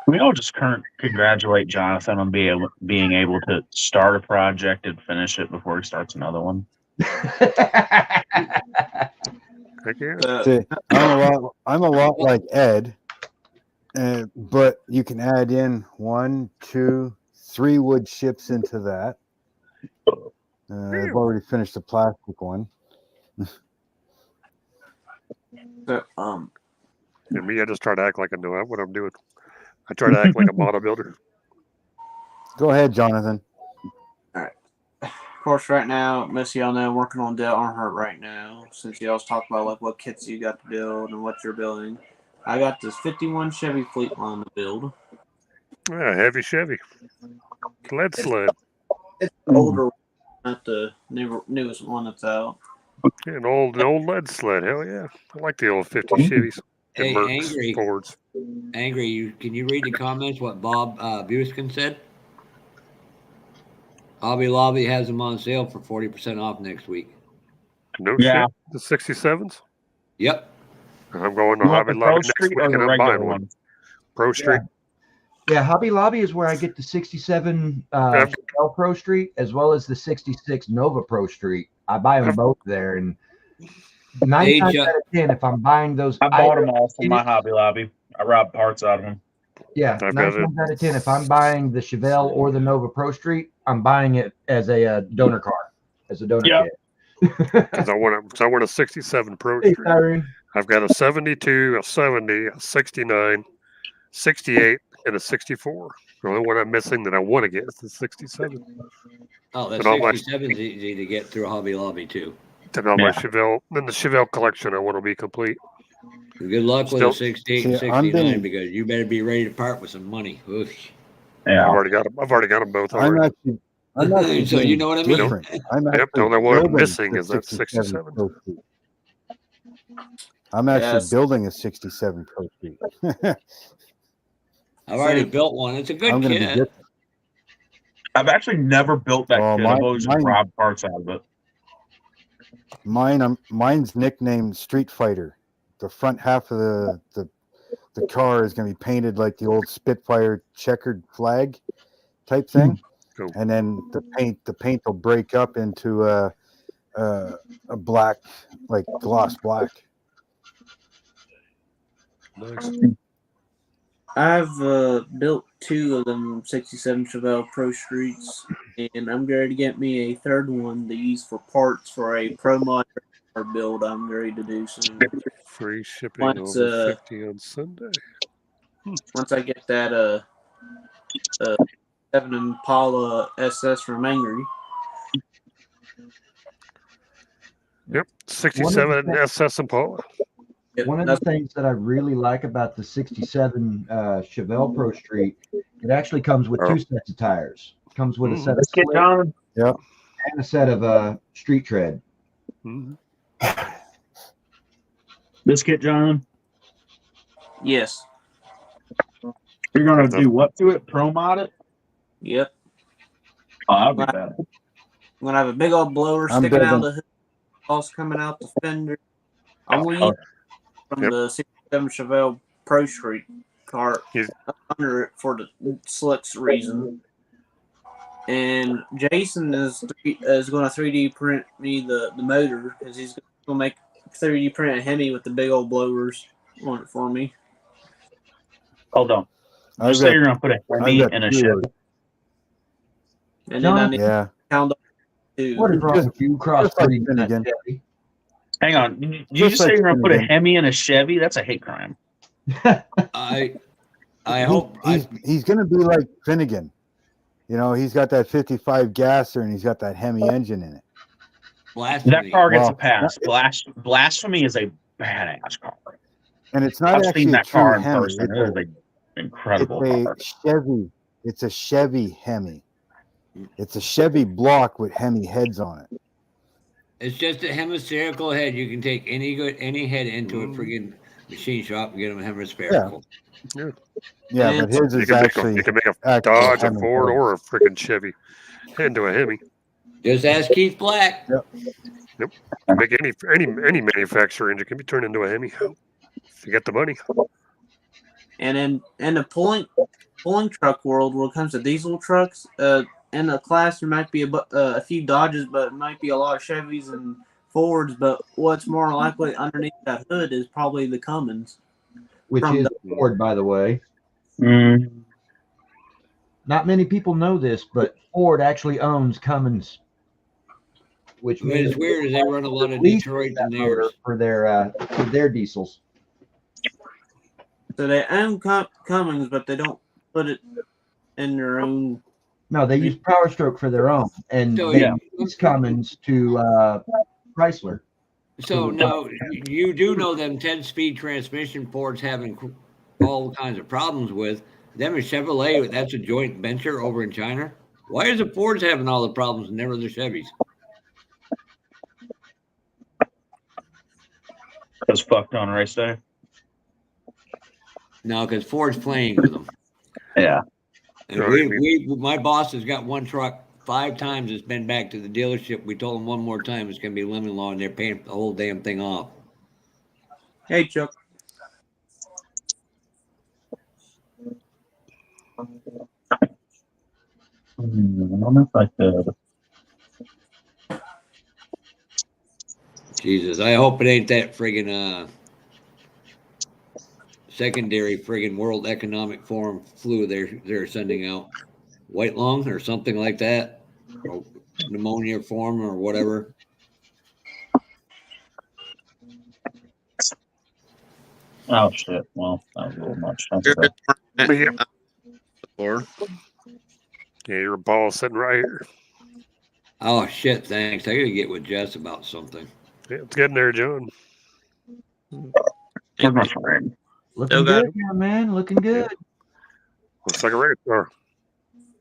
Speaker 2: We all just congratulate Jonathan on being able to start a project and finish it before he starts another one.
Speaker 10: Heck yeah.
Speaker 6: See, I'm a lot like Ed, but you can add in 1, 2, 3 wood chips into that. I've already finished the plastic one.
Speaker 1: So,
Speaker 10: And me, I just try to act like I know what I'm doing. I try to act like a model builder.
Speaker 6: Go ahead, Jonathan.
Speaker 1: of course, right now, most of y'all know I'm working on Dale Earnhardt right now. Since y'all's talking about like what kits you got to build and what you're building, I got this 51 Chevy Fleet Line to build.
Speaker 10: Yeah, heavy Chevy. Lead sled.
Speaker 1: It's the older, not the newest one that's out.
Speaker 10: Yeah, an old lead sled. Hell yeah. I like the old 50 Chevys. And
Speaker 3: Hey,
Speaker 10: Mercs,
Speaker 3: Angry.
Speaker 10: Fords.
Speaker 3: Angry, can you read the comments? What Bob Buskin said? Hobby Lobby has them on sale for 40% off next week.
Speaker 10: No
Speaker 2: Yeah.
Speaker 10: shit. The 67s.
Speaker 3: Yep.
Speaker 10: I'm going to
Speaker 2: You want
Speaker 10: Hobby
Speaker 2: the
Speaker 10: Lobby
Speaker 2: Pro
Speaker 10: next
Speaker 2: Street
Speaker 10: week
Speaker 2: or the
Speaker 10: and I'm
Speaker 2: regular
Speaker 10: buying one.
Speaker 2: one?
Speaker 10: Pro Street.
Speaker 9: Yeah, Hobby Lobby is where I get the 67 Chevelle Pro Street as well as the 66 Nova Pro Street. I buy them both there, and 9 times out of 10, if I'm buying those,
Speaker 2: I bought them all from my Hobby Lobby. I robbed parts out of them.
Speaker 9: Yeah, 9 times out of 10, if I'm buying the Chevelle or the Nova Pro Street, I'm buying it as a donor car, as a donor kit.
Speaker 10: Because I want a 67 Pro
Speaker 9: Hey,
Speaker 10: Street.
Speaker 9: Tyron.
Speaker 10: I've got a 72, a 70, a 69, 68, and a 64. The only one I'm missing that I want to get is the 67.
Speaker 3: Oh, that
Speaker 10: And all my-
Speaker 3: 67 is easy to get through Hobby Lobby too.
Speaker 10: Then all my Chevelle, then the Chevelle collection I want to be complete.
Speaker 3: Good luck with
Speaker 10: Still-
Speaker 3: a 68 and
Speaker 6: See, I'm
Speaker 3: 69
Speaker 6: being-
Speaker 3: because you better be ready to part with some money. Oof.
Speaker 2: Yeah.
Speaker 10: I've already got them both
Speaker 6: I'm
Speaker 10: already.
Speaker 6: actually
Speaker 3: So you
Speaker 6: being
Speaker 3: know what I mean?
Speaker 6: different. I'm
Speaker 10: Yep, the
Speaker 6: actually
Speaker 10: only one I'm
Speaker 6: building
Speaker 10: missing
Speaker 6: the
Speaker 10: is that 67.
Speaker 6: Pro Street. I'm actually
Speaker 1: Yes.
Speaker 6: building a 67 Pro Street.
Speaker 3: I've already built one. It's a good
Speaker 6: I'm going to be
Speaker 3: kit.
Speaker 6: different.
Speaker 2: I've actually never built that
Speaker 6: Oh,
Speaker 2: kit. I've always just robbed parts out of it.
Speaker 6: Mine's nicknamed Street Fighter. The front half of the car is going to be painted like the old Spitfire checkered flag type thing,
Speaker 10: Cool.
Speaker 6: and then the paint will break up into a black, like gloss black.
Speaker 10: Nice.
Speaker 1: I've built 2 of them 67 Chevelle Pro Streets, and I'm ready to get me a third one to use for parts for a Pro Mod build I'm ready to do soon.
Speaker 10: Free shipping
Speaker 1: Once,
Speaker 10: over 50 on Sunday.
Speaker 1: Once I get that 7 Impala SS from Angry.
Speaker 10: Yep, 67
Speaker 9: One of the
Speaker 10: SS Impala.
Speaker 9: One of the things that I really like about the 67 Chevelle Pro Street, it actually comes with 2 sets of tires. It comes with a set of slicks
Speaker 6: Yeah.
Speaker 9: and a set of street tread.
Speaker 2: This kit, John?
Speaker 1: Yes.
Speaker 2: You're going to do what to it? Pro mod it?
Speaker 1: Yep.
Speaker 2: Oh, that'll be bad.
Speaker 1: I'm going to have a big old blower
Speaker 6: I'm
Speaker 1: sticking out
Speaker 6: building-
Speaker 1: of the hood, also coming out the fender. I'm going to use from the 67 Chevelle Pro Street car under it for the slicks reason. And Jason is going to 3D print me the motor because he's going to make 3D print a Hemi with the big old blowers on it for me.
Speaker 2: Hold on.
Speaker 6: I've
Speaker 2: Just say
Speaker 6: got-
Speaker 2: you're going to put a
Speaker 6: I've
Speaker 2: Hemi
Speaker 6: got
Speaker 2: in a
Speaker 6: 2 of
Speaker 2: Chevy.
Speaker 6: those.
Speaker 1: And then I need
Speaker 6: Yeah.
Speaker 1: to count up 2.
Speaker 9: What is wrong with you? Crossbreeding
Speaker 6: Just like
Speaker 9: that
Speaker 6: Finnegan.
Speaker 9: Chevy?
Speaker 2: Hang on. Did you
Speaker 6: Just
Speaker 2: just say
Speaker 6: like
Speaker 2: you're going to put a
Speaker 6: Finnegan.
Speaker 2: Hemi in a Chevy? That's a hate crime.
Speaker 3: I hope
Speaker 6: He's going to be like Finnegan. You know, he's got that 55 gasser and he's got that Hemi engine in it.
Speaker 3: blasphemy.
Speaker 2: That car gets
Speaker 6: Well,
Speaker 2: a pass. Blasphemy is a badass car.
Speaker 6: And it's not
Speaker 2: I've
Speaker 6: actually
Speaker 2: seen
Speaker 6: a
Speaker 2: that
Speaker 6: true
Speaker 2: car in
Speaker 6: Hemi.
Speaker 2: person. It is an incredible
Speaker 6: It's
Speaker 2: car.
Speaker 6: a Chevy. It's a Chevy Hemi. It's a Chevy block with Hemi heads on it.
Speaker 3: It's just a hemispherical head. You can take any head into a friggin' machine shop and get them hemispherical.
Speaker 6: Yeah,
Speaker 1: And
Speaker 6: but his
Speaker 10: You
Speaker 6: is
Speaker 10: can
Speaker 6: actually
Speaker 10: make a
Speaker 6: actual
Speaker 10: Dodge, a
Speaker 6: Hemi
Speaker 10: Ford,
Speaker 6: heads.
Speaker 10: or a freaking Chevy into a Hemi.
Speaker 3: Just ask Keith Black.
Speaker 10: Yep. Can make any manufacturer engine can be turned into a Hemi if you get the money.
Speaker 1: And in the pulling truck world, when it comes to diesel trucks, in the class there might be a few Dodges, but it might be a lot of Chevys and Fords. But what's more likely underneath that hood is probably the Cummins,
Speaker 9: which
Speaker 1: From
Speaker 9: is
Speaker 1: the-
Speaker 9: a Ford, by the way.
Speaker 2: Mm.
Speaker 9: Not many people know this, but Ford actually owns Cummins, which
Speaker 3: But
Speaker 9: means
Speaker 3: it's weird is they run a lot of
Speaker 9: lease
Speaker 3: Detroit
Speaker 9: that
Speaker 3: and
Speaker 9: motor
Speaker 3: theirs.
Speaker 9: for their diesels.
Speaker 1: So they own Cummins, but they don't put it in their own.
Speaker 9: No, they use Power Stroke for their own, and
Speaker 3: So,
Speaker 9: they
Speaker 3: yeah.
Speaker 9: lease Cummins to Chrysler.
Speaker 3: So now you do know them 10-speed transmission Fords having all kinds of problems with. Them and Chevrolet, that's a joint venture over in China. Why is the Fords having all the problems and never the Chevys?
Speaker 2: Because fucked on race day.
Speaker 3: No, because Ford's playing with them.
Speaker 2: Yeah.
Speaker 3: And my boss has got one truck 5 times. It's been back to the dealership. We told them one more time it's going to be lemon law, and they're paying the whole damn thing off.
Speaker 1: Hey, Chuck.
Speaker 2: I don't know if I could.
Speaker 3: Jesus, I hope it ain't that friggin' secondary friggin' World Economic Forum flu they're sending out. White lung or something like that. Or pneumonia form or whatever.
Speaker 2: Oh shit! Well, that was a little much. That's
Speaker 11: You're
Speaker 2: okay.
Speaker 10: Yeah.
Speaker 11: Lord.
Speaker 10: Yeah, your ball sitting right here.
Speaker 3: Oh shit, thanks. I gotta get with Jess about something.
Speaker 10: Yeah, it's getting there, John.
Speaker 2: Where's my friend?
Speaker 9: Looking good, my man. Looking good.
Speaker 10: Looks like a race car.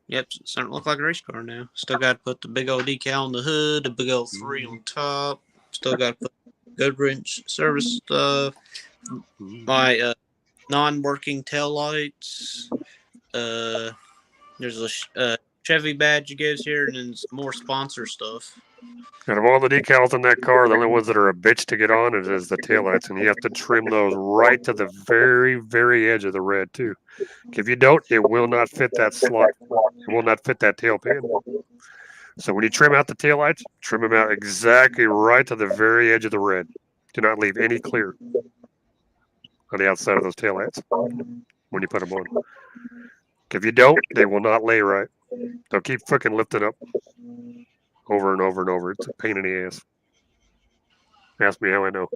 Speaker 11: Yep, it's starting to look like a race car now. Still got to put the big old decal on the hood, the big old 3 on top. Still got to put good wrench service stuff. My non-working tail lights. There's a Chevy badge that goes here, and then some more sponsor stuff.
Speaker 10: Out of all the decals in that car, the only ones that are a bitch to get on is the taillights, and you have to trim those right to the very, very edge of the red too. If you don't, it will not fit that slot. It will not fit that tail pan. So when you trim out the taillights, trim them out exactly right to the very edge of the red. Do not leave any clear on the outside of those taillights when you put them on. If you don't, they will not lay right. They'll keep fucking lifting up over and over and over. It's a pain in the ass. Ask me how I know.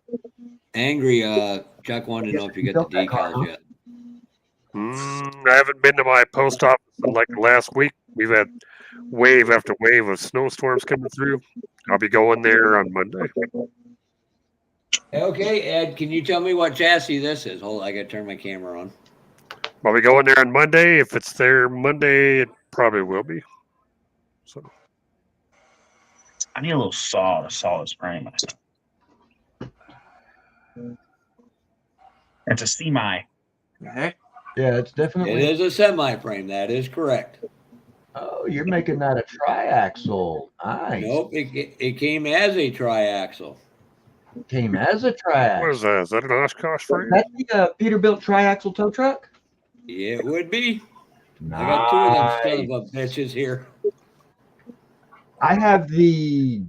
Speaker 3: Angry Chuck wanted to know if you got the decals yet.
Speaker 10: I haven't been to my post office in like the last week. We've had wave after wave of snowstorms coming through. I'll be going there on Monday.
Speaker 3: Okay, Ed, can you tell me what chassis this is? Hold on, I gotta turn my camera on.
Speaker 10: I'll be going there on Monday. If it's there Monday, it probably will be. So
Speaker 2: I need a little saw to saw this frame. It's a semi.
Speaker 1: Heck?
Speaker 9: Yeah, it's definitely.
Speaker 3: It is a semi-frame. That is correct.
Speaker 9: Oh, you're making that a triaxle. Nice.
Speaker 3: Nope, it came as a triaxle.
Speaker 9: Came as a triaxle.
Speaker 10: what is that? Is that an Oshkosh frame?
Speaker 9: That's the Peterbilt triaxle tow truck.
Speaker 3: Yeah, it would be.
Speaker 9: Nice.
Speaker 3: I got 2 of them son of a bitches here.
Speaker 9: I have the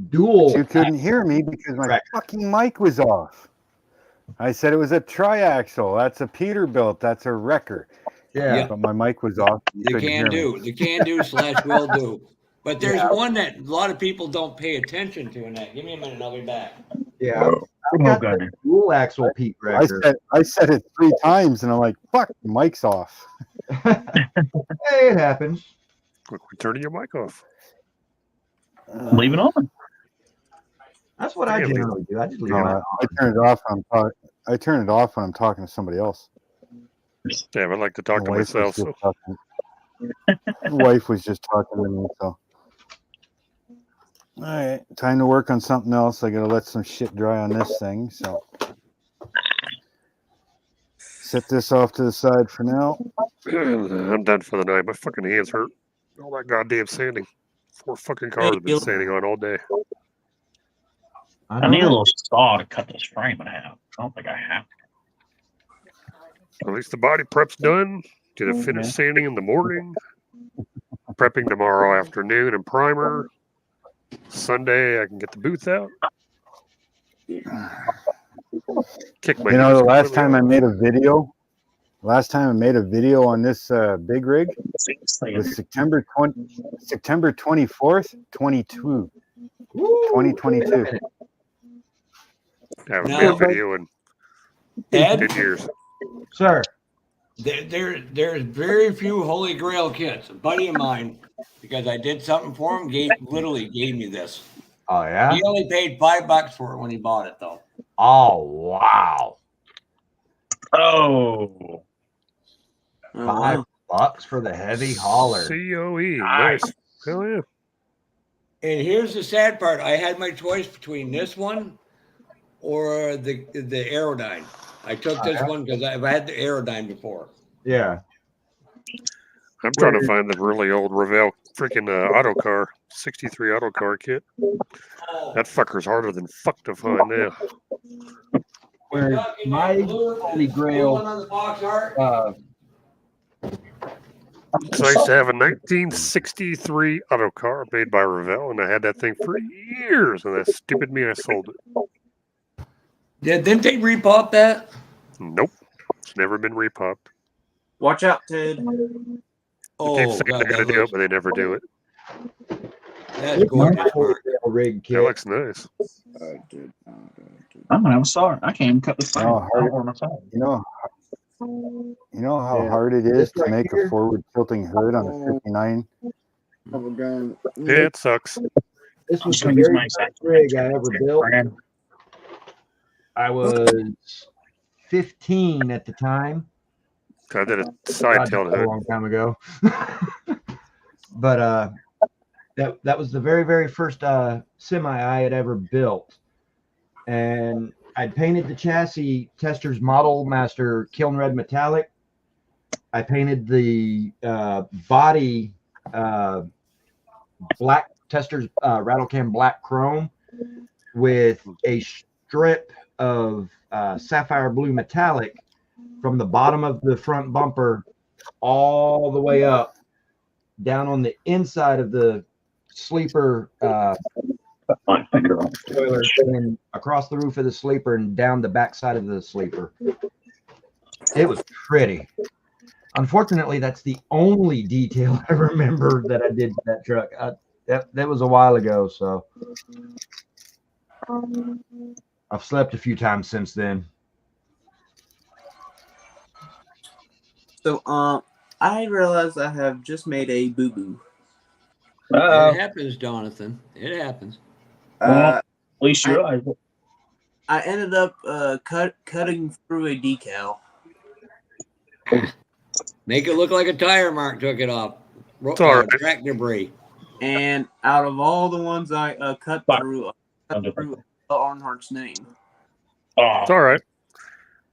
Speaker 9: dual.
Speaker 6: You couldn't hear me because my fucking mic was off. I said it was a triaxle. That's a Peterbilt. That's a wrecker.
Speaker 9: Yeah.
Speaker 6: But my mic was off.
Speaker 3: The can do / will do. But there's one that a lot of people don't pay attention to in that. Give me a minute, I'll be back.
Speaker 9: Yeah. I got the dual axle Pete wrecker.
Speaker 6: I said it 3 times, and I'm like, fuck, the mic's off.
Speaker 9: Hey, it happens.
Speaker 10: Look, we're turning your mic off.
Speaker 2: Leave it on.
Speaker 9: That's what I generally do. I just leave it
Speaker 6: No,
Speaker 9: on.
Speaker 6: I turn it off when I'm talking. I turn it off when I'm talking to somebody else.
Speaker 10: Damn, I like to talk to
Speaker 6: My wife was
Speaker 10: myself.
Speaker 6: just
Speaker 10: So.
Speaker 6: talking. The wife was just talking to me. So, all right, time to work on something else. I gotta let some shit dry on this thing. So, set this off to the side for now.
Speaker 10: I'm done for the night. My fucking hands hurt. All that goddamn sanding. 4 fucking cars I've been sanding on all day.
Speaker 2: I need a little saw to cut this frame in half. I don't think I have.
Speaker 10: At least the body prep's done. Get it finished sanding in the morning. Prepping tomorrow afternoon and primer. Sunday I can get the booth out. Kick my
Speaker 6: The last time I made a video on this big rig was September 24th, 2022.
Speaker 10: I haven't made a video in 10 years.
Speaker 9: Sir.
Speaker 3: There's very few Holy Grail kits. A buddy of mine, because I did something for him, literally gave me this.
Speaker 9: Oh yeah.
Speaker 3: He only paid $5 for it when he bought it, though.
Speaker 9: Oh wow.
Speaker 2: Oh.
Speaker 9: $5 for the heavy hauler.
Speaker 10: COE. Nice. Hell yeah.
Speaker 3: And here's the sad part. I had my choice between this one or the Aerodyne. I took this one because I've had the Aerodyne before.
Speaker 9: Yeah.
Speaker 10: I'm trying to find the really old Revell freaking auto car, 63 auto car kit. That fucker's harder than fuck to find now.
Speaker 9: Where my Holy Grail
Speaker 10: So I used to have a 1963 auto car made by Revell, and I had that thing for years, and that stupid me, I sold it.
Speaker 3: Yeah, didn't they repop that?
Speaker 10: Nope. It's never been repopped.
Speaker 1: Watch out, Ted.
Speaker 3: Oh,
Speaker 10: they keep saying they're going to do it, but they never do it.
Speaker 3: That's gorgeous.
Speaker 9: Rig kit.
Speaker 10: That looks nice.
Speaker 2: I'm gonna have a saw. I can't even cut the frame.
Speaker 6: You know how hard it is to make a forward tilting hood on a 59?
Speaker 10: Yeah, it sucks.
Speaker 9: This was the very first rig I ever built. I was 15 at the time.
Speaker 10: I did a side tilt hood
Speaker 9: a long time ago. But that was the very, very first semi I had ever built. And I painted the chassis Tester's Model Master Kiln Red Metallic. I painted the body black Tester's Rattle Cam Black Chrome with a strip of sapphire blue metallic from the bottom of the front bumper all the way up down on the inside of the sleeper spoiler and across the roof of the sleeper and down the back side of the sleeper. It was pretty. Unfortunately, that's the only detail I remember that I did to that truck. That was a while ago, so I've slept a few times since then.
Speaker 1: So, I realized I have just made a boo-boo.
Speaker 3: It happens, Jonathan. It happens.
Speaker 2: At least you're right.
Speaker 1: I ended up cutting through a decal.
Speaker 3: Make it look like a tire mark took it off. Track debris.
Speaker 1: And out of all the ones I cut through Arnhart's name.
Speaker 10: It's all right.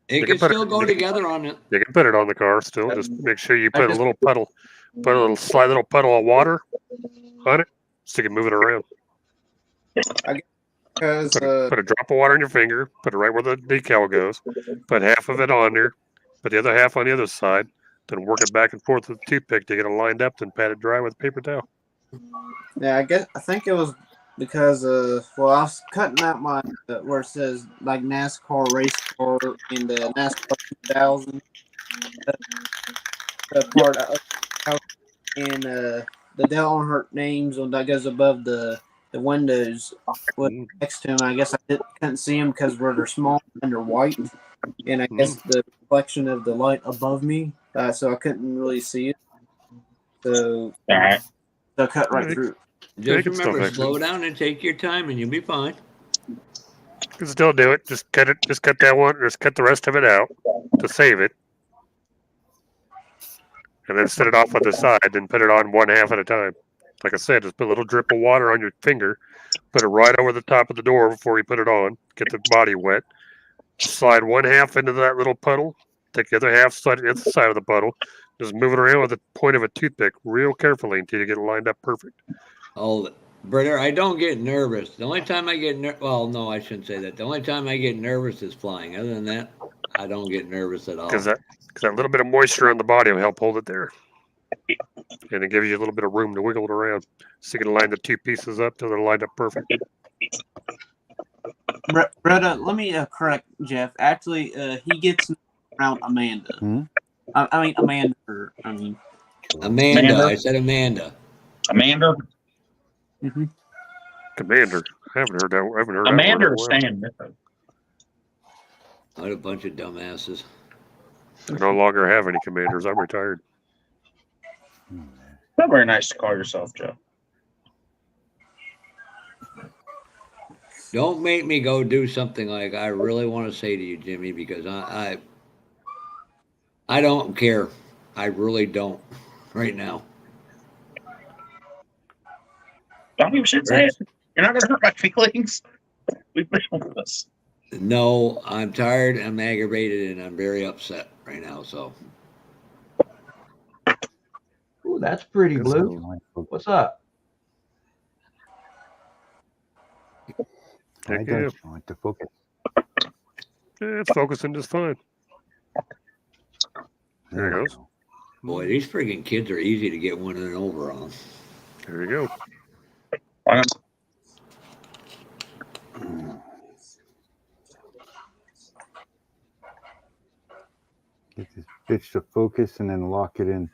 Speaker 3: It can still go together on it.
Speaker 10: You can put it on the car still. Just make sure you put a little puddle, put a little puddle of water on it, so you can move it around.
Speaker 1: Because
Speaker 10: put a drop of water in your finger, put it right where the decal goes, put half of it on there, put the other half on the other side, then work it back and forth with a toothpick to get it lined up, then pat it dry with a paper towel.
Speaker 1: Yeah, I think it was because I was cutting out my where it says like NASCAR race car in the NASCAR 2000 the part and the Dale Earnhardt names on that goes above the windows next to him. I guess I couldn't see them because they're small and they're white, and I guess the reflection of the light above me, so I couldn't really see it. So I cut right through.
Speaker 3: Just remember, slow down and take your time, and you'll be fine.
Speaker 10: You can still do it. Just cut it. Just cut that one. Just cut the rest of it out to save it, and then set it off on the side. Then put it on one half at a time. Like I said, just put a little drip of water on your finger. Put it right over the top of the door before you put it on. Get the body wet. Slide one half into that little puddle. Take the other half, slide it into the side of the puddle. Just move it around with the point of a toothpick real carefully until you get it lined up perfect.
Speaker 3: Oh, brother, I don't get nervous. The only time I get well, no, I shouldn't say that. The only time I get nervous is flying. Other than that, I don't get nervous at all.
Speaker 10: Because that little bit of moisture on the body will help hold it there. And it gives you a little bit of room to wiggle it around. So you can line the two pieces up till they're lined up perfect.
Speaker 1: Bretta, let me correct Jeff. Actually, he gets around Amanda. I mean Amanda.
Speaker 3: Amanda. I said Amanda.
Speaker 2: Amanda.
Speaker 1: Mm-hmm.
Speaker 10: Commander. I haven't heard that. I haven't heard
Speaker 2: Amanda
Speaker 10: that
Speaker 2: or
Speaker 10: word.
Speaker 2: Stan.
Speaker 3: What a bunch of dumbasses.
Speaker 10: I no longer have any commanders. I'm retired.
Speaker 2: Not very nice to call yourself, Joe.
Speaker 3: Don't make me go do something like I really want to say to you, Jimmy, because I don't care. I really don't right now.
Speaker 2: Don't you should say it. You're not going to hurt my feelings. We've been over this.
Speaker 3: No, I'm tired, I'm aggravated, and I'm very upset right now. So.
Speaker 9: Ooh, that's pretty, Blue. What's up?
Speaker 6: I don't want to focus.
Speaker 10: Yeah, it's focusing just fine. There it goes.
Speaker 3: Boy, these freaking kids are easy to get one and over on.
Speaker 10: There you go.
Speaker 6: Get this bitch to focus and then lock it in.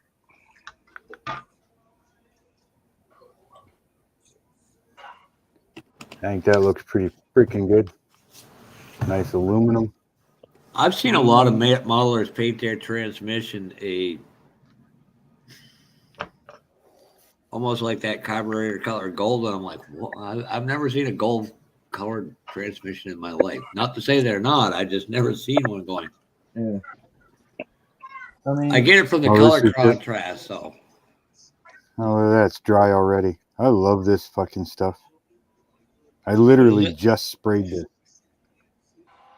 Speaker 6: I think that looks pretty freaking good. Nice aluminum.
Speaker 3: I've seen a lot of modelers paint their transmission almost like that carburetor color gold, and I'm like, well, I've never seen a gold colored transmission in my life. Not to say they're not, I just never seen one going.
Speaker 1: Yeah. I mean,
Speaker 3: I get it from the color contrast, so.
Speaker 6: Oh, that's dry already. I love this fucking stuff. I literally just sprayed it.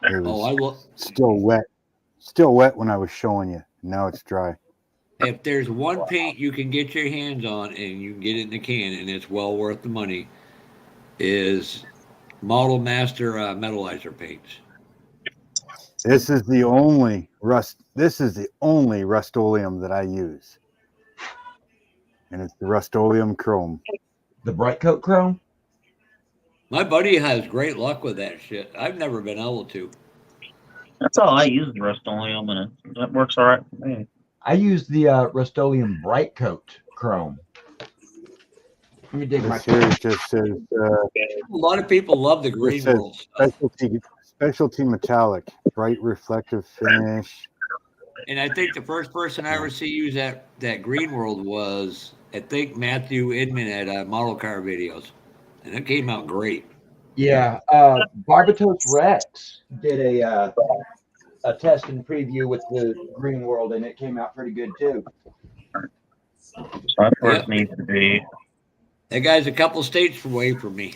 Speaker 6: It was still wet. Still wet when I was showing you. Now it's dry.
Speaker 3: If there's one paint you can get your hands on and you can get it in the can and it's well worth the money, is Model Master Metallizer paints.
Speaker 6: This is the only Rust-Oleum that I use. And it's the Rust-Oleum Chrome.
Speaker 9: The Bright Coat Chrome?
Speaker 3: My buddy has great luck with that shit. I've never been able to.
Speaker 2: That's all I use, the Rust-Oleum, and that works all right for me.
Speaker 9: I use the Rust-Oleum Bright Coat Chrome. Let me dig my.
Speaker 6: Here just says.
Speaker 3: A lot of people love the green world stuff.
Speaker 6: Specialty metallic, bright reflective finish.
Speaker 3: And I think the first person I ever see use that green world was, I think, Matthew Inman at Model Car Videos. And it came out great.
Speaker 9: Yeah, Barbatos Rex did a test and preview with the green world, and it came out pretty good too.
Speaker 2: So that's where it needs to be.
Speaker 3: That guy's a couple states away from me.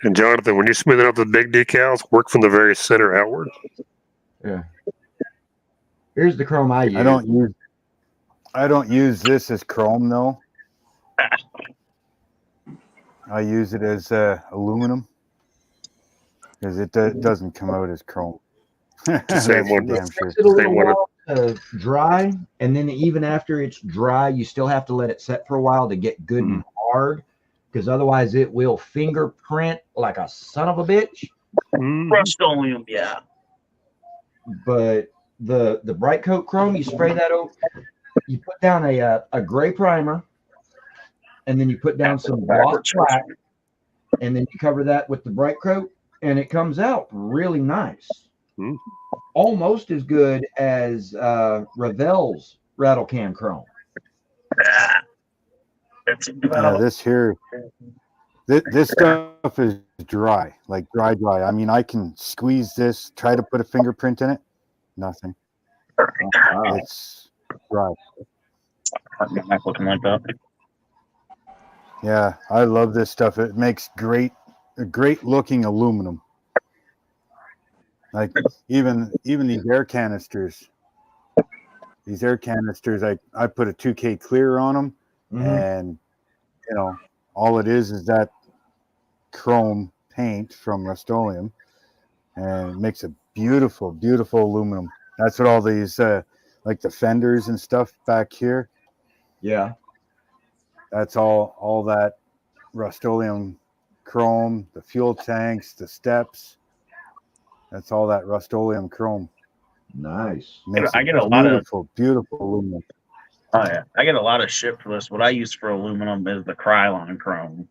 Speaker 10: And Jonathan, when you're smoothing out the big decals, work from the very center outward.
Speaker 9: Yeah. Here's the chrome I use.
Speaker 6: I don't use this as chrome though. I use it as aluminum because it doesn't come out as chrome.
Speaker 10: Same one.
Speaker 9: It takes it a little while to dry, and then even after it's dry, you still have to let it set for a while to get good and hard, because otherwise it will fingerprint like a son of a bitch.
Speaker 2: Rust-Oleum, yeah.
Speaker 9: But the Bright Coat Chrome, you spray that over, you put down a gray primer, and then you put down some gloss black, and then you cover that with the Bright Coat, and it comes out really nice. Almost as good as Revell's Rattle Can Chrome.
Speaker 6: This here This stuff is dry, like dry. I mean, I can squeeze this, try to put a fingerprint in it. Nothing.
Speaker 9: Wow.
Speaker 6: It's dry.
Speaker 2: Not looking like that.
Speaker 6: Yeah, I love this stuff. It makes great looking aluminum. Like even these air canisters. These air canisters, I put a 2K clear on them, and you know, all it is that chrome paint from Rust-Oleum, and it makes a beautiful, beautiful aluminum. That's what all these like the fenders and stuff back here.
Speaker 9: Yeah.
Speaker 6: That's all that Rust-Oleum chrome, the fuel tanks, the steps. That's all that Rust-Oleum chrome.
Speaker 9: Nice.
Speaker 6: Makes
Speaker 2: I get a
Speaker 6: beautiful, beautiful aluminum.
Speaker 2: Oh yeah, I get a lot of shit for this. What I use for aluminum is the Krylon chrome,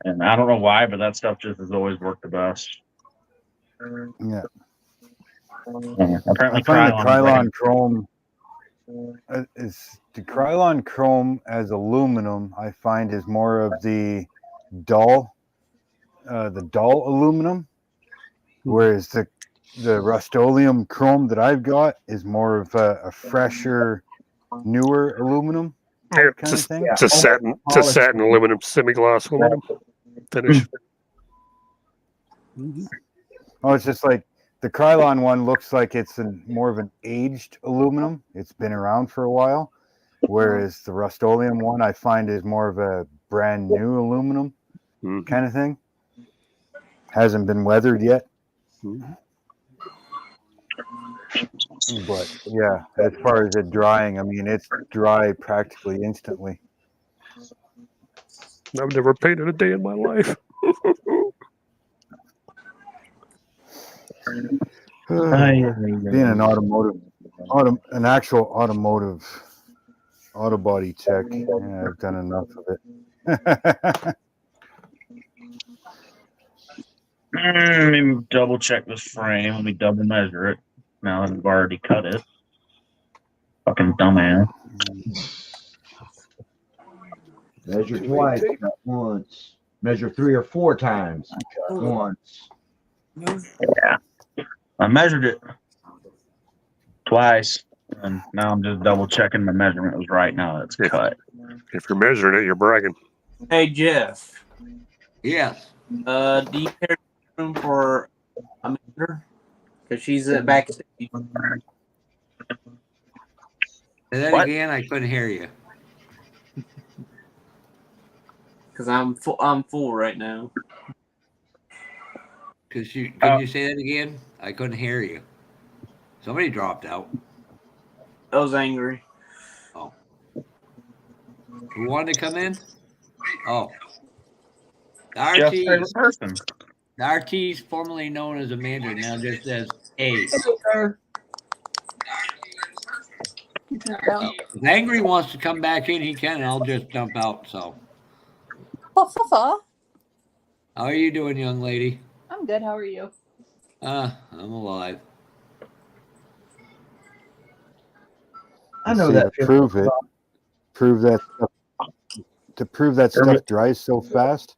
Speaker 2: and I don't know why, but that stuff just has always worked the best.
Speaker 6: Yeah.
Speaker 2: Apparently,
Speaker 6: I find the
Speaker 2: Krylon
Speaker 6: Krylon chrome is the Krylon chrome as aluminum. I find is more of the dull aluminum, whereas the Rust-Oleum chrome that I've got is more of a fresher, newer aluminum
Speaker 10: Yeah,
Speaker 6: kind of thing.
Speaker 10: it's a satin aluminum, semi-gloss aluminum finish.
Speaker 6: Oh, it's just like the Krylon one looks like it's more of an aged aluminum. It's been around for a while, whereas the Rust-Oleum one I find is more of a brand new aluminum kind of thing. Hasn't been weathered yet. But yeah, as far as it drying, I mean, it's dry practically instantly.
Speaker 10: I've never painted a day in my life.
Speaker 6: Being an an actual automotive auto body tech, yeah, I've done enough of it.
Speaker 2: Let me double check this frame. Let me double measure it. Now that I've already cut it. Fucking dumbass.
Speaker 9: Measure twice, cut once. Measure 3 or 4 times, cut once.
Speaker 2: Yeah. I measured it twice, and now I'm just double checking the measurement was right now. It's cut.
Speaker 10: If you're measuring it, you're bragging.
Speaker 1: Hey Jeff.
Speaker 3: Yes.
Speaker 1: Do you care room for Amanda? Because she's at backstage.
Speaker 3: Say that again. I couldn't hear you.
Speaker 1: Because I'm full right now.
Speaker 3: Can you say that again? I couldn't hear you. Somebody dropped out.
Speaker 1: I was angry.
Speaker 3: Oh. Who wanted to come in? Oh.
Speaker 2: Jeff's favorite person.
Speaker 3: RT's formerly known as Amanda now just says A. If Angry wants to come back in, he can. I'll just jump out. So. How are you doing, young lady?
Speaker 12: I'm good. How are you?
Speaker 3: I'm alive.
Speaker 9: I know that.
Speaker 6: To prove that stuff dries so fast.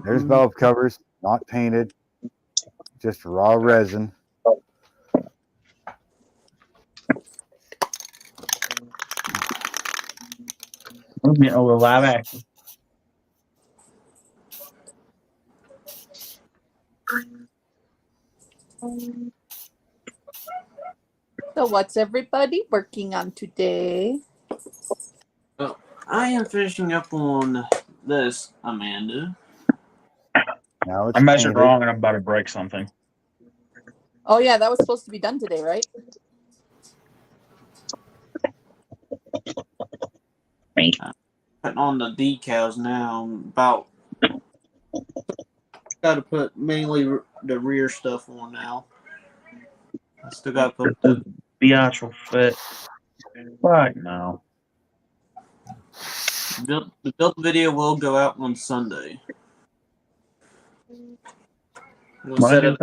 Speaker 6: There's valve covers, not painted, just raw resin.
Speaker 2: I'm getting a little live action.
Speaker 12: So what's everybody working on today?
Speaker 1: Oh, I am finishing up on this, Amanda.
Speaker 6: Now it's
Speaker 2: I measured
Speaker 6: painted.
Speaker 2: wrong, and I'm about to break something.
Speaker 12: Oh yeah, that was supposed to be done today, right?
Speaker 1: Putting on the decals now. About got to put mainly the rear stuff on now. I still got to put
Speaker 2: the actual fit. Right now.
Speaker 1: The build video will go out on Sunday. We'll set it.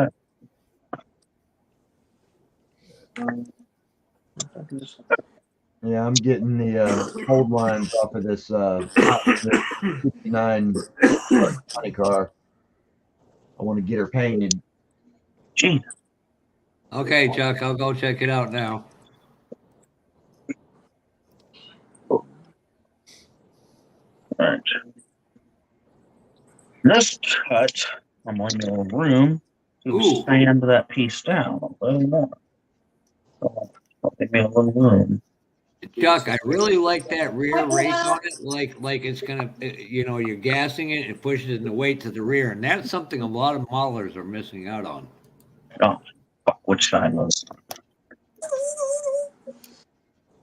Speaker 9: Yeah, I'm getting the cold lines off of this 59 honey car. I want to get her painted.
Speaker 2: Gee.
Speaker 3: Okay, Chuck, I'll go check it out now.
Speaker 2: All right. This cut, I'm going to a room to
Speaker 3: Ooh.
Speaker 2: sand that piece down a little more. So I'll give me a little room.
Speaker 3: Chuck, I really like that rear rake on it. Like it's gonna, you're gassing it and pushes the weight to the rear, and that's something a lot of modelers are missing out on.
Speaker 2: Oh, fuck, which side was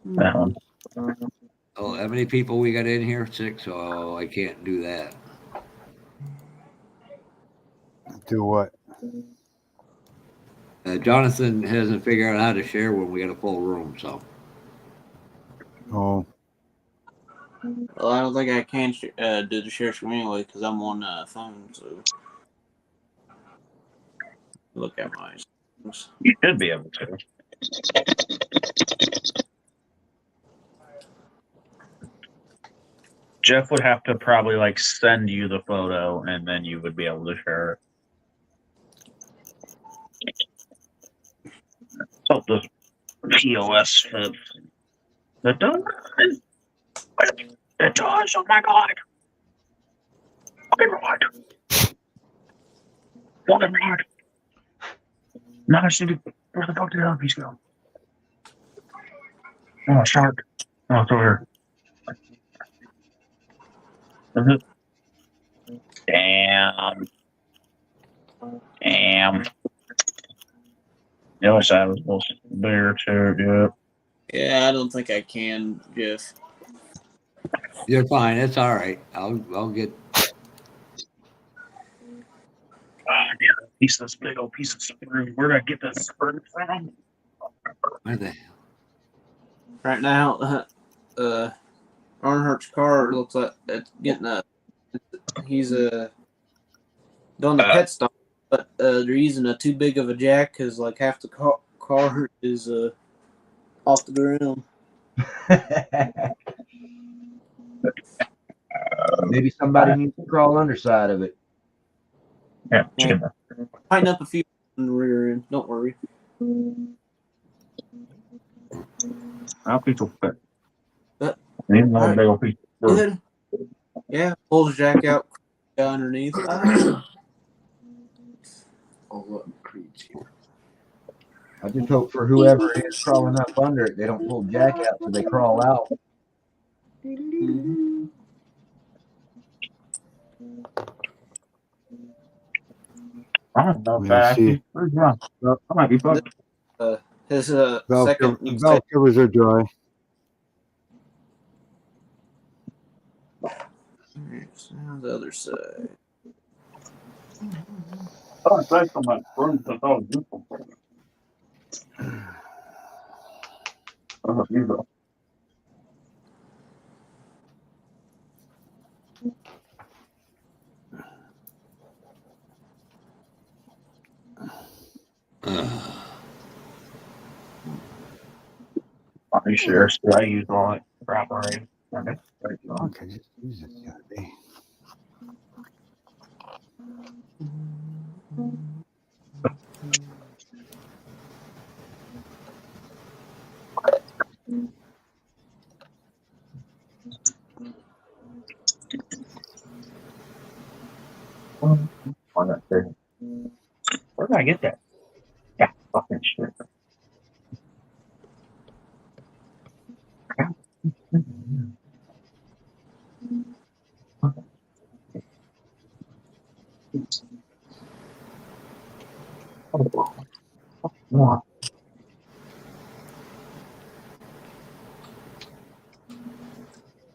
Speaker 2: that one?
Speaker 3: Oh, how many people we got in here? 6. Oh, I can't do that.
Speaker 6: Do what?
Speaker 3: Jonathan hasn't figured out how to share when we got a full room. So.
Speaker 6: Oh,
Speaker 1: Well, I don't think I can do the share screen anyway because I'm on phone. So look at my settings.
Speaker 2: You should be able to. Jeff would have to probably like send you the photo and then you would be able to share it. So the POS fits. It does. It does. Oh my god. Fucking right. Fucking right. Now I see where the fuck did the other piece go? Oh, a shark. Oh, it's over here. Is it? Damn. Damn. The other side was a little bigger too, yeah.
Speaker 1: Yeah, I don't think I can, Jeff.
Speaker 3: You're fine. It's all right. I'll get.
Speaker 2: Damn, this big old piece of screw. Where'd I get that screw from?
Speaker 3: Where the hell?
Speaker 1: Right now, Earnhardt's car looks like it's getting a. He's doing the pet stop, but they're using a too big of a jack because like half the car is off the ground.
Speaker 9: Maybe somebody needs to crawl underside of it.
Speaker 2: Yeah,
Speaker 1: tighten up a few in the rear end. Don't worry.
Speaker 2: I'll piece of fit.
Speaker 1: But,
Speaker 2: Need another big old piece of screw.
Speaker 1: good. Yeah, pull the jack out underneath.
Speaker 9: I just hope for whoever is crawling up under it, they don't pull jack out so they crawl out.
Speaker 1: Mm-hmm.
Speaker 2: I don't know,
Speaker 6: Yeah, see.
Speaker 2: Where's Ron? I might be fucked.
Speaker 1: His
Speaker 6: Valve
Speaker 1: second
Speaker 6: covers are dry.
Speaker 1: Now the other side.
Speaker 2: Oh, it's like on my front. That's all beautiful. Oh, beautiful. Are you sure? I use all it properly.
Speaker 6: Okay, just use it the other day.
Speaker 2: On that thing. Where did I get that? Yeah, fucking shit.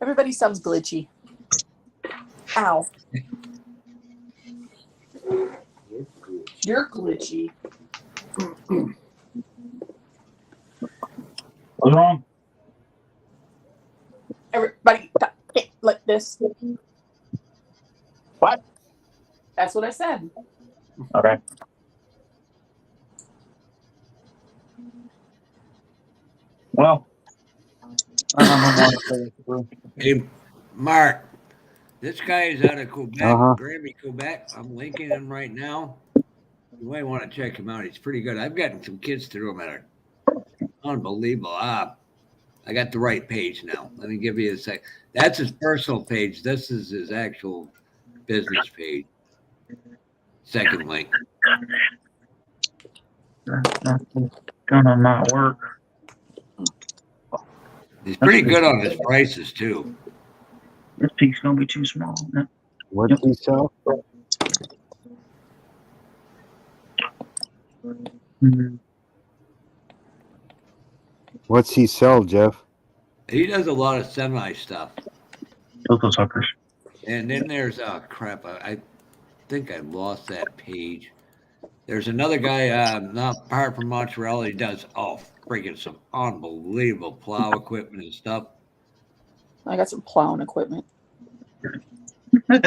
Speaker 12: Everybody sounds glitchy. Ow. You're glitchy.
Speaker 2: What's wrong?
Speaker 12: Everybody like this.
Speaker 2: What?
Speaker 12: That's what I said.
Speaker 2: Okay. Well,
Speaker 3: Hey, Mark, this guy is out of Quebec,
Speaker 6: Uh-huh.
Speaker 3: Granby, Quebec. I'm linking him right now. You might want to check him out. He's pretty good. I've gotten some kids through him that are unbelievable. I got the right page now. Let me give you a sec. That's his personal page. This is his actual business page. Second link.
Speaker 2: That's gonna not work.
Speaker 3: He's pretty good on his prices too.
Speaker 2: This peak's gonna be too small.
Speaker 6: What's he sell? What's he sell, Jeff?
Speaker 3: He does a lot of semi stuff.
Speaker 2: Those suckers.
Speaker 3: And then there's crap. I think I lost that page. There's another guy, not apart from Montreal. He does freaking some unbelievable plow equipment and stuff.
Speaker 12: I got some plowing equipment.
Speaker 13: Isn't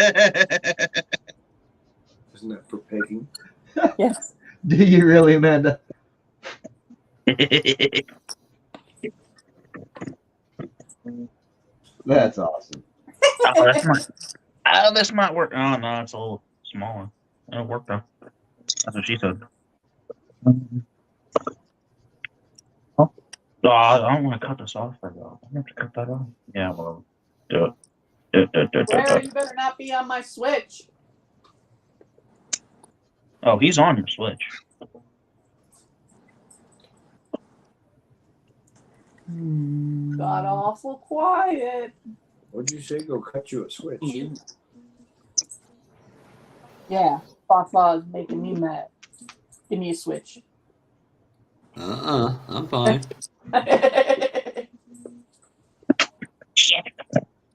Speaker 13: that for pegging?
Speaker 12: Yes.
Speaker 9: Do you really, Amanda? That's awesome.
Speaker 2: This might work. Oh no, it's a little smaller. It'll work though. That's what she said. I don't want to cut this off for though. I have to cut that off. Yeah, well, do it.
Speaker 12: Larry, you better not be on my Switch.
Speaker 2: Oh, he's on your Switch.
Speaker 12: Got awful quiet.
Speaker 13: What'd you say? Go cut you a switch.
Speaker 12: Yeah, Fafa's making me mad. Give me a Switch.
Speaker 3: I'm fine.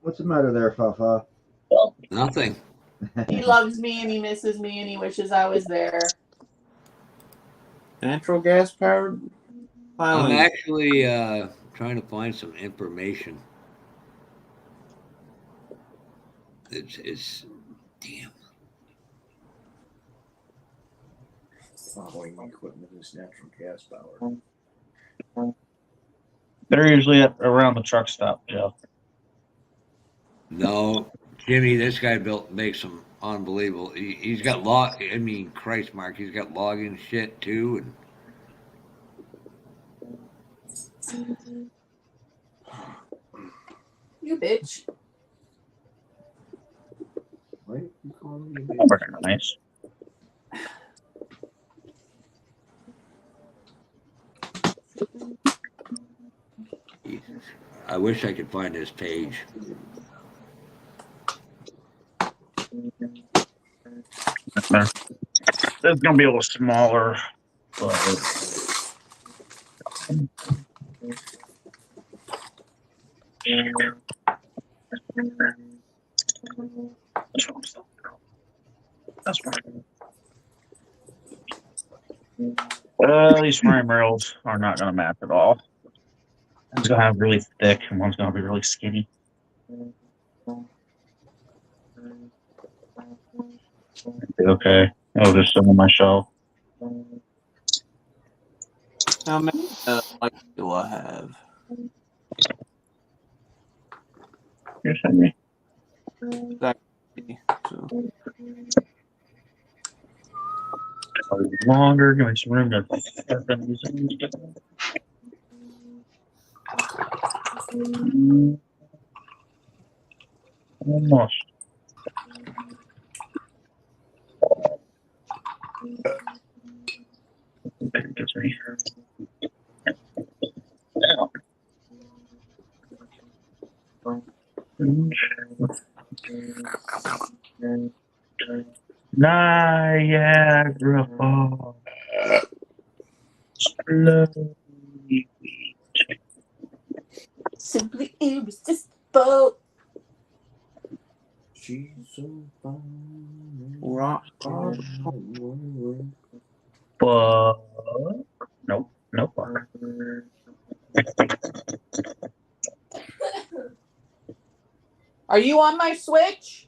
Speaker 9: What's the matter there, Fafa?
Speaker 3: Nothing.
Speaker 12: He loves me and he misses me and he wishes I was there.
Speaker 1: Natural gas powered
Speaker 3: I'm
Speaker 1: piling.
Speaker 3: actually trying to find some information. It's damn.
Speaker 13: Plowing equipment is natural gas powered.
Speaker 2: They're usually around the truck stop, Joe.
Speaker 3: No, Jimmy, this guy makes some unbelievable. He's got Christ, Mark, he's got logging shit too, and
Speaker 12: You bitch.
Speaker 13: What? You calling me a bitch?
Speaker 2: Very nice.
Speaker 3: Jesus. I wish I could find his page.
Speaker 2: It's gonna be a little smaller, but that's fine. These frame rails are not gonna match at all. One's gonna have really thick, and one's gonna be really skinny. Okay, I'll just sit on my shelf.
Speaker 1: How many lights do I have?
Speaker 2: You're sending me.
Speaker 1: Exactly. So.
Speaker 2: Longer, give me some room to almost. Gets me. Niagara Falls. Slowly.
Speaker 12: Simply irresistible.
Speaker 13: She's so fine.
Speaker 1: Rock.
Speaker 2: Fuck. Nope. No fuck.
Speaker 12: Are you on my Switch?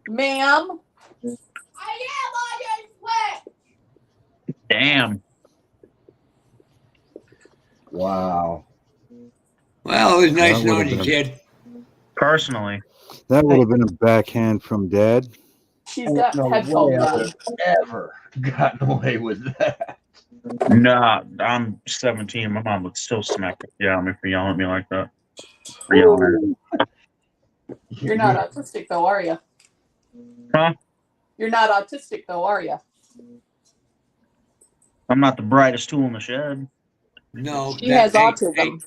Speaker 12: Ma'am? I am on your Switch!
Speaker 2: Damn.
Speaker 9: Wow.
Speaker 3: Well, it was nice
Speaker 6: That would've
Speaker 3: knowing you,
Speaker 6: been-
Speaker 3: kid.
Speaker 2: Personally,
Speaker 6: That would have been a backhand from Dad.
Speaker 12: She's got
Speaker 9: No
Speaker 12: headphones
Speaker 9: way I
Speaker 12: on.
Speaker 9: would have ever gotten away with that.
Speaker 2: nah, I'm 17. My mom would still smack the shit out of me for yelling at me like that. For yelling at her.
Speaker 12: You're not autistic, though, are you?
Speaker 2: Huh?
Speaker 12: You're not autistic, though, are you?
Speaker 2: I'm not the brightest tool in the shed.
Speaker 3: No,
Speaker 12: She has
Speaker 3: hey,
Speaker 12: autism,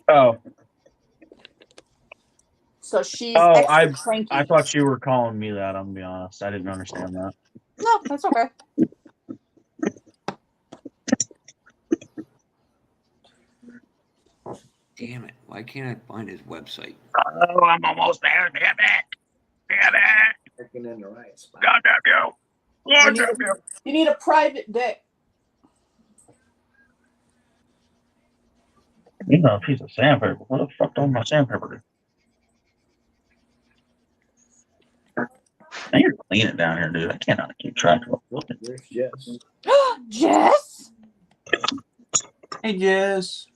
Speaker 2: Oh,
Speaker 12: so she's
Speaker 2: oh,
Speaker 12: extra cranky.
Speaker 2: I thought you were calling me that. I'm gonna be honest. I didn't understand that.
Speaker 12: No, that's okay.
Speaker 3: damn it! Why can't I find his website?
Speaker 2: Oh, I'm almost there. Damn it! Damn it!
Speaker 13: Checking in the right spot.
Speaker 2: God damn you! God damn you!
Speaker 12: You need a private dick.
Speaker 2: You know, a piece of sandpaper. What the fuck do my sandpaper do? I need to clean it down here, dude. I cannot keep track of it.
Speaker 13: There's Jess.
Speaker 12: Jess?
Speaker 1: Hey, Jess.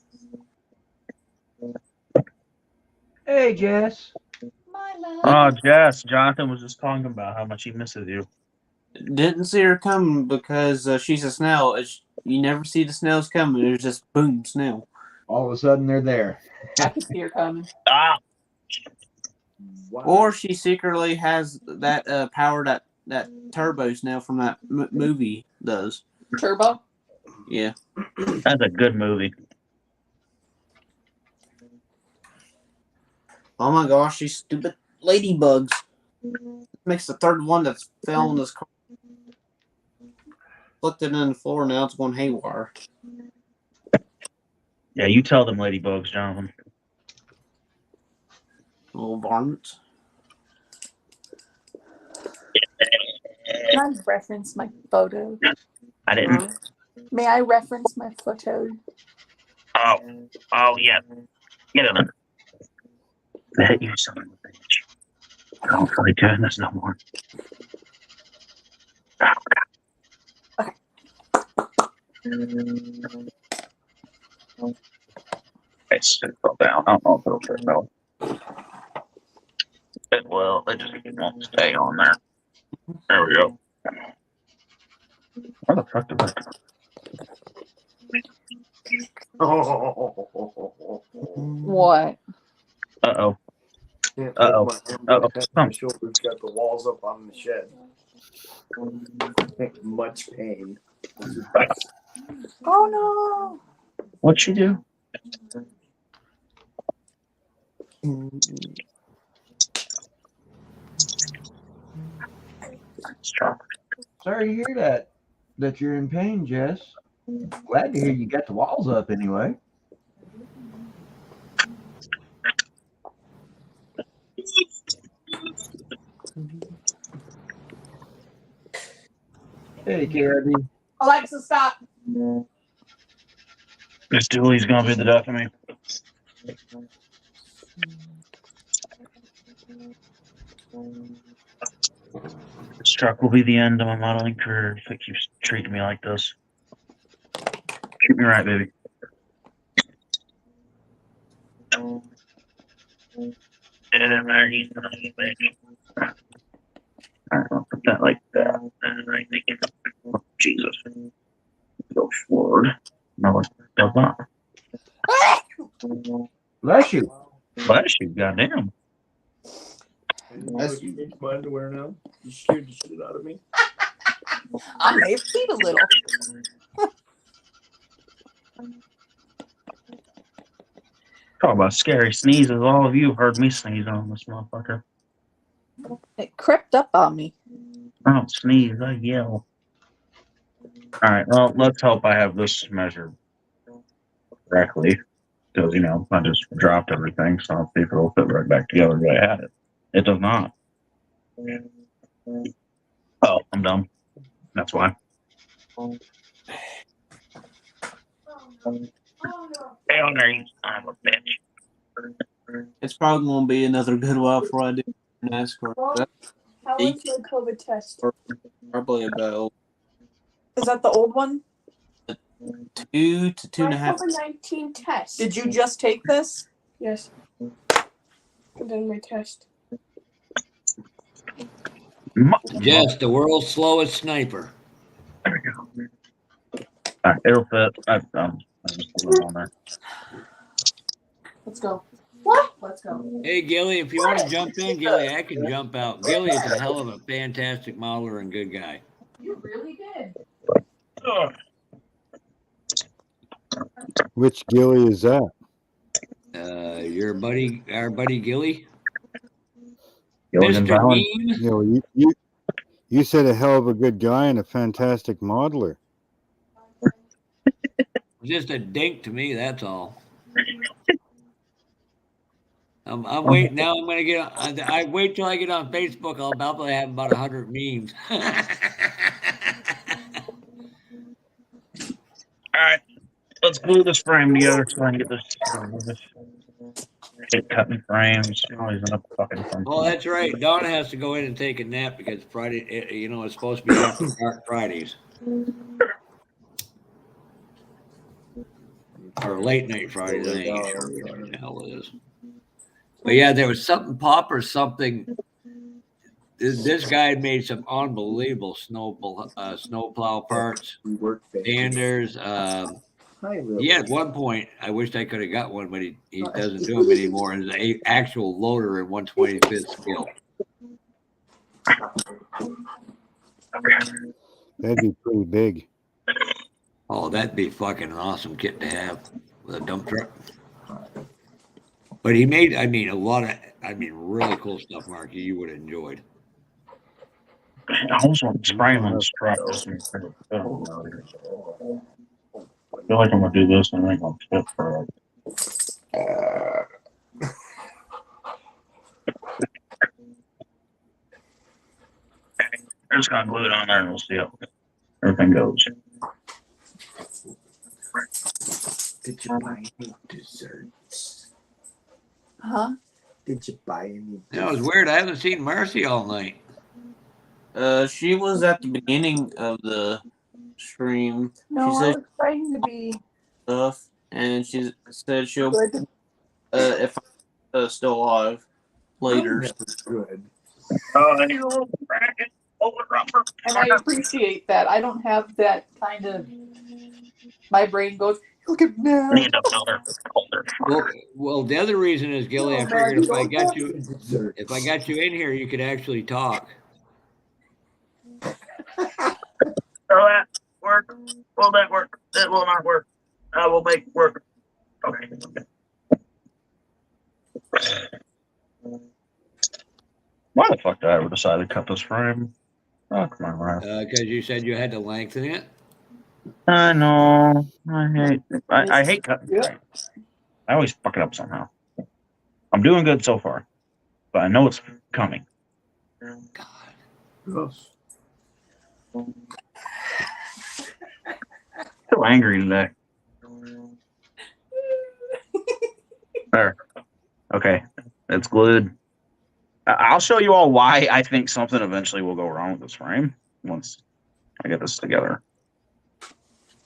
Speaker 9: Hey, Jess.
Speaker 12: My love.
Speaker 2: Oh, Jess. Jonathan was just talking about how much he misses you.
Speaker 1: Didn't see her coming because she's a snail. You never see the snails coming. There's just boom, snail.
Speaker 9: All of a sudden, they're there.
Speaker 12: I can see her coming.
Speaker 2: Ah!
Speaker 13: Wow.
Speaker 1: Or she secretly has that power that Turbo Snail from that movie does.
Speaker 12: Turbo?
Speaker 1: Yeah.
Speaker 2: That's a good movie.
Speaker 1: Oh my gosh, these stupid ladybugs. Makes the third one that's fell in this car. Flicked it in the floor, now it's going haywire.
Speaker 2: Yeah, you tell them ladybugs, Jonathan.
Speaker 1: Little varmints.
Speaker 12: Can I reference my photo?
Speaker 2: I didn't.
Speaker 12: May I reference my photo?
Speaker 2: Oh, yeah. Get in there. I hit you, son of a bitch. I don't feel like doing this no more. It's it fell down. I don't know if it'll turn out. It will. It just won't stay on there. There we go. Where the fuck did that go?
Speaker 12: What?
Speaker 2: Uh-oh.
Speaker 13: Can't
Speaker 2: Uh-oh.
Speaker 13: put my hand
Speaker 2: Uh-oh.
Speaker 13: up past my shoulders, got the walls up on the shed. Much pain.
Speaker 12: Oh no!
Speaker 2: What'd she do?
Speaker 9: Sorry to hear that you're in pain, Jess. Glad to hear you got the walls up anyway. Hey, KRB.
Speaker 12: Alexa, stop.
Speaker 2: This Dooley's gonna be the death of me. This truck will be the end of my modeling career if it keeps treating me like this. Treat me right, baby. Alright, I'll put that like that. And I think it's Jesus. Go forward. No, it does not.
Speaker 9: Bless you.
Speaker 2: Bless you, goddamn.
Speaker 13: That's you. Change my underwear now. You scared the shit out of me.
Speaker 12: I may have peed a little.
Speaker 2: Talk about scary sneezes. All of you have heard me sneeze on this motherfucker.
Speaker 12: It crept up on me.
Speaker 2: I don't sneeze, I yell. Alright, well, let's hope I have this measured correctly. Because, you know, I just dropped everything, so I'll see if it'll fit right back together the way I had it. It does not. Oh, I'm dumb. That's why. Stay on there, you son of a bitch.
Speaker 1: It's probably going to be another good while before I do NASCAR.
Speaker 12: How was your COVID test?
Speaker 1: Probably about
Speaker 12: Is that the old one?
Speaker 11: 2 to 2.5.
Speaker 14: COVID-19 test.
Speaker 12: Did you just take this?
Speaker 14: Yes. And then my test.
Speaker 3: Jess, the world's slowest sniper.
Speaker 2: There we go. All right, it'll fit. I'm just putting it on there.
Speaker 12: Let's go. What? Let's go.
Speaker 3: Hey, Gilly, if you want to jump in, Gilly, I can jump out. Gilly is a hell of a fantastic modeler and good guy.
Speaker 12: You really did.
Speaker 6: Which Gilly is that?
Speaker 3: Our buddy Gilly.
Speaker 2: Gilligan
Speaker 3: Mr.
Speaker 2: Valley.
Speaker 3: Dean.
Speaker 6: You know, you said a hell of a good guy and a fantastic modeler.
Speaker 3: Just a dink to me, that's all. I'm waiting now. I'm gonna get. I wait till I get on Facebook. I'll probably have about 100 memes.
Speaker 2: All right, let's glue this frame together so I can get this. Hit cutting frames. Always end up fucking frame.
Speaker 3: Oh, that's right. Donna has to go in and take a nap because Friday, it's supposed to be after dark Fridays or late night Fridays. I ain't sure what the hell it is. But yeah, there was something pop or something. This guy had made some unbelievable snowplow parts, standers. He had one point. I wished I could have got one, but he doesn't do them anymore. It's an actual loader in 125th scale.
Speaker 6: That'd be pretty big.
Speaker 3: Oh, that'd be fucking an awesome kit to have with a dump truck. But he made, a lot of, really cool stuff, Marky, you would have enjoyed.
Speaker 2: I almost want to spray him on this truck. I feel like I'm going to do this and I think I'll fit for it. I'm just going to glue it on there and we'll see how everything goes.
Speaker 13: Did you buy any desserts?
Speaker 12: Huh?
Speaker 13: Did you buy any?
Speaker 3: That was weird. I haven't seen Marcy all night.
Speaker 11: She was at the beginning of the stream.
Speaker 12: No,
Speaker 11: She
Speaker 12: I
Speaker 11: said
Speaker 12: was trying to be
Speaker 11: stuff, and she said she'll
Speaker 12: good.
Speaker 11: if I'm still alive later.
Speaker 13: Good.
Speaker 2: Oh, I need a little bracket. Rubber.
Speaker 12: And I appreciate that. I don't have that kind of. My brain goes, look at now.
Speaker 2: Need another holder.
Speaker 3: Well, the other reason is, Gilly, I figured if I got you in here, you could actually talk.
Speaker 2: Will that work? Will that work? It will not work. I will make it work. Okay. Why the fuck did I ever decide to cut this frame? Oh, come on, Ryan.
Speaker 3: Because you said you had to lengthen it.
Speaker 2: I know. I hate cutting frames. I always fuck it up somehow. I'm doing good so far, but I know it's coming.
Speaker 3: God.
Speaker 13: Gross.
Speaker 2: So angry today. There. Okay, it's glued. I'll show you all why I think something eventually will go wrong with this frame once I get this together.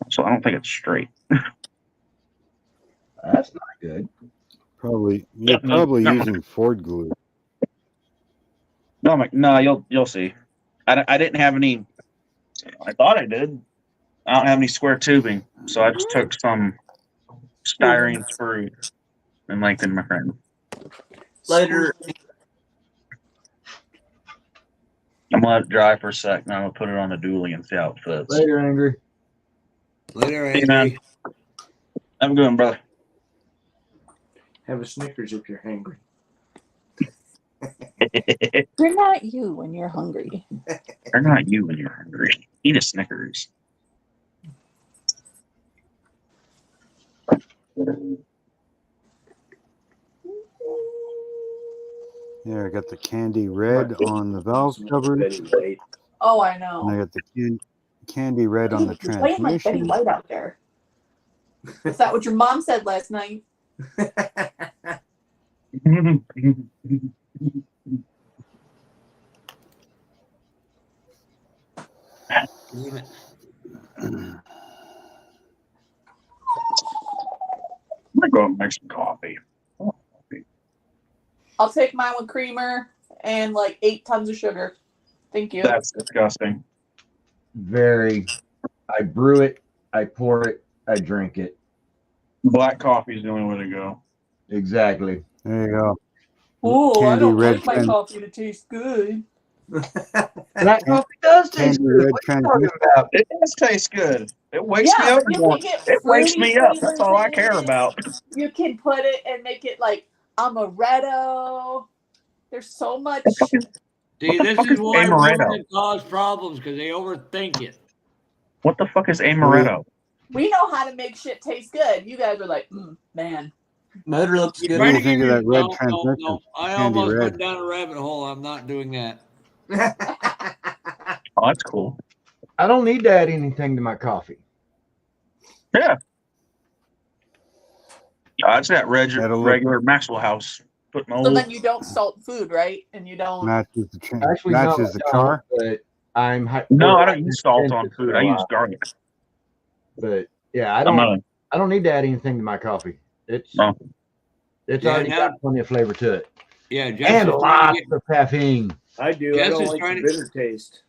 Speaker 2: So I don't think it's straight.
Speaker 9: That's not good.
Speaker 6: Probably you're probably using Ford glue.
Speaker 2: No, you'll see. I didn't have any. I thought I did. I don't have any square tubing, so I just took some styrene sprue and lengthened my frame.
Speaker 11: Later.
Speaker 2: I'm gonna let it dry for a sec, and I'm gonna put it on the dually and see how it fits.
Speaker 9: Later, Angry.
Speaker 3: Later,
Speaker 2: Hey, man. Have a good one, brother.
Speaker 13: Have a Snickers if you're hungry.
Speaker 12: You're not you when you're hungry.
Speaker 2: They're not you when you're hungry. Eat a Snickers.
Speaker 6: Yeah, I got the candy red on the valve cover.
Speaker 12: Oh, I know.
Speaker 6: And I got the candy red on the
Speaker 12: You're playing like Betty
Speaker 6: transmission.
Speaker 12: White out there. Is that what your mom said last night?
Speaker 2: go and make some coffee.
Speaker 12: I'll take mine with creamer and like 8 tons of sugar. Thank you.
Speaker 2: That's disgusting.
Speaker 9: Very. I brew it, I pour it, I drink it.
Speaker 2: Black coffee is the only way to go.
Speaker 9: Exactly.
Speaker 6: There you go.
Speaker 12: Ooh, I
Speaker 6: Candy
Speaker 12: don't
Speaker 6: red
Speaker 12: like my
Speaker 6: trans-
Speaker 12: coffee to taste good.
Speaker 9: Black coffee does taste
Speaker 6: Candy
Speaker 9: good.
Speaker 6: red
Speaker 9: What are you talking
Speaker 6: transmission.
Speaker 9: about?
Speaker 2: It does taste good. It wakes me
Speaker 12: Yeah,
Speaker 2: up
Speaker 12: but you
Speaker 2: more.
Speaker 12: can get
Speaker 2: It wakes
Speaker 12: fruity
Speaker 2: me up. That's
Speaker 12: flavors
Speaker 2: all I
Speaker 12: in
Speaker 2: care
Speaker 12: it.
Speaker 2: about.
Speaker 12: You can put it and make it like amaretto. There's so much.
Speaker 3: See, this
Speaker 2: fuck
Speaker 3: is
Speaker 2: is
Speaker 3: why
Speaker 2: amaretto?
Speaker 3: women cause problems because they overthink it.
Speaker 2: What the fuck is amaretto?
Speaker 12: We know how to make shit taste good. You guys are like, man.
Speaker 1: Motor looks
Speaker 3: You're
Speaker 1: good.
Speaker 6: What do
Speaker 3: trying
Speaker 6: you
Speaker 3: to
Speaker 6: think
Speaker 3: get
Speaker 6: of that red
Speaker 3: no.
Speaker 6: transmission?
Speaker 3: I
Speaker 6: Candy
Speaker 3: almost
Speaker 6: red.
Speaker 3: went down a rabbit hole. I'm not doing that.
Speaker 2: Oh, that's cool.
Speaker 9: I don't need to add anything to my coffee.
Speaker 2: Yeah. It's that
Speaker 6: That'll look
Speaker 2: regular Maxwell House. Put my
Speaker 12: So
Speaker 2: old.
Speaker 12: then you don't salt food, right? And you don't.
Speaker 6: Matches the
Speaker 9: Actually, no,
Speaker 6: matches
Speaker 9: I
Speaker 6: the
Speaker 9: don't,
Speaker 6: car.
Speaker 9: but I'm
Speaker 2: No, I don't use salt on food. I use garlic.
Speaker 9: But yeah,
Speaker 2: I
Speaker 9: don't need to add anything to my coffee. It's
Speaker 2: No.
Speaker 9: it's
Speaker 3: Yeah,
Speaker 9: already
Speaker 3: now-
Speaker 9: got plenty of flavor to it.
Speaker 3: Yeah, Jess
Speaker 9: And
Speaker 3: is trying
Speaker 9: lots
Speaker 3: to get.
Speaker 9: of caffeine.
Speaker 13: I do. I
Speaker 3: Jess
Speaker 13: don't
Speaker 3: is
Speaker 13: like the
Speaker 3: trying to-
Speaker 13: bitter taste.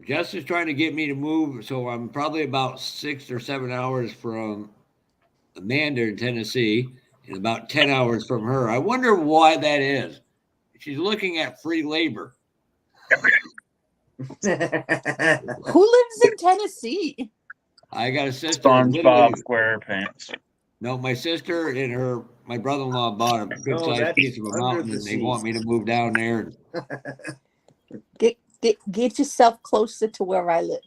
Speaker 3: Jess is trying to get me to move, so I'm probably about 6 or 7 hours from Amanda in Tennessee, and about 10 hours from her. I wonder why that is. She's looking at free labor.
Speaker 12: Who lives in Tennessee?
Speaker 3: I got a sister.
Speaker 2: SpongeBob SquarePants.
Speaker 3: No, my sister and my brother-in-law bought a good sized
Speaker 13: that's
Speaker 3: piece of a
Speaker 13: under
Speaker 3: mountain,
Speaker 13: the
Speaker 3: and they
Speaker 13: sea.
Speaker 3: want me to move down there.
Speaker 12: Get yourself closer to where I live.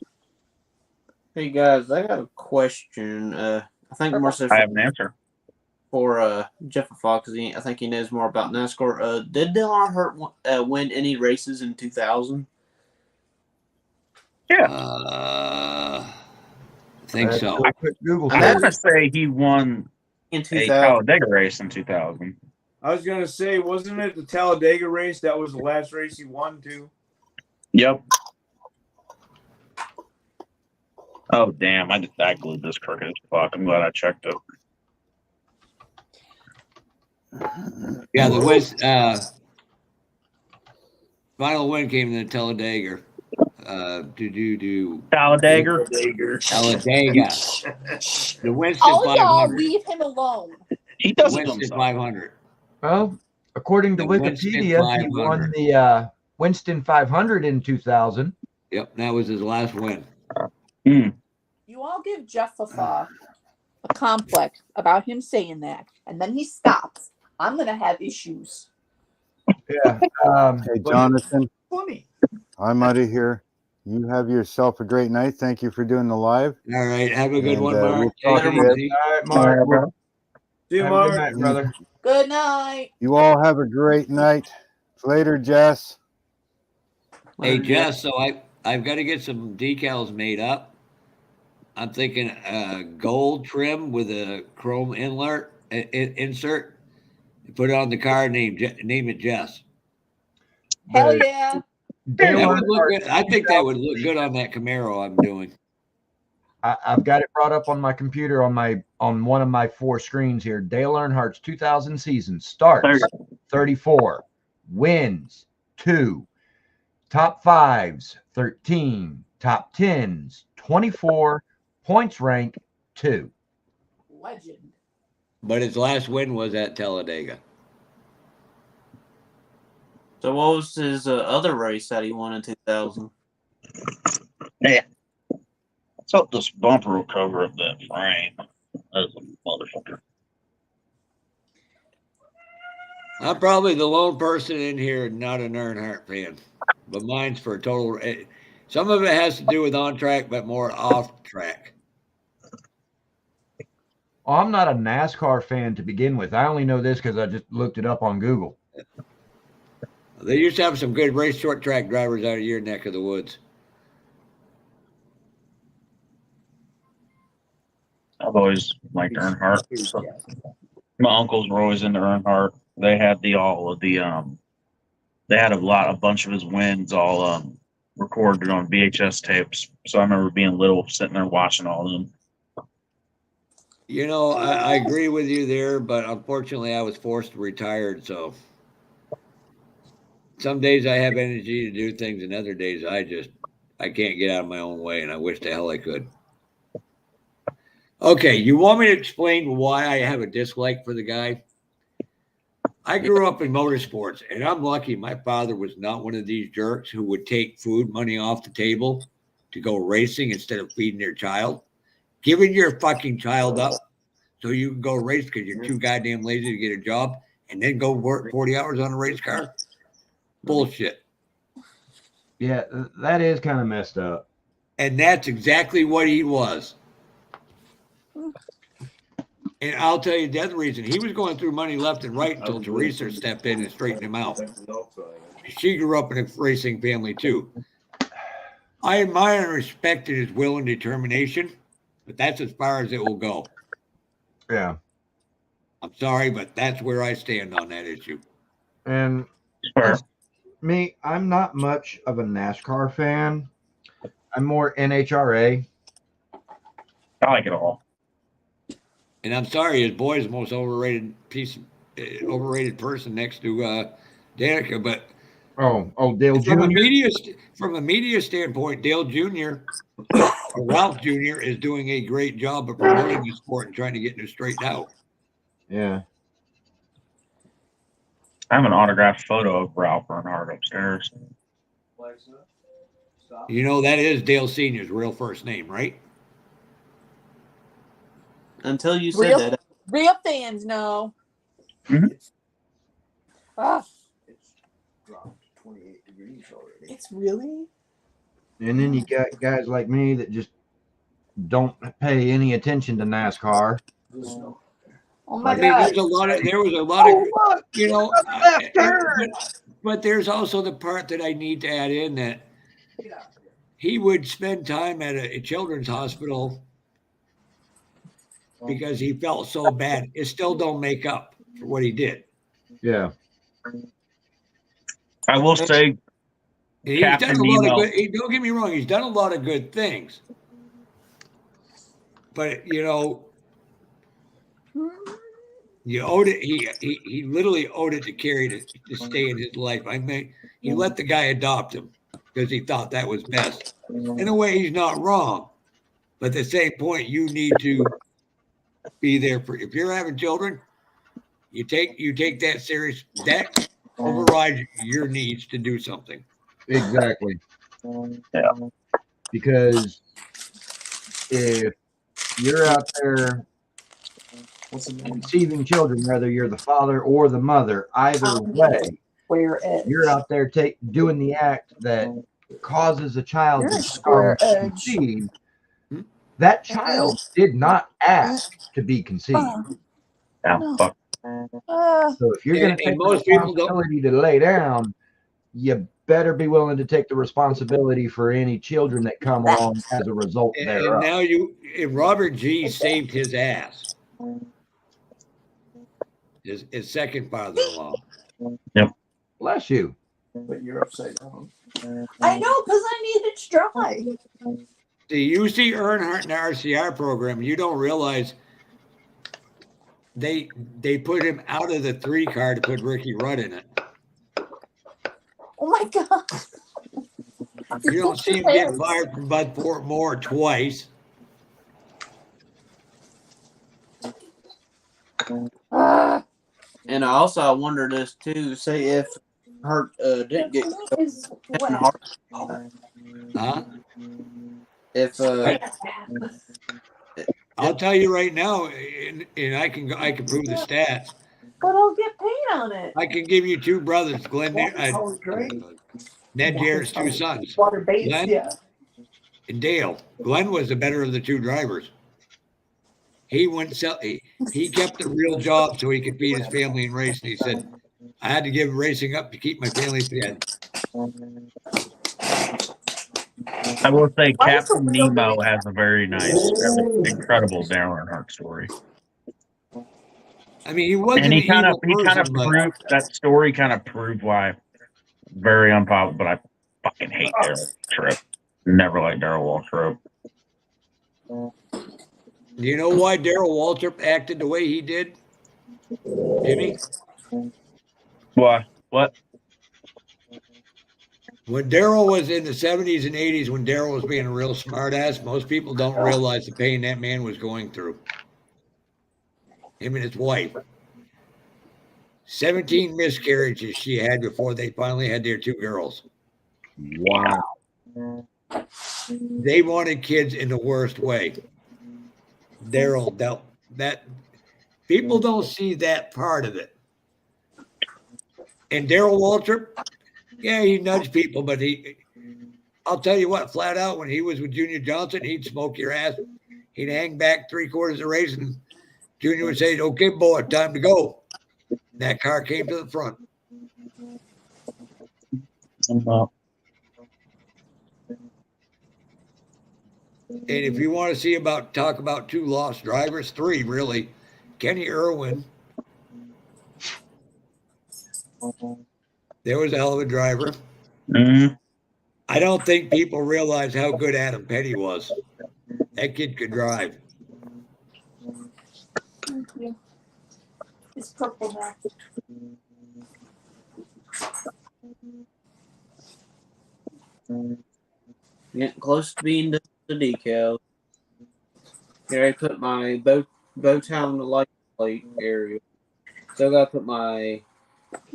Speaker 1: Hey guys, I got a question. I think more so
Speaker 2: I have an answer.
Speaker 1: for Jeff Fox, because I think he knows more about NASCAR. Did Dale Earnhardt win any races in 2000?
Speaker 2: Yeah.
Speaker 3: I think so.
Speaker 9: Google.
Speaker 2: I'm going to say he won
Speaker 1: in
Speaker 2: a
Speaker 1: 2000.
Speaker 2: Talladega race in 2000.
Speaker 13: I was gonna say, wasn't it the Talladega race that was the last race he won too?
Speaker 2: Yep. Oh, damn. I glued this crooked as fuck. I'm glad I checked it.
Speaker 3: Yeah, the West final win came in the Talladega.
Speaker 2: Talladega.
Speaker 3: Talladega. The Winston
Speaker 12: All y'all
Speaker 3: 500.
Speaker 12: leave him alone.
Speaker 2: He does it
Speaker 3: Winston
Speaker 2: himself.
Speaker 3: 500.
Speaker 9: Well, according to
Speaker 3: The Winston
Speaker 9: Wikipedia, he won
Speaker 3: 500.
Speaker 9: the Winston 500 in 2000.
Speaker 3: Yep, that was his last win.
Speaker 12: You all give Jeff a complex about him saying that, and then he stops. I'm gonna have issues.
Speaker 9: Yeah.
Speaker 6: Hey, Jonathan,
Speaker 12: Funny.
Speaker 6: I'm out of here. You have yourself a great night. Thank you for doing the live.
Speaker 3: All right, have a good
Speaker 6: And,
Speaker 3: one, Mark.
Speaker 6: we'll talk
Speaker 3: Take it
Speaker 6: to you.
Speaker 3: easy.
Speaker 9: All right, Mark.
Speaker 2: bro.
Speaker 13: See you,
Speaker 9: Have a good
Speaker 13: Mark.
Speaker 9: night, brother.
Speaker 12: Good night.
Speaker 6: You all have a great night. Later, Jess.
Speaker 3: Hey, Jess, so I've got to get some decals made up. I'm thinking gold trim with a chrome insert. Put it on the car, name it Jess.
Speaker 12: Hell yeah.
Speaker 3: That would look good. I think that would look good on that Camaro I'm doing.
Speaker 9: I've got it brought up on my computer on one of my 4 screens here. Dale Earnhardt's 2000 season starts 34, wins 2, top 5s 13, top 10s 24, points rank 2.
Speaker 12: Legend.
Speaker 3: But his last win was at Talladega.
Speaker 1: So what was his other race that he won in 2000?
Speaker 2: Yeah. Let's hope this bumper will cover up that frame. That's a motherfucker.
Speaker 3: I'm probably the lone person in here not an Earnhardt fan, but mine's for a total. Some of it has to do with on track, but more off track.
Speaker 9: Well, I'm not a NASCAR fan to begin with. I only know this because I just looked it up on Google.
Speaker 3: They used to have some good race short track drivers out of your neck of the woods.
Speaker 2: I've always liked Earnhardt. So my uncles were always into Earnhardt. They had they had a bunch of his wins all recorded on VHS tapes. So I remember being little, sitting there watching all of them.
Speaker 3: You know, I agree with you there, but unfortunately, I was forced to retire. So some days I have energy to do things, and other days I can't get out of my own way, and I wish the hell I could. Okay, you want me to explain why I have a dislike for the guy? I grew up in motorsports, and I'm lucky my father was not one of these jerks who would take food money off the table to go racing instead of feeding their child. Giving your fucking child up so you can go race because you're too goddamn lazy to get a job and then go work 40 hours on a race car? Bullshit.
Speaker 9: Yeah, that is kind of messed up.
Speaker 3: And that's exactly what he was. And I'll tell you the other reason. He was going through money left and right until Teresa stepped in and straightened him out. She grew up in a racing family too. I admire and respect his will and determination, but that's as far as it will go.
Speaker 9: Yeah.
Speaker 3: I'm sorry, but that's where I stand on that issue.
Speaker 9: And me, I'm not much of a NASCAR fan. I'm more NHRA.
Speaker 2: I like it all.
Speaker 3: And I'm sorry, his boy is the most overrated overrated person next to Danica. But
Speaker 9: Dale
Speaker 3: from
Speaker 9: Jr.
Speaker 3: From a media standpoint, Dale Jr. or Ralph Jr. is doing a great job of promoting the sport and trying to get it straightened out.
Speaker 9: Yeah.
Speaker 2: I have an autographed photo of Ralph Earnhardt upstairs.
Speaker 3: You know, that is Dale Sr.'s real first name, right?
Speaker 1: Until you said that.
Speaker 12: Real fans know.
Speaker 2: Mm-hmm.
Speaker 12: It's dropped 28 degrees already. It's really?
Speaker 9: And then you got guys like me that just don't pay any attention to NASCAR.
Speaker 12: Oh my
Speaker 3: God! There was a lot of, you know, but there's also the part that I need to add in that he would spend time at a children's hospital because he felt so bad. It still don't make up for what he did.
Speaker 9: Yeah.
Speaker 2: I will say,
Speaker 3: he's done a lot of good. Don't get me wrong; he's done a lot of good things, but you know, you owed it. He literally owed it to Kerry to stay in his life. I mean, he let the guy adopt him because he thought that was best. In a way, he's not wrong, but at the same point, you need to be there for. If you're having children, you take that serious. That overrides your needs to do something.
Speaker 9: Exactly.
Speaker 2: Yeah.
Speaker 9: Because if you're out there conceiving children, whether you're the father or the mother, either way, you're out there doing the act that causes a child to conceive. That child did not ask to be conceived.
Speaker 2: Yeah.
Speaker 9: So if you're going to take the responsibility to lay down, you better be willing to take the responsibility for any children that come along as a result thereof.
Speaker 3: And now Robert G saved his ass. His second father-in-law.
Speaker 2: Yep.
Speaker 9: Bless you.
Speaker 13: But you're upside down.
Speaker 12: I know, because I needed to dry.
Speaker 3: See, you see Earnhardt in the RCR program, you don't realize they put him out of the 3 car to put Ricky Rudd in it.
Speaker 12: Oh my God.
Speaker 3: You don't see him get fired from Bud Portmore twice.
Speaker 1: And I wonder this too. Say if Hurt didn't get hard.
Speaker 3: Huh?
Speaker 1: If
Speaker 3: I'll tell you right now, and I can prove the stats.
Speaker 12: But I'll get paid on it.
Speaker 3: I can give you 2 brothers, Glenn, Ned Jarrett's 2 sons, Glenn and Dale. Glenn was the better of the 2 drivers. He wouldn't sell. He kept a real job so he could feed his family and race. And he said, "I had to give racing up to keep my family fed."
Speaker 2: I will say, Captain Nemo has a very nice, incredible Dale Earnhardt story.
Speaker 3: I mean, he wasn't.
Speaker 2: And he kind of
Speaker 3: but
Speaker 2: proved that story. Kind of proved why very unpopular. But I fucking hate Darrell Tripp. Never liked Darrell Waltrip.
Speaker 3: Do you know why Daryl Waltrip acted the way he did, Jimmy?
Speaker 2: Why? What?
Speaker 3: When Daryl was in the 70s and 80s, when Daryl was being a real smartass, most people don't realize the pain that man was going through. Him and his wife. 17 miscarriages she had before they finally had their 2 girls.
Speaker 2: Wow.
Speaker 3: They wanted kids in the worst way. Daryl dealt that. People don't see that part of it. And Daryl Waltrip, yeah, he nudged people, but I'll tell you what, flat out, when he was with Junior Johnson, he'd smoke your ass. He'd hang back 3/4 of the race, and Junior would say, "Okay, boy, time to go." That car came to the front. And if you want to see talk about 2 lost drivers, 3 really. Kenny Irwin, there was a hell of a driver.
Speaker 2: Mm-hmm.
Speaker 3: I don't think people realize how good Adam Petty was. That kid could drive.
Speaker 12: Thank you. It's purple now.
Speaker 1: Getting close to being done with the decal. Here I put my bow tie on the light plate area. Still got to put my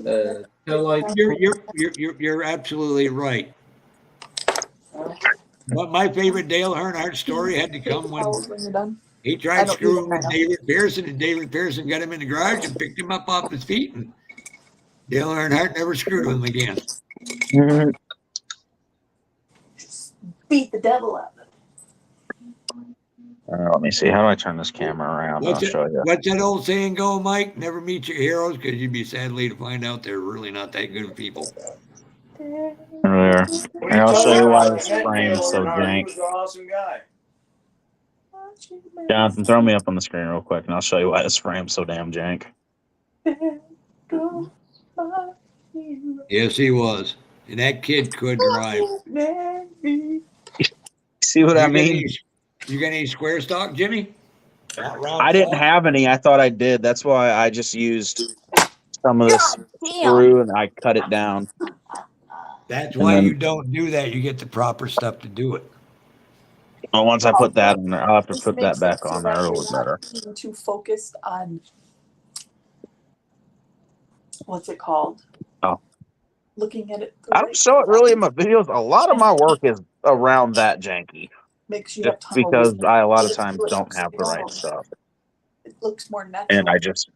Speaker 1: tail light.
Speaker 3: You're absolutely right. But my favorite Dale Earnhardt story had to come when he tried screwing with David Pearson, and David Pearson got him in the garage and picked him up off his feet, and Dale Earnhardt never screwed with him again.
Speaker 2: Mm-hmm.
Speaker 12: Beat the devil out of it.
Speaker 2: Let me see. How do I turn this camera around? I'll show you.
Speaker 3: What's that old saying go, Mike? Never meet your heroes, because you'd be sadly to find out they're really not that good of people.
Speaker 2: There. And I'll show you why this frame is so jank.
Speaker 13: He was an awesome guy.
Speaker 2: Jonathan, throw me up on the screen real quick, and I'll show you why this frame's so damn jank.
Speaker 3: Yes, he was. And that kid could drive.
Speaker 2: See what I mean?
Speaker 3: You got any square stock, Jimmy?
Speaker 2: I didn't have any. I thought I did. That's why I just used some of this screw and I cut it down.
Speaker 3: That's why you don't do that. You get the proper stuff to do it.
Speaker 2: Well, once I put that in there, I'll have to put that back on there. It'll look better.
Speaker 12: Being too focused on what's it called?
Speaker 2: Oh.
Speaker 12: Looking at it.
Speaker 2: I don't show it really in my videos. A lot of my work is around that janky.
Speaker 12: Makes you
Speaker 2: just
Speaker 12: have
Speaker 2: because I a lot of times don't have the right stuff.
Speaker 12: It looks more natural.
Speaker 2: And I just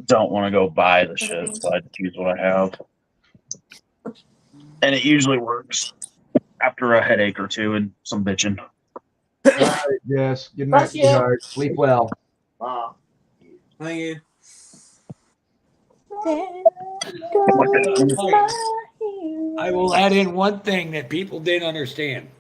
Speaker 2: don't want to go buy the shit, so I just use what I have. And it usually works after a headache or two and some bitching.
Speaker 9: All right, Jess. Good night, sweetheart. Sleep well.
Speaker 1: Thank you.
Speaker 3: I will add in one thing that people didn't understand.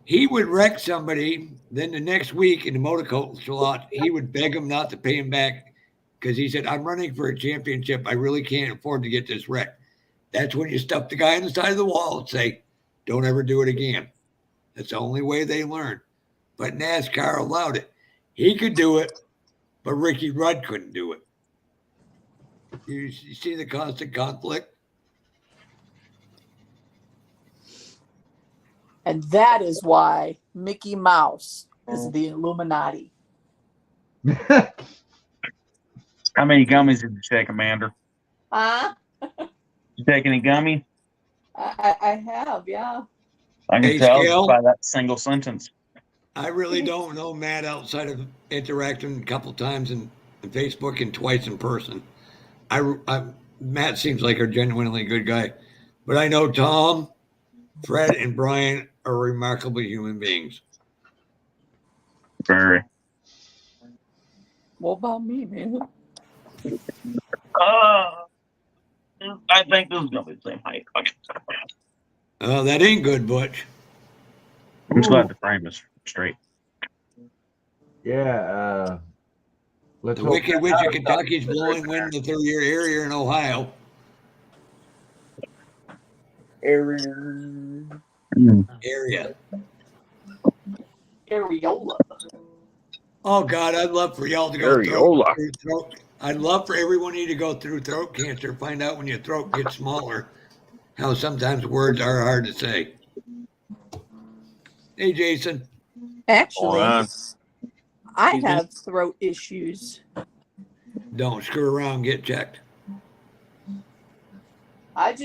Speaker 3: He would wreck somebody, then the next week in the motorculture lot, he would beg them not to pay him back because he said, "I'm running for a championship. I really can't afford to get this wrecked." That's when you stuff the guy on the side of the wall and say, "Don't ever do it again." That's the only way they learn. But NASCAR allowed it. He could do it, but Ricky Rudd couldn't do it. You see the constant conflict?
Speaker 12: And that is why Mickey Mouse is the Illuminati.
Speaker 2: How many gummies did you take, Amanda?
Speaker 12: Huh?
Speaker 2: Did you take any gummies?
Speaker 12: I have, yeah.
Speaker 2: I can tell just by that single sentence.
Speaker 3: I really don't know Matt outside of interacting a couple times in Facebook and twice in person. Matt seems like a genuinely good guy, but I know Tom, Fred, and Brian are remarkable human beings.
Speaker 2: Very.
Speaker 12: What about me, man?
Speaker 2: I think this is going to be the same height. Okay.
Speaker 3: Oh, that ain't good, Butch.
Speaker 2: I'm just glad the frame is straight.
Speaker 9: Yeah.
Speaker 3: The Wicked Witch of Kentucky's blowing wind in the 3rd-year area in Ohio. Area.
Speaker 12: areola.
Speaker 3: Oh God, I'd love for y'all to go
Speaker 2: Areola.
Speaker 3: through throat. I'd love for everyone to go through throat cancer. Find out when your throat gets smaller, how sometimes words are hard to say. Hey, Jason.
Speaker 12: Actually,
Speaker 2: Hold on.
Speaker 12: I have throat issues.
Speaker 3: Don't screw around. Get checked.
Speaker 12: I'm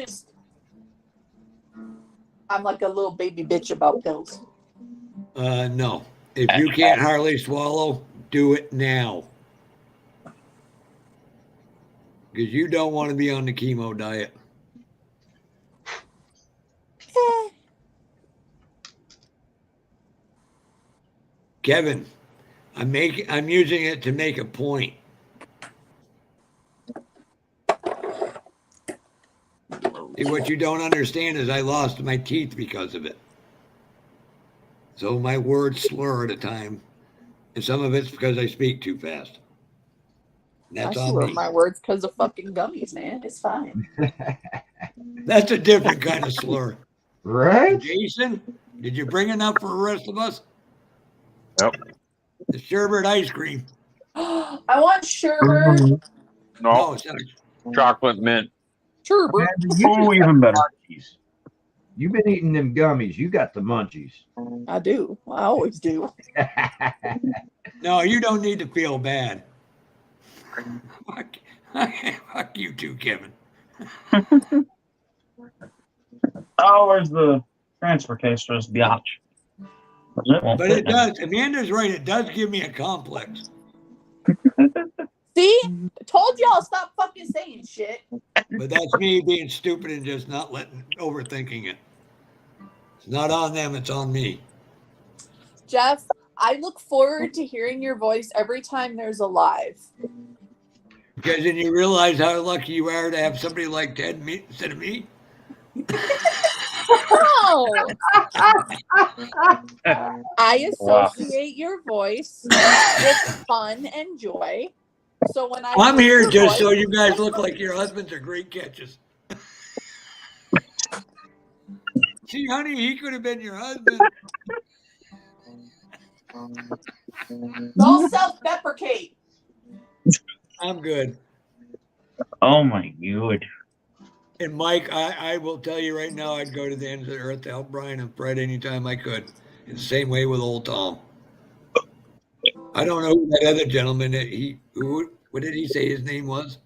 Speaker 12: like a little baby bitch about pills.
Speaker 3: No. If you can't hardly swallow, do it now. Because you don't want to be on the chemo diet. Kevin, I'm using it to make a point. See, what you don't understand is I lost my teeth because of it. So my words slur at a time, and some of it's because I speak too fast. That's
Speaker 12: I
Speaker 3: on
Speaker 12: slur
Speaker 3: me.
Speaker 12: my words because of fucking gummies, man. It's fine.
Speaker 3: That's a different kind of slur.
Speaker 9: Right?
Speaker 3: Jason, did you bring enough for the rest of us?
Speaker 2: Yep.
Speaker 3: The sherbet ice cream.
Speaker 12: I want sherbet.
Speaker 2: No,
Speaker 3: sorry.
Speaker 2: chocolate mint.
Speaker 12: Sherbet.
Speaker 2: Oh, even better.
Speaker 9: Munchies. You've been eating them gummies. You got the munchies.
Speaker 12: I do. I always do.
Speaker 3: No, you don't need to feel bad. Fuck you too, Kevin.
Speaker 2: Oh, where's the transfer case for this biatch?
Speaker 3: But it does. Amanda's right. It does give me a complex.
Speaker 12: See? I told y'all stop fucking saying shit.
Speaker 3: But that's me being stupid and just not overthinking it. It's not on them. It's on me.
Speaker 12: Jeff, I look forward to hearing your voice every time there's a live.
Speaker 3: Because then you realize how lucky you are to have somebody like Ted instead of me.
Speaker 12: No. I associate your voice with fun and joy. So when
Speaker 3: I'm here
Speaker 12: hear
Speaker 3: just
Speaker 12: your
Speaker 3: so
Speaker 12: voice,
Speaker 3: you guys look like your husbands are great catches. See, honey, he could have been your husband.
Speaker 12: don't self-deprecate.
Speaker 3: I'm good.
Speaker 2: Oh my god.
Speaker 3: And Mike, I will tell you right now, I'd go to the end of the earth to help Brian and Fred anytime I could. And the same way with old Tom. I don't know who that other gentleman what did he say his name was?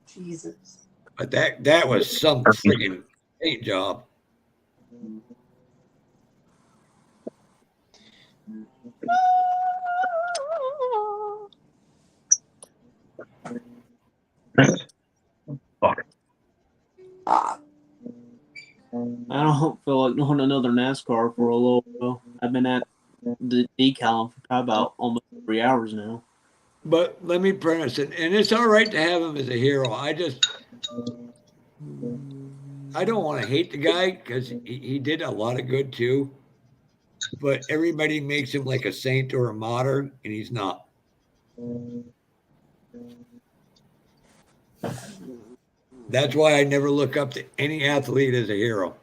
Speaker 12: Jesus.
Speaker 3: But that was some friggin' paint job.
Speaker 2: Fuck.
Speaker 1: I don't feel like doing another NASCAR for a little while. I've been at the decal for probably about almost 3 hours now.
Speaker 3: But let me premise it, and it's all right to have him as a hero. I don't want to hate the guy because he did a lot of good too. But everybody makes him like a saint or a martyr, and he's not. That's why I never look up to any athlete as a hero.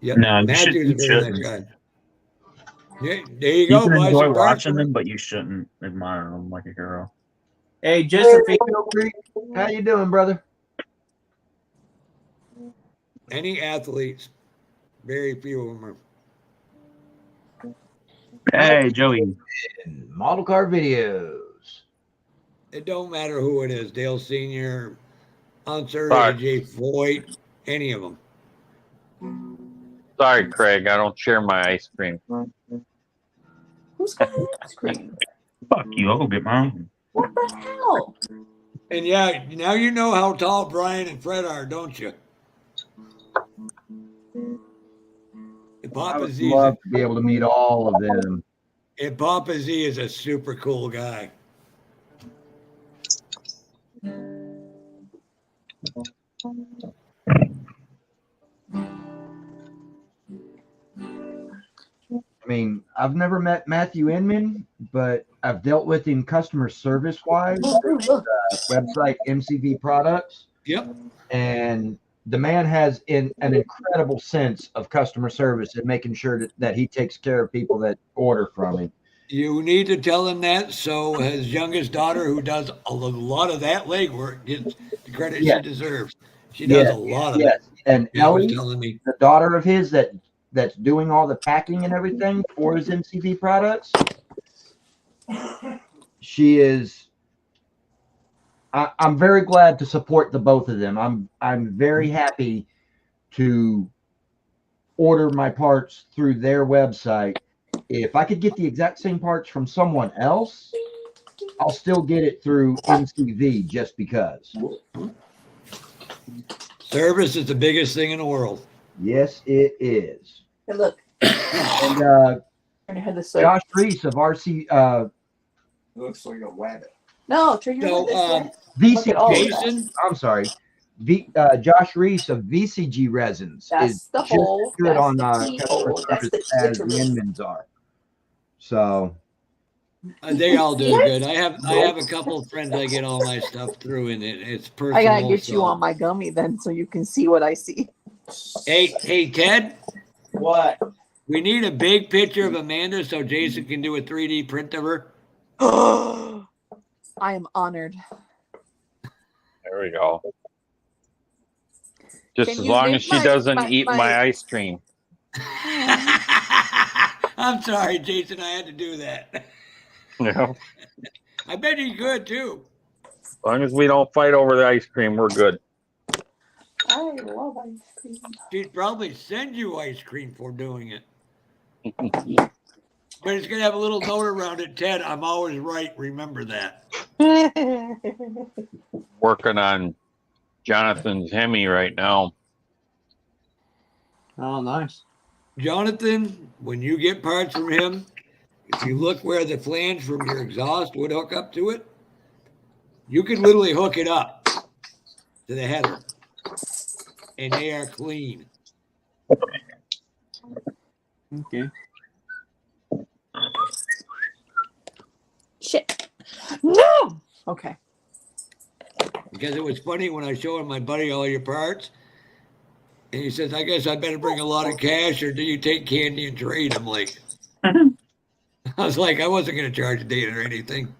Speaker 3: Yep.
Speaker 2: No,
Speaker 3: Matthew's a very nice guy. Yeah, there you
Speaker 2: You
Speaker 3: go.
Speaker 2: can
Speaker 3: Buy
Speaker 2: enjoy
Speaker 3: some parts
Speaker 2: watching
Speaker 3: for
Speaker 2: them,
Speaker 3: him.
Speaker 2: but you shouldn't admire them like a hero.
Speaker 1: Hey, Josephine.
Speaker 9: How you doing, brother?
Speaker 3: Any athletes, very few of them are.
Speaker 2: Hey, Joey.
Speaker 9: Model car videos.
Speaker 3: It don't matter who it is. Dale Sr., Unser,
Speaker 2: Sorry.
Speaker 3: AJ Foyt, any of them.
Speaker 2: Sorry, Craig. I don't share my ice cream.
Speaker 12: Who's got ice cream?
Speaker 2: Fuck you. I'll go get my own.
Speaker 12: What the hell?
Speaker 3: And yeah, now you know how tall Brian and Fred are, don't you? And
Speaker 9: I
Speaker 3: Papa
Speaker 9: would
Speaker 3: Z
Speaker 9: love to be able to meet all of them.
Speaker 3: and Papa Z is a super cool guy.
Speaker 9: I mean, I've never met Matthew Inman, but I've dealt with him customer service wise. Website MCV Products.
Speaker 3: Yep.
Speaker 9: And the man has an incredible sense of customer service and making sure that he takes care of people that order from him.
Speaker 3: You need to tell him that so his youngest daughter, who does a lot of that legwork, gets the credit she deserves. She does a lot of it.
Speaker 9: And
Speaker 3: Yeah, was
Speaker 9: Ellie,
Speaker 3: telling me.
Speaker 9: the daughter of his that's doing all the packing and everything for his NCV products, she is. I'm very glad to support the both of them. I'm very happy to order my parts through their website. If I could get the exact same parts from someone else, I'll still get it through NCV just because.
Speaker 3: Service is the biggest thing in the world.
Speaker 9: Yes, it is.
Speaker 12: Hey, look.
Speaker 9: And Josh Reese of RC.
Speaker 13: Looks like a rabbit.
Speaker 12: No, turn your head this way. Look at all of that.
Speaker 3: Jason?
Speaker 9: I'm sorry. Josh Reese of VCG Resins
Speaker 12: That's
Speaker 9: is
Speaker 12: the
Speaker 9: just
Speaker 12: hole.
Speaker 9: as good
Speaker 12: That's
Speaker 9: on
Speaker 12: the key
Speaker 9: customer
Speaker 12: hole. That's
Speaker 9: service
Speaker 12: the
Speaker 9: as the
Speaker 12: citrus.
Speaker 9: Inmans are. So
Speaker 3: They all do good. I have a couple of friends I get all my stuff through, and it's personal.
Speaker 12: I gotta get
Speaker 3: so.
Speaker 12: you on my gummy then, so you can see what I see.
Speaker 3: Hey, Ted.
Speaker 13: What?
Speaker 3: We need a big picture of Amanda so Jason can do a 3D print of her.
Speaker 12: I am honored.
Speaker 2: There we go. Just
Speaker 12: Can
Speaker 2: as
Speaker 12: you
Speaker 2: long
Speaker 12: make
Speaker 2: as she doesn't eat
Speaker 12: my-
Speaker 2: my ice cream.
Speaker 3: I'm sorry, Jason. I had to do that.
Speaker 2: Yeah.
Speaker 3: I bet he's good too.
Speaker 2: As long as we don't fight over the ice cream, we're good.
Speaker 12: I love ice cream.
Speaker 3: She'd probably send you ice cream for doing it. But it's going to have a little note around it, Ted. I'm always right. Remember that.
Speaker 2: Working on Jonathan's Hemi right now.
Speaker 1: Oh, nice.
Speaker 3: Jonathan, when you get parts from him, if you look where the flange from your exhaust would hook up to it, you can literally hook it up to the header. And they are clean.
Speaker 1: Okay.
Speaker 12: Shit. No. Okay.
Speaker 3: Because it was funny when I showed my buddy all your parts, and he says, I guess I better bring a lot of cash, or do you take candy and trade? I'm like, I was like, I wasn't going to charge a date or anything.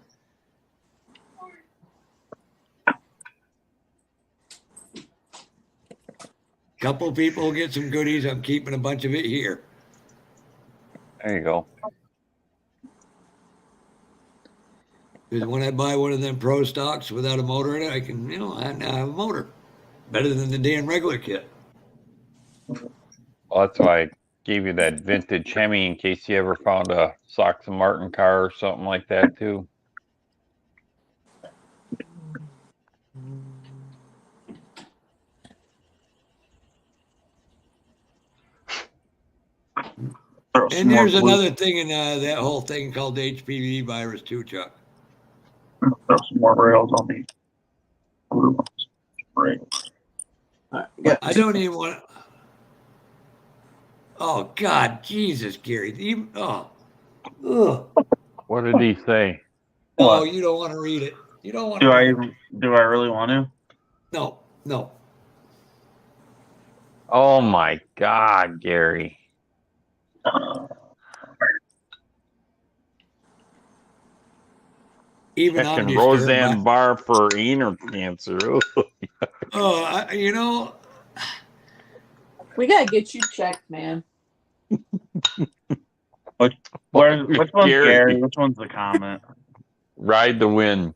Speaker 3: Couple people get some goodies. I'm keeping a bunch of it here.
Speaker 2: There you go.
Speaker 3: Because when I buy one of them pro stocks without a motor in it, I can, I now have a motor. Better than the damn regular kit.
Speaker 2: Well, that's why I gave you that vintage Hemi in case you ever found a Sox and Martin car or something like that too.
Speaker 3: And there's another thing in that whole thing called the HPV virus too, Chuck.
Speaker 10: Throw some more rails on the blue ones. Right.
Speaker 3: I don't even want to. Oh, God, Jesus, Gary. Ugh.
Speaker 2: What did he say?
Speaker 3: Oh, you don't want to read it. You don't want
Speaker 10: Do
Speaker 3: to
Speaker 10: I
Speaker 3: read it.
Speaker 10: do I really want to?
Speaker 3: No.
Speaker 2: Oh my God, Gary.
Speaker 3: Even I'm
Speaker 2: Checking
Speaker 3: disturbed
Speaker 2: Roseanne
Speaker 3: by-
Speaker 2: Barr for anal cancer.
Speaker 12: We gotta get you checked, man.
Speaker 10: Which one's
Speaker 2: Gary.
Speaker 10: Gary? Which one's the comment?
Speaker 2: Ride the wind.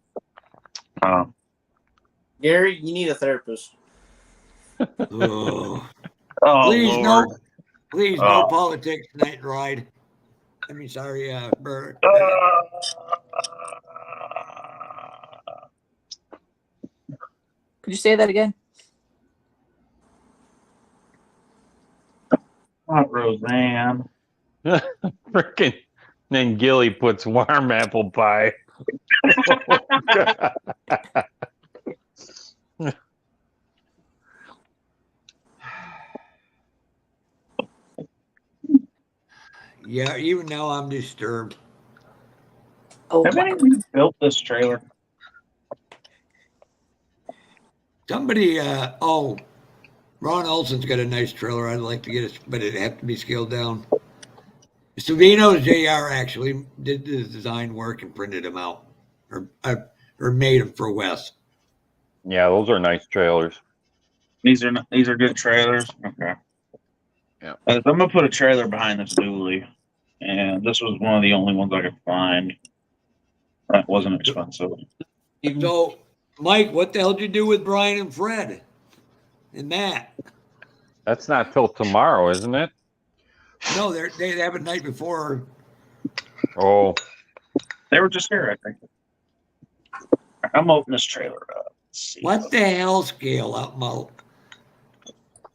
Speaker 1: Gary, you need a therapist.
Speaker 3: Oh.
Speaker 10: Oh,
Speaker 3: Please,
Speaker 10: Lord.
Speaker 3: no politics tonight, Ride. I mean, sorry, Bert.
Speaker 12: Could you say that again?
Speaker 10: Not Roseanne.
Speaker 2: Freaking. Then Gilly puts warm apple pie.
Speaker 3: Yeah, even now I'm disturbed.
Speaker 12: Oh,
Speaker 10: Have anybody built this trailer?
Speaker 3: Somebody, Ron Olson's got a nice trailer. I'd like to get it, but it'd have to be scaled down. Savino's JR actually did the design work and printed them out, or made them for Wes.
Speaker 15: Yeah, those are nice trailers.
Speaker 2: These are good trailers. Okay.
Speaker 15: Yeah.
Speaker 2: I'm gonna put a trailer behind this dually, and this was one of the only ones I could find. That wasn't expensive.
Speaker 3: So, Mike, what the hell did you do with Brian and Fred and Matt?
Speaker 15: That's not till tomorrow, isn't it?
Speaker 3: No, they have a night before.
Speaker 15: Oh,
Speaker 2: they were just here, I think. I'm opening this trailer up.
Speaker 3: What the hell, scale up, Mo?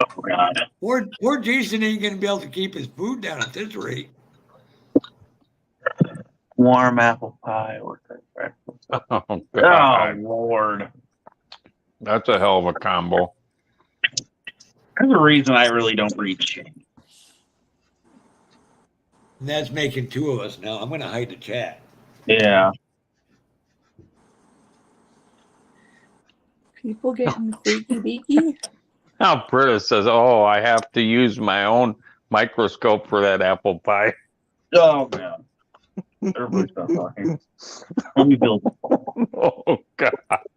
Speaker 2: Oh God.
Speaker 3: Poor Jason ain't gonna be able to keep his food down at this rate.
Speaker 2: Warm apple pie or breakfast.
Speaker 15: Oh, God.
Speaker 2: Oh Lord.
Speaker 15: That's a hell of a combo.
Speaker 2: There's a reason I really don't read shit.
Speaker 3: And that's making two of us now. I'm gonna hide the chat.
Speaker 2: Yeah.
Speaker 12: People getting freaky beaky.
Speaker 15: Now Britta says, "Oh, I have to use my own microscope for that apple pie."
Speaker 2: Oh God. Everybody stop talking. Let me build.
Speaker 15: Oh God.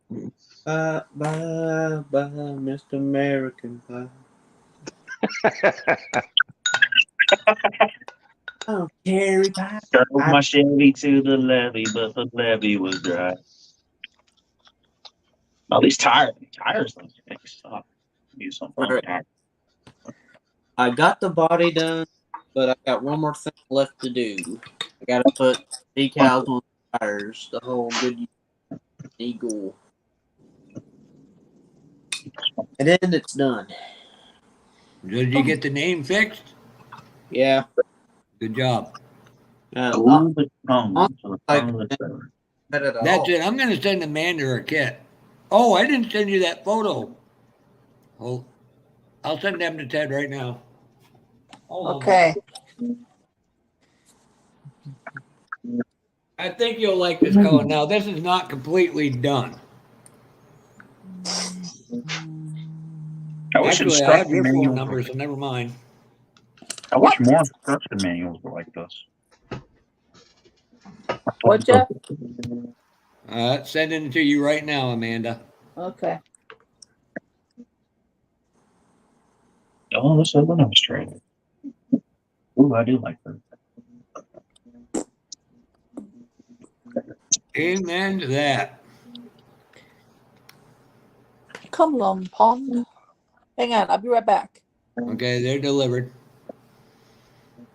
Speaker 1: Bye, bye, bye, Mr. American Pie. Oh, cherry pie.
Speaker 2: Drove my Chevy to the levee, but the levee was dry. All these tires don't stop. Use something like that.
Speaker 1: I got the body done, but I got one more thing left to do. I got to put decals on the tires, the whole good Eagle. And then it's done.
Speaker 3: Did you get the name fixed?
Speaker 1: Yeah.
Speaker 3: Good job.
Speaker 1: That's
Speaker 3: it. I'm going to send Amanda a kit. Oh, I didn't send you that photo. Oh, I'll send them to Ted right now.
Speaker 12: Okay.
Speaker 3: I think you'll like this color. Now, this is not completely done. Actually, I have your phone number, so never mind.
Speaker 2: I wish more instruction manuals were like this.
Speaker 12: What, Jeff?
Speaker 3: Sending it to you right now, Amanda.
Speaker 12: Okay.
Speaker 2: Oh, this is a nice trailer. Ooh, I do like that.
Speaker 3: Amen to that.
Speaker 12: Come along, pond. Hang on, I'll be right back.
Speaker 3: Okay, they're delivered.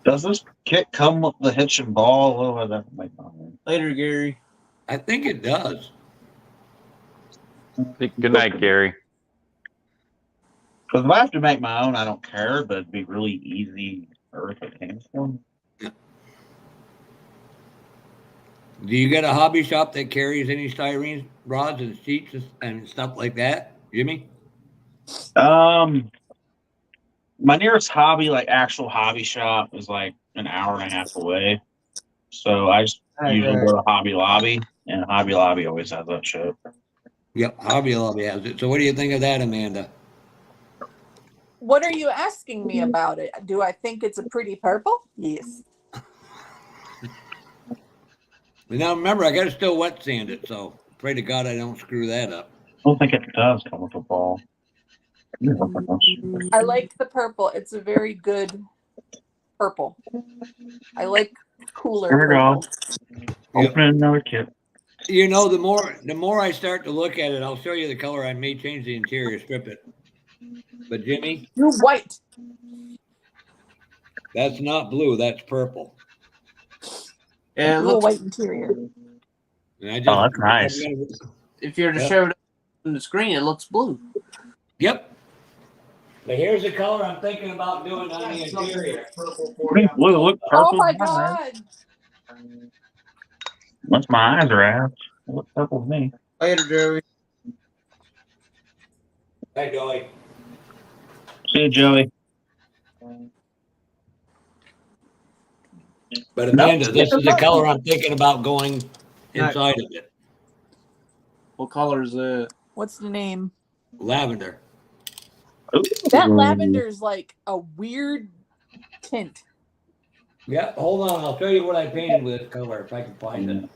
Speaker 2: Does this kit come with the hitch and ball? Oh, that might not.
Speaker 1: Later, Gary.
Speaker 3: I think it does.
Speaker 15: Good night, Gary.
Speaker 2: Because if I have to make my own, I don't care, but it'd be really easy if it came from.
Speaker 3: Do you get a hobby shop that carries any styrene rods and sheets and stuff like that, Jimmy?
Speaker 2: My nearest actual hobby shop is like an hour and a half away. So I just usually go to Hobby Lobby, and Hobby Lobby always has that shit.
Speaker 3: Yep, Hobby Lobby has it. So what do you think of that, Amanda?
Speaker 12: What are you asking me about it? Do I think it's a pretty purple? Yes.
Speaker 3: Now remember, I got to still wet sand it, so pray to God I don't screw that up.
Speaker 2: I don't think it does come with a ball.
Speaker 12: I like the purple. It's a very good purple. I like cooler
Speaker 2: Here we go.
Speaker 12: purple.
Speaker 2: Open another kit.
Speaker 3: You know, the more I start to look at it, I'll show you the color. I may change the interior, strip it. But Jimmy,
Speaker 12: you're white.
Speaker 3: That's not blue. That's purple.
Speaker 1: Yeah, it looks
Speaker 12: white interior.
Speaker 3: And
Speaker 2: that's nice.
Speaker 1: If you were to show it on the screen, it looks blue.
Speaker 3: Yep. But here's the color I'm thinking about doing on the interior.
Speaker 2: Blue, look purple.
Speaker 12: Oh my God.
Speaker 2: Once my eyes are out, it looks purple to me.
Speaker 1: Later, Joey.
Speaker 3: Hey, Joey.
Speaker 2: See you, Joey.
Speaker 3: But Amanda, this is the color I'm thinking about going inside of it.
Speaker 1: What color is it?
Speaker 12: What's the name?
Speaker 3: Lavender.
Speaker 12: That lavender is like a weird tint.
Speaker 3: Yeah, hold on. I'll tell you what I painted with this color if I can find it.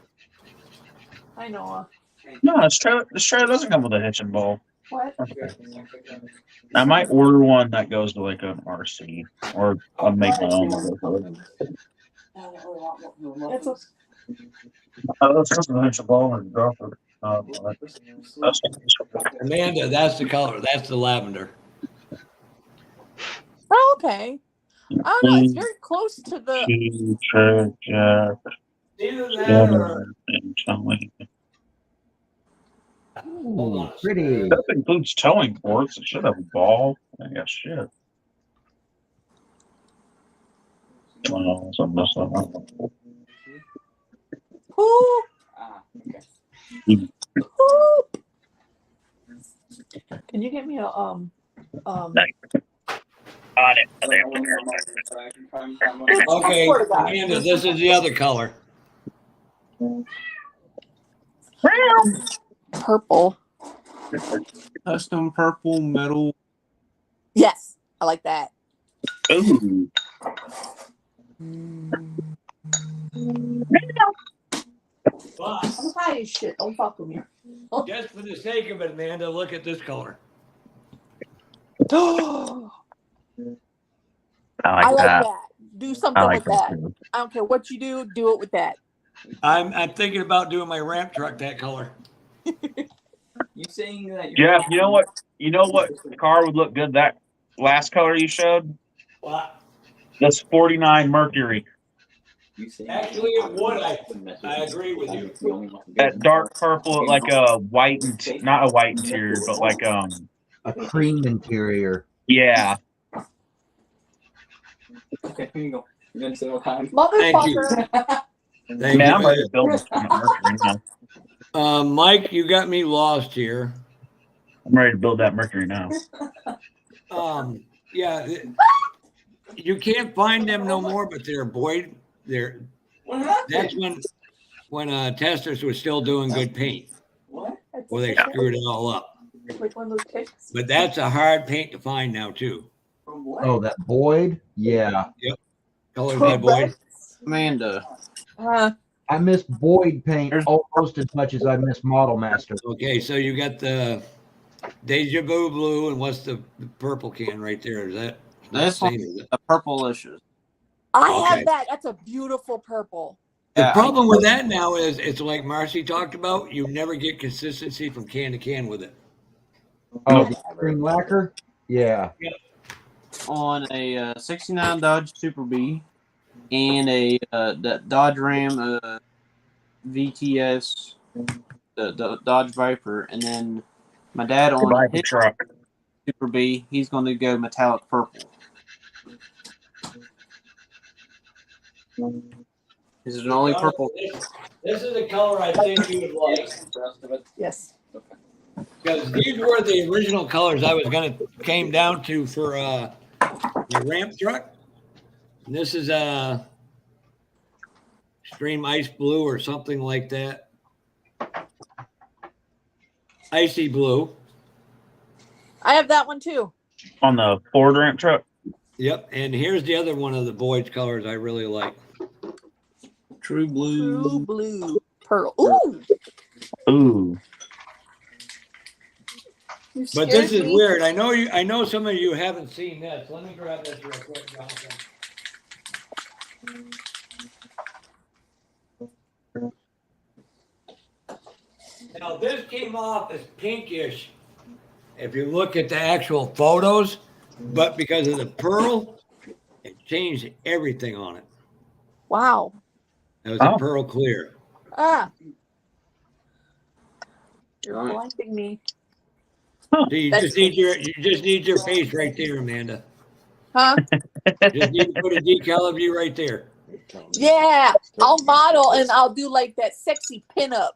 Speaker 12: I know.
Speaker 2: No, this trailer doesn't come with a hitching ball.
Speaker 12: What?
Speaker 2: Okay. I might order one that goes to like an RC, or I'll make my own.
Speaker 12: That's a,
Speaker 2: Let's go to the hitching ball and drop it.
Speaker 3: Amanda, that's the color. That's the lavender.
Speaker 12: oh, okay. I don't know. It's very close to the.
Speaker 3: Either that or.
Speaker 9: Ooh, pretty.
Speaker 2: That includes towing ports. It should have a ball. I guess shit. Oh, so I messed that up.
Speaker 12: Ooh. Ooh. Can you get me a
Speaker 2: On it.
Speaker 3: Okay, Amanda, this is the other color.
Speaker 12: Purple.
Speaker 1: Custom purple metal.
Speaker 12: Yes, I like that.
Speaker 2: Ooh.
Speaker 12: I'm high as shit. Don't fuck with me.
Speaker 3: Just for the sake of it, Amanda, look at this color.
Speaker 12: I like that. Do something
Speaker 2: like
Speaker 12: with that.
Speaker 2: too.
Speaker 12: I don't care what you do. Do it with that.
Speaker 3: I'm thinking about doing my ramp truck that color.
Speaker 16: You saying that?
Speaker 2: Jeff, you know what? You know what car would look good? That last color you showed.
Speaker 3: What?
Speaker 2: That's 49 Mercury.
Speaker 3: Actually, it would. I agree with you.
Speaker 2: That dark purple, like a white, not a white interior, but like
Speaker 9: A cream interior.
Speaker 2: yeah.
Speaker 16: Okay, here you go. You're gonna say what time?
Speaker 12: Motherfucker.
Speaker 3: Thank
Speaker 2: Man,
Speaker 3: you.
Speaker 2: I'm ready to build this Mercury now.
Speaker 3: Mike, you got me lost here.
Speaker 2: I'm ready to build that Mercury now.
Speaker 3: Yeah, you can't find them no more, but they're Boyd. That's when testers were still doing good paint.
Speaker 12: What?
Speaker 3: Well, they screwed it all up.
Speaker 12: Like one of those kicks.
Speaker 3: But that's a hard paint to find now too.
Speaker 9: Oh, that Boyd? Yeah.
Speaker 3: Yep. Colors by Boyd.
Speaker 1: Amanda.
Speaker 9: I miss Boyd paint almost as much as I miss Model Master.
Speaker 3: Okay, so you got the Deja Vu blue, and what's the purple can right there? Is that
Speaker 1: This
Speaker 3: same?
Speaker 1: one,
Speaker 3: Is it?
Speaker 1: a purple-ish.
Speaker 12: I
Speaker 3: Okay.
Speaker 12: have that. That's a beautiful purple.
Speaker 3: The problem with that now is it's like Marcy talked about. You never get consistency from can to can with it.
Speaker 9: Oh, the spring lacquer? Yeah.
Speaker 1: On a 69 Dodge Super B and a Dodge Ram VTS, the Dodge Viper, and then my dad on his
Speaker 2: truck
Speaker 1: Super B, he's going to go metallic purple. This is the only purple.
Speaker 3: This is the color I think you would like.
Speaker 12: Yes.
Speaker 3: Because these were the original colors I was going to came down to for the ramp truck. And this is extreme ice blue or something like that. Icy blue.
Speaker 12: I have that one too.
Speaker 2: On the Ford ramp truck.
Speaker 3: Yep. And here's the other one of the Boyd's colors I really like.
Speaker 1: True blue.
Speaker 12: True blue. Pearl. Ooh.
Speaker 2: Ooh.
Speaker 3: But this is weird. I know some of you haven't seen this. Let me grab this real quick, Jonathan. Now this came off as pinkish if you look at the actual photos, but because of the pearl, it changed everything on it.
Speaker 12: Wow.
Speaker 3: It was a pearl clear.
Speaker 12: You're blinding me.
Speaker 3: So you just need your face right there, Amanda.
Speaker 12: Huh?
Speaker 3: Just need to put a decal of you right there.
Speaker 12: Yeah. I'll model and I'll do like that sexy pinup.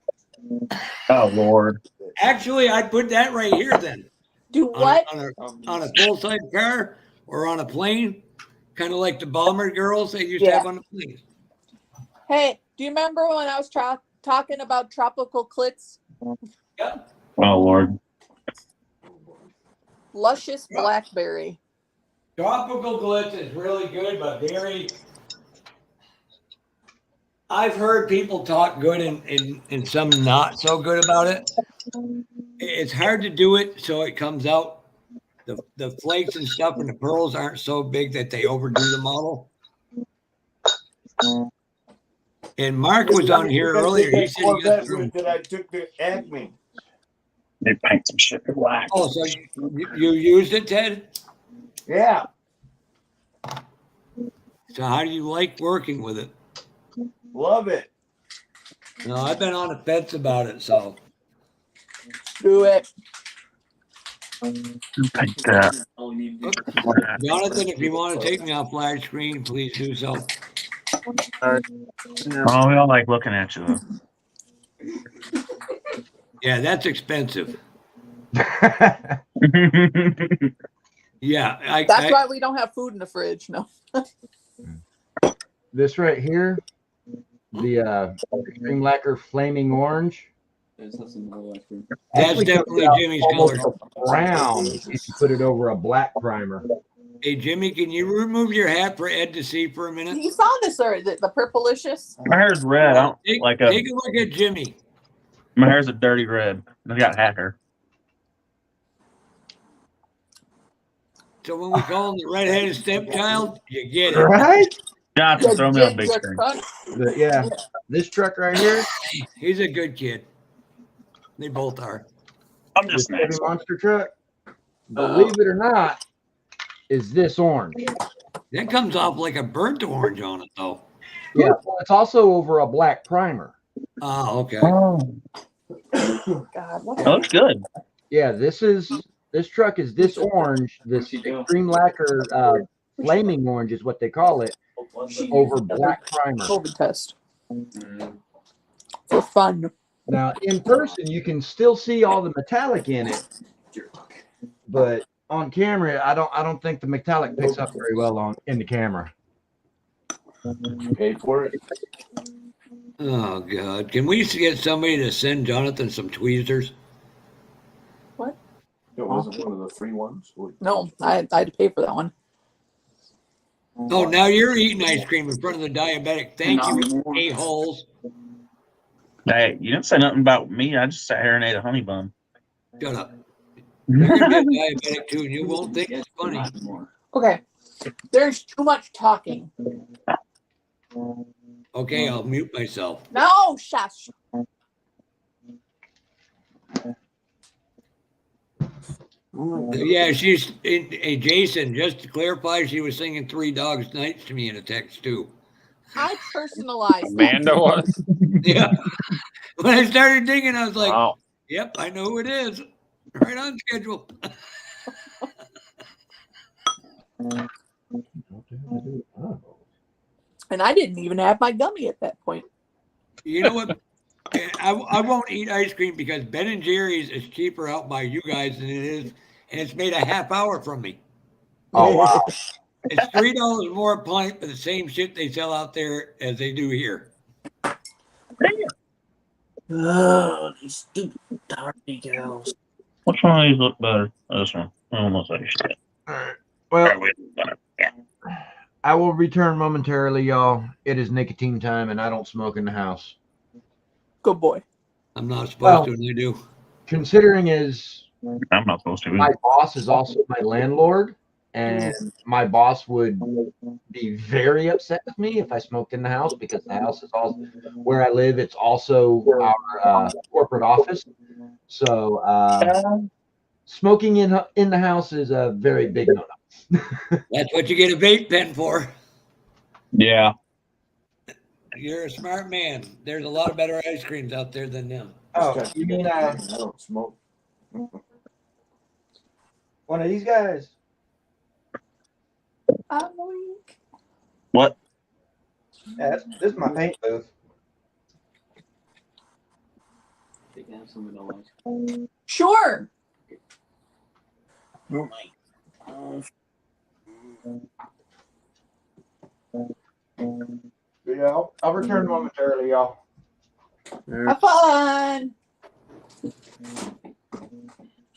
Speaker 2: Oh Lord.
Speaker 3: Actually, I'd put that right here then.
Speaker 12: Do what?
Speaker 3: On a full-size car or on a plane, kind of like the bomber girls they used to have on the planes.
Speaker 12: Hey, do you remember when I was talking about tropical clits?
Speaker 3: Yep.
Speaker 2: Oh Lord.
Speaker 12: Luscious blackberry.
Speaker 3: Tropical Glitz is really good, but very. I've heard people talk good and some not so good about it. It's hard to do it so it comes out. The flakes and stuff and the pearls aren't so big that they overdo the model. And Mark was on here earlier. He said he got some.
Speaker 13: that I took to Acme.
Speaker 2: They paint some shit black.
Speaker 3: Oh, so you used it, Ted?
Speaker 13: Yeah.
Speaker 3: So how do you like working with it?
Speaker 13: Love it.
Speaker 3: No, I've been on the fence about it, so.
Speaker 12: Do it.
Speaker 2: Paint that.
Speaker 3: Jonathan, if you want to take me off flash screen, please do so.
Speaker 2: Oh, we all like looking at you though.
Speaker 3: Yeah, that's expensive. Yeah,
Speaker 12: That's why we don't have food in the fridge. No.
Speaker 9: This right here, the Extreme Lacquer Flaming Orange.
Speaker 3: That's
Speaker 9: actually
Speaker 3: definitely
Speaker 9: comes out
Speaker 3: Jimmy's
Speaker 9: almost
Speaker 3: color.
Speaker 9: brown if you put it over a black primer.
Speaker 3: Hey, Jimmy, can you remove your hat for Ed to see for a minute?
Speaker 12: You saw this already, the purplicious.
Speaker 2: My hair's red. I don't like
Speaker 3: Take a look at Jimmy.
Speaker 2: My hair's a dirty red. I got hat hair.
Speaker 3: So when we call him the redheaded stepchild, you get it.
Speaker 9: Right?
Speaker 2: Johnson, throw me on big screen.
Speaker 9: Yeah, this truck right here.
Speaker 3: He's a good kid. They both are.
Speaker 2: I'm
Speaker 9: This heavy monster truck, believe it or not, is this orange.
Speaker 3: That comes off like a burnt orange on it, though.
Speaker 9: Yeah, well, it's also over a black primer.
Speaker 3: Oh, okay.
Speaker 12: God, what?
Speaker 2: That looks good.
Speaker 9: Yeah, this truck is this orange. This Extreme Lacquer Flaming Orange is what they call it, over black primer.
Speaker 12: COVID test. For fun.
Speaker 9: Now, in person, you can still see all the metallic in it, but on camera, I don't think the metallic picks up very well in the camera.
Speaker 13: Paid for it.
Speaker 3: Oh, God. Can we get somebody to send Jonathan some tweezers?
Speaker 12: What?
Speaker 13: It wasn't one of the free ones.
Speaker 12: No, I had to pay for that one.
Speaker 3: Oh, now you're eating ice cream in front of the diabetic. Thank you, a-holes.
Speaker 2: Hey, you didn't say nothing about me. I just sat here and ate a honey bun.
Speaker 3: Shut up. You're going to be a diabetic, too, and you won't think it's funny.
Speaker 12: Okay. There's too much talking.
Speaker 3: Okay, I'll mute myself.
Speaker 12: No, shush.
Speaker 3: Yeah, she's hey, Jason, just to clarify, she was singing Three Dogs Nights to me in a text, too.
Speaker 12: I personalized
Speaker 15: Amanda was?
Speaker 3: Yeah. When I started digging, I was like,
Speaker 15: Wow.
Speaker 3: yep, I know who it is. Right on schedule.
Speaker 12: And I didn't even have my gummy at that point.
Speaker 3: You know what? I won't eat ice cream because Ben & Jerry's is cheaper out by you guys than it is, and it's made a half hour from me.
Speaker 9: Oh, wow.
Speaker 3: It's $3 more a pint for the same shit they sell out there as they do here.
Speaker 11: Oh, these stupid dirty girls.
Speaker 2: Which one of these look better? This one. I almost like shit.
Speaker 9: All right. Well, I will return momentarily, y'all. It is nicotine time, and I don't smoke in the house.
Speaker 12: Good boy.
Speaker 3: I'm not supposed to, and you do.
Speaker 9: Considering as
Speaker 2: I'm not supposed to.
Speaker 9: my boss is also my landlord, and my boss would be very upset with me if I smoked in the house, because the house is also where I live. It's also our corporate office. So smoking in the house is a very big no-no.
Speaker 3: That's what you get a vape pen for.
Speaker 2: Yeah.
Speaker 3: You're a smart man. There's a lot of better ice creams out there than them.
Speaker 9: Oh, you mean
Speaker 13: I don't smoke.
Speaker 9: one of these guys?
Speaker 2: What?
Speaker 9: Yeah, this is my paint booth.
Speaker 12: Sure.
Speaker 9: Yeah, I'll return momentarily, y'all.
Speaker 12: Have fun.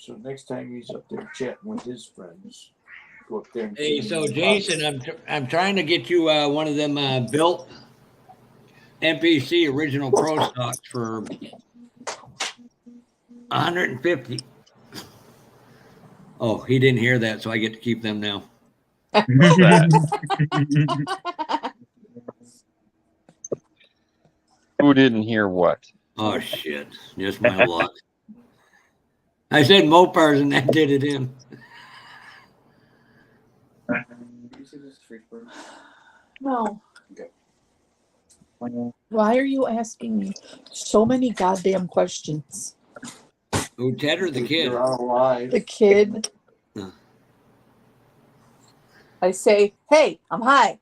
Speaker 13: So next time he's up there chatting with his friends, go up there. And
Speaker 3: Hey, so Jason, I'm trying to get you one of them built MPC original Pro stocks for 150. Oh, he didn't hear that, so I get to keep them now.
Speaker 15: What's that? Who didn't hear what?
Speaker 3: Oh shit! Just my luck. I said Mopars, and that did it in.
Speaker 12: No. Why are you asking me so many goddamn questions?
Speaker 3: Who, Ted or the kid?
Speaker 12: The kid. I say, hey, I'm high.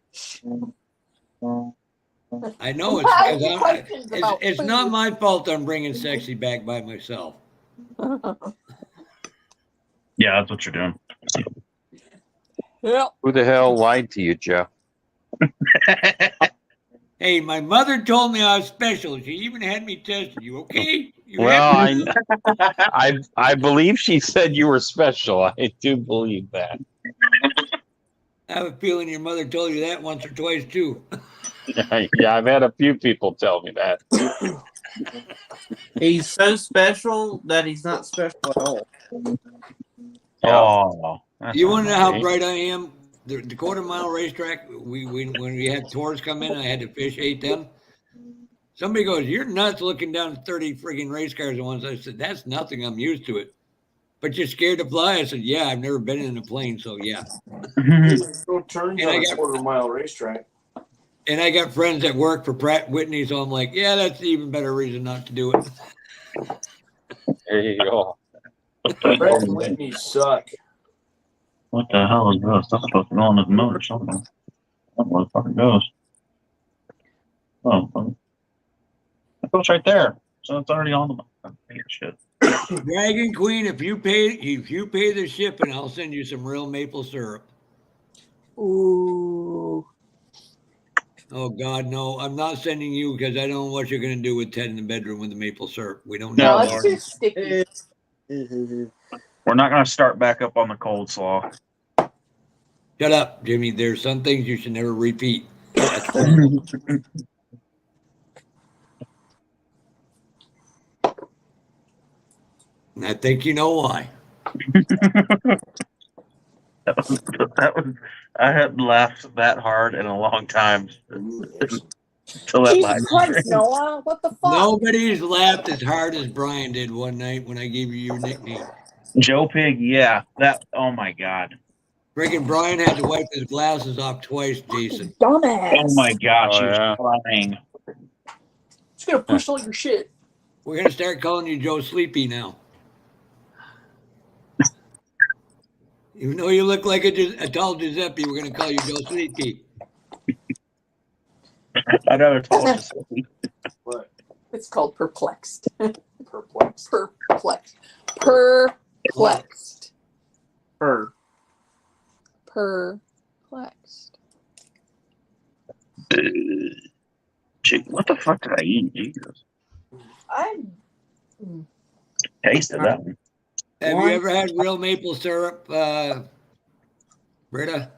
Speaker 3: I know
Speaker 12: I'm asking questions about
Speaker 3: it's
Speaker 12: food.
Speaker 3: not my fault I'm bringing sexy back by myself.
Speaker 2: Yeah, that's what you're doing.
Speaker 12: Yeah.
Speaker 15: Who the hell lied to you, Jeff?
Speaker 3: Hey, my mother told me I was special. She even had me tested. You okay? You
Speaker 15: Well,
Speaker 3: happy?
Speaker 15: I believe she said you were special. I do believe that.
Speaker 3: I have a feeling your mother told you that once or twice too.
Speaker 15: Yeah, I've had a few people tell me that.
Speaker 11: He's so special that he's not special at all.
Speaker 2: Oh, that's
Speaker 3: You want to know how
Speaker 15: okay.
Speaker 3: bright I am? The quarter-mile racetrack. When we had tours come in, I had to fish 8 them. Somebody goes, "You're nuts!" Looking down 30 friggin' race cars at once. I said, "That's nothing. I'm used to it." But you're scared to fly? I said, "Yeah, I've never been in a plane, so yeah."
Speaker 13: Go turns
Speaker 3: And
Speaker 13: on
Speaker 3: I
Speaker 13: a
Speaker 3: got-
Speaker 13: quarter-mile racetrack.
Speaker 3: And I got friends that work for Pratt Whitney, so I'm like, yeah, that's an even better reason not to do it.
Speaker 15: There you go.
Speaker 13: Pratt and Whitney suck.
Speaker 2: What the hell is this? That's supposed to go on his motor somewhere. I don't know where the fuck it goes. Oh, it goes right there. So it's already on the shit.
Speaker 3: Dragon Queen, if you pay the shipping, I'll send you some real maple syrup.
Speaker 12: Ooh.
Speaker 3: Oh God, no! I'm not sending you because I don't know what you're going to do with Ted in the bedroom with the maple syrup. We don't.
Speaker 12: No,
Speaker 3: need
Speaker 12: it's
Speaker 3: that.
Speaker 12: too sticky.
Speaker 2: We're not going to start back up on the cold slaw.
Speaker 3: Shut up, Jimmy. There's some things you should never repeat. And I think you know why.
Speaker 2: I hadn't laughed that hard in a long time. Till that
Speaker 12: Jesus
Speaker 2: live
Speaker 12: Christ,
Speaker 2: stream.
Speaker 12: Noah. What the fuck?
Speaker 3: Nobody's laughed as hard as Brian did one night when I gave you your nickname.
Speaker 2: Joe Pig, yeah. That, oh my God.
Speaker 3: Friggin' Brian had to wipe his glasses off twice, Jason.
Speaker 12: Dumbass.
Speaker 2: Oh my God,
Speaker 15: Oh,
Speaker 2: she was
Speaker 15: yeah.
Speaker 2: crying.
Speaker 12: Just gonna push all your shit.
Speaker 3: We're going to start calling you Joe Sleepy now. Even though you look like a tall Giuseppe, we're going to call you Joe Sleepy.
Speaker 2: I'd rather tell her to
Speaker 13: What?
Speaker 12: It's called perplexed.
Speaker 13: Perplexed.
Speaker 12: Perplexed. Perplexed. Perplexed.
Speaker 2: Gee, what the fuck did I eat? Jesus. Tasted that one.
Speaker 3: Have you ever had real maple syrup, Britta?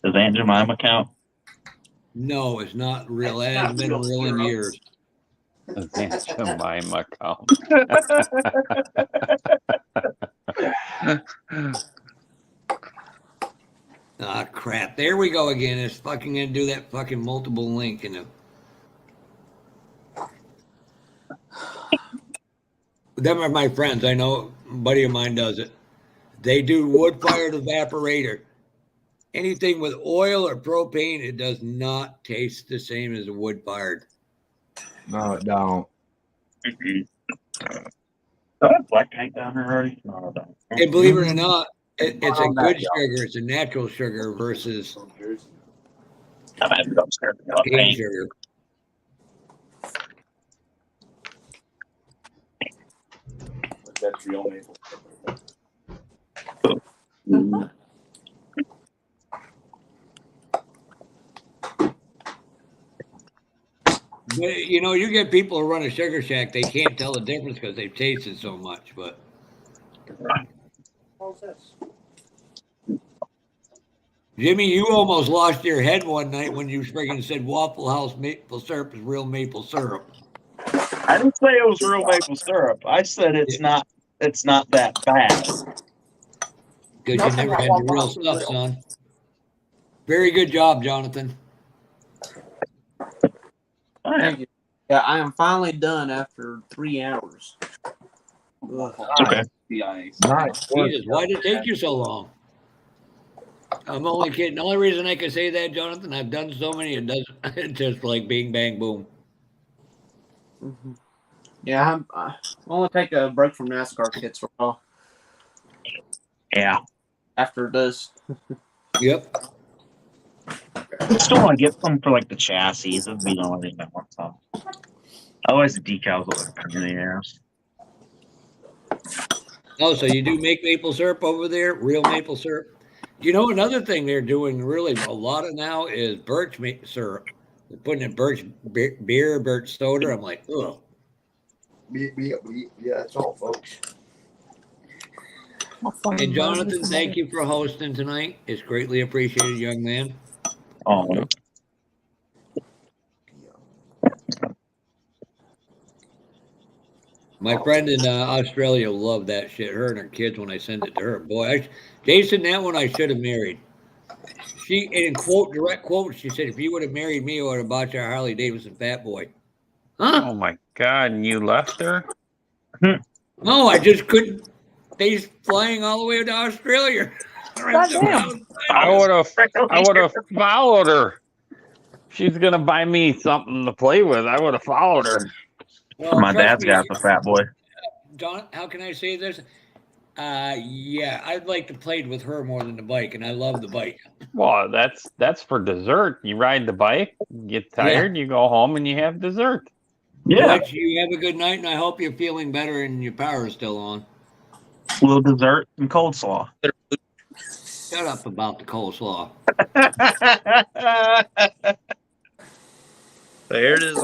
Speaker 2: Does Aunt Jemima count?
Speaker 3: No, it's not real. It hasn't been real in years.
Speaker 15: That's Jemima count.
Speaker 3: Ah, crap. There we go again. It's fucking going to do that fucking multiple link. And them are my friends. I know a buddy of mine does it. They do wood-fired evaporator. Anything with oil or propane, it does not taste the same as a wood-fired.
Speaker 9: No, it don't.
Speaker 2: Do I have black tank down here already? No, I don't.
Speaker 3: And believe it or not, it's a good sugar. It's a natural sugar versus
Speaker 2: I'm gonna have to go upstairs and get a
Speaker 3: cane
Speaker 2: paint.
Speaker 3: sugar.
Speaker 13: But that's real maple.
Speaker 3: But, you know, you get people who run a sugar shack, they can't tell the difference because they've tasted so much. But Jimmy, you almost lost your head one night when you friggin' said Waffle House maple syrup is real maple syrup.
Speaker 2: I didn't say it was real maple syrup. I said it's not that bad.
Speaker 3: Because you
Speaker 12: Nothing
Speaker 3: never
Speaker 12: at
Speaker 3: had the
Speaker 12: Waffle
Speaker 3: real
Speaker 12: House is
Speaker 3: stuff,
Speaker 12: real.
Speaker 3: son. Very good job, Jonathan.
Speaker 1: Thank you. Yeah, I am finally done after 3 hours. Ugh.
Speaker 2: Okay.
Speaker 9: Nice.
Speaker 3: Jesus, why did it take you so long? I'm only kidding. The only reason I can say that, Jonathan, I've done so many, it doesn't. It's just like bing, bang, boom.
Speaker 1: Mhm. Yeah, I want to take a break from NASCAR kits for a while.
Speaker 2: Yeah.
Speaker 1: After this.
Speaker 3: Yep.
Speaker 2: I still want to get some for like the chassis. That'd be the only thing I want some. Otherwise, the decals look like a pain in the ass.
Speaker 3: Oh, so you do make maple syrup over there? Real maple syrup? You know, another thing they're doing really a lot of now is birch syrup. They're putting in birch beer, birch soda. I'm like, ugh.
Speaker 9: Yeah, that's all, folks.
Speaker 3: And Jonathan, thank you for hosting tonight. It's greatly appreciated, young man.
Speaker 2: Oh.
Speaker 3: My friend in Australia loved that shit. Her and her kids when I sent it to her. Boy, Jason, that one I should have married. She, in direct quote, she said, if you would have married me, I would have bought you a Harley Davidson Fat Boy. Huh?
Speaker 15: Oh my God! And you left her?
Speaker 3: No, I just couldn't. They's flying all the way to Australia.
Speaker 15: I would have followed her. She's gonna buy me something to play with. I would have followed her.
Speaker 3: Well,
Speaker 2: My
Speaker 3: trust
Speaker 2: dad's
Speaker 3: me,
Speaker 2: got the Fat Boy.
Speaker 3: John, how can I say this? Yeah, I'd like to play with her more than the bike, and I love the bike.
Speaker 15: Well, that's for dessert. You ride the bike, get tired, you go home, and you have dessert.
Speaker 2: Yeah.
Speaker 3: Butch, you have a good night, and I hope you're feeling better and your power is still on.
Speaker 2: A little dessert and coleslaw.
Speaker 3: Shut up about the coleslaw.
Speaker 11: There it is.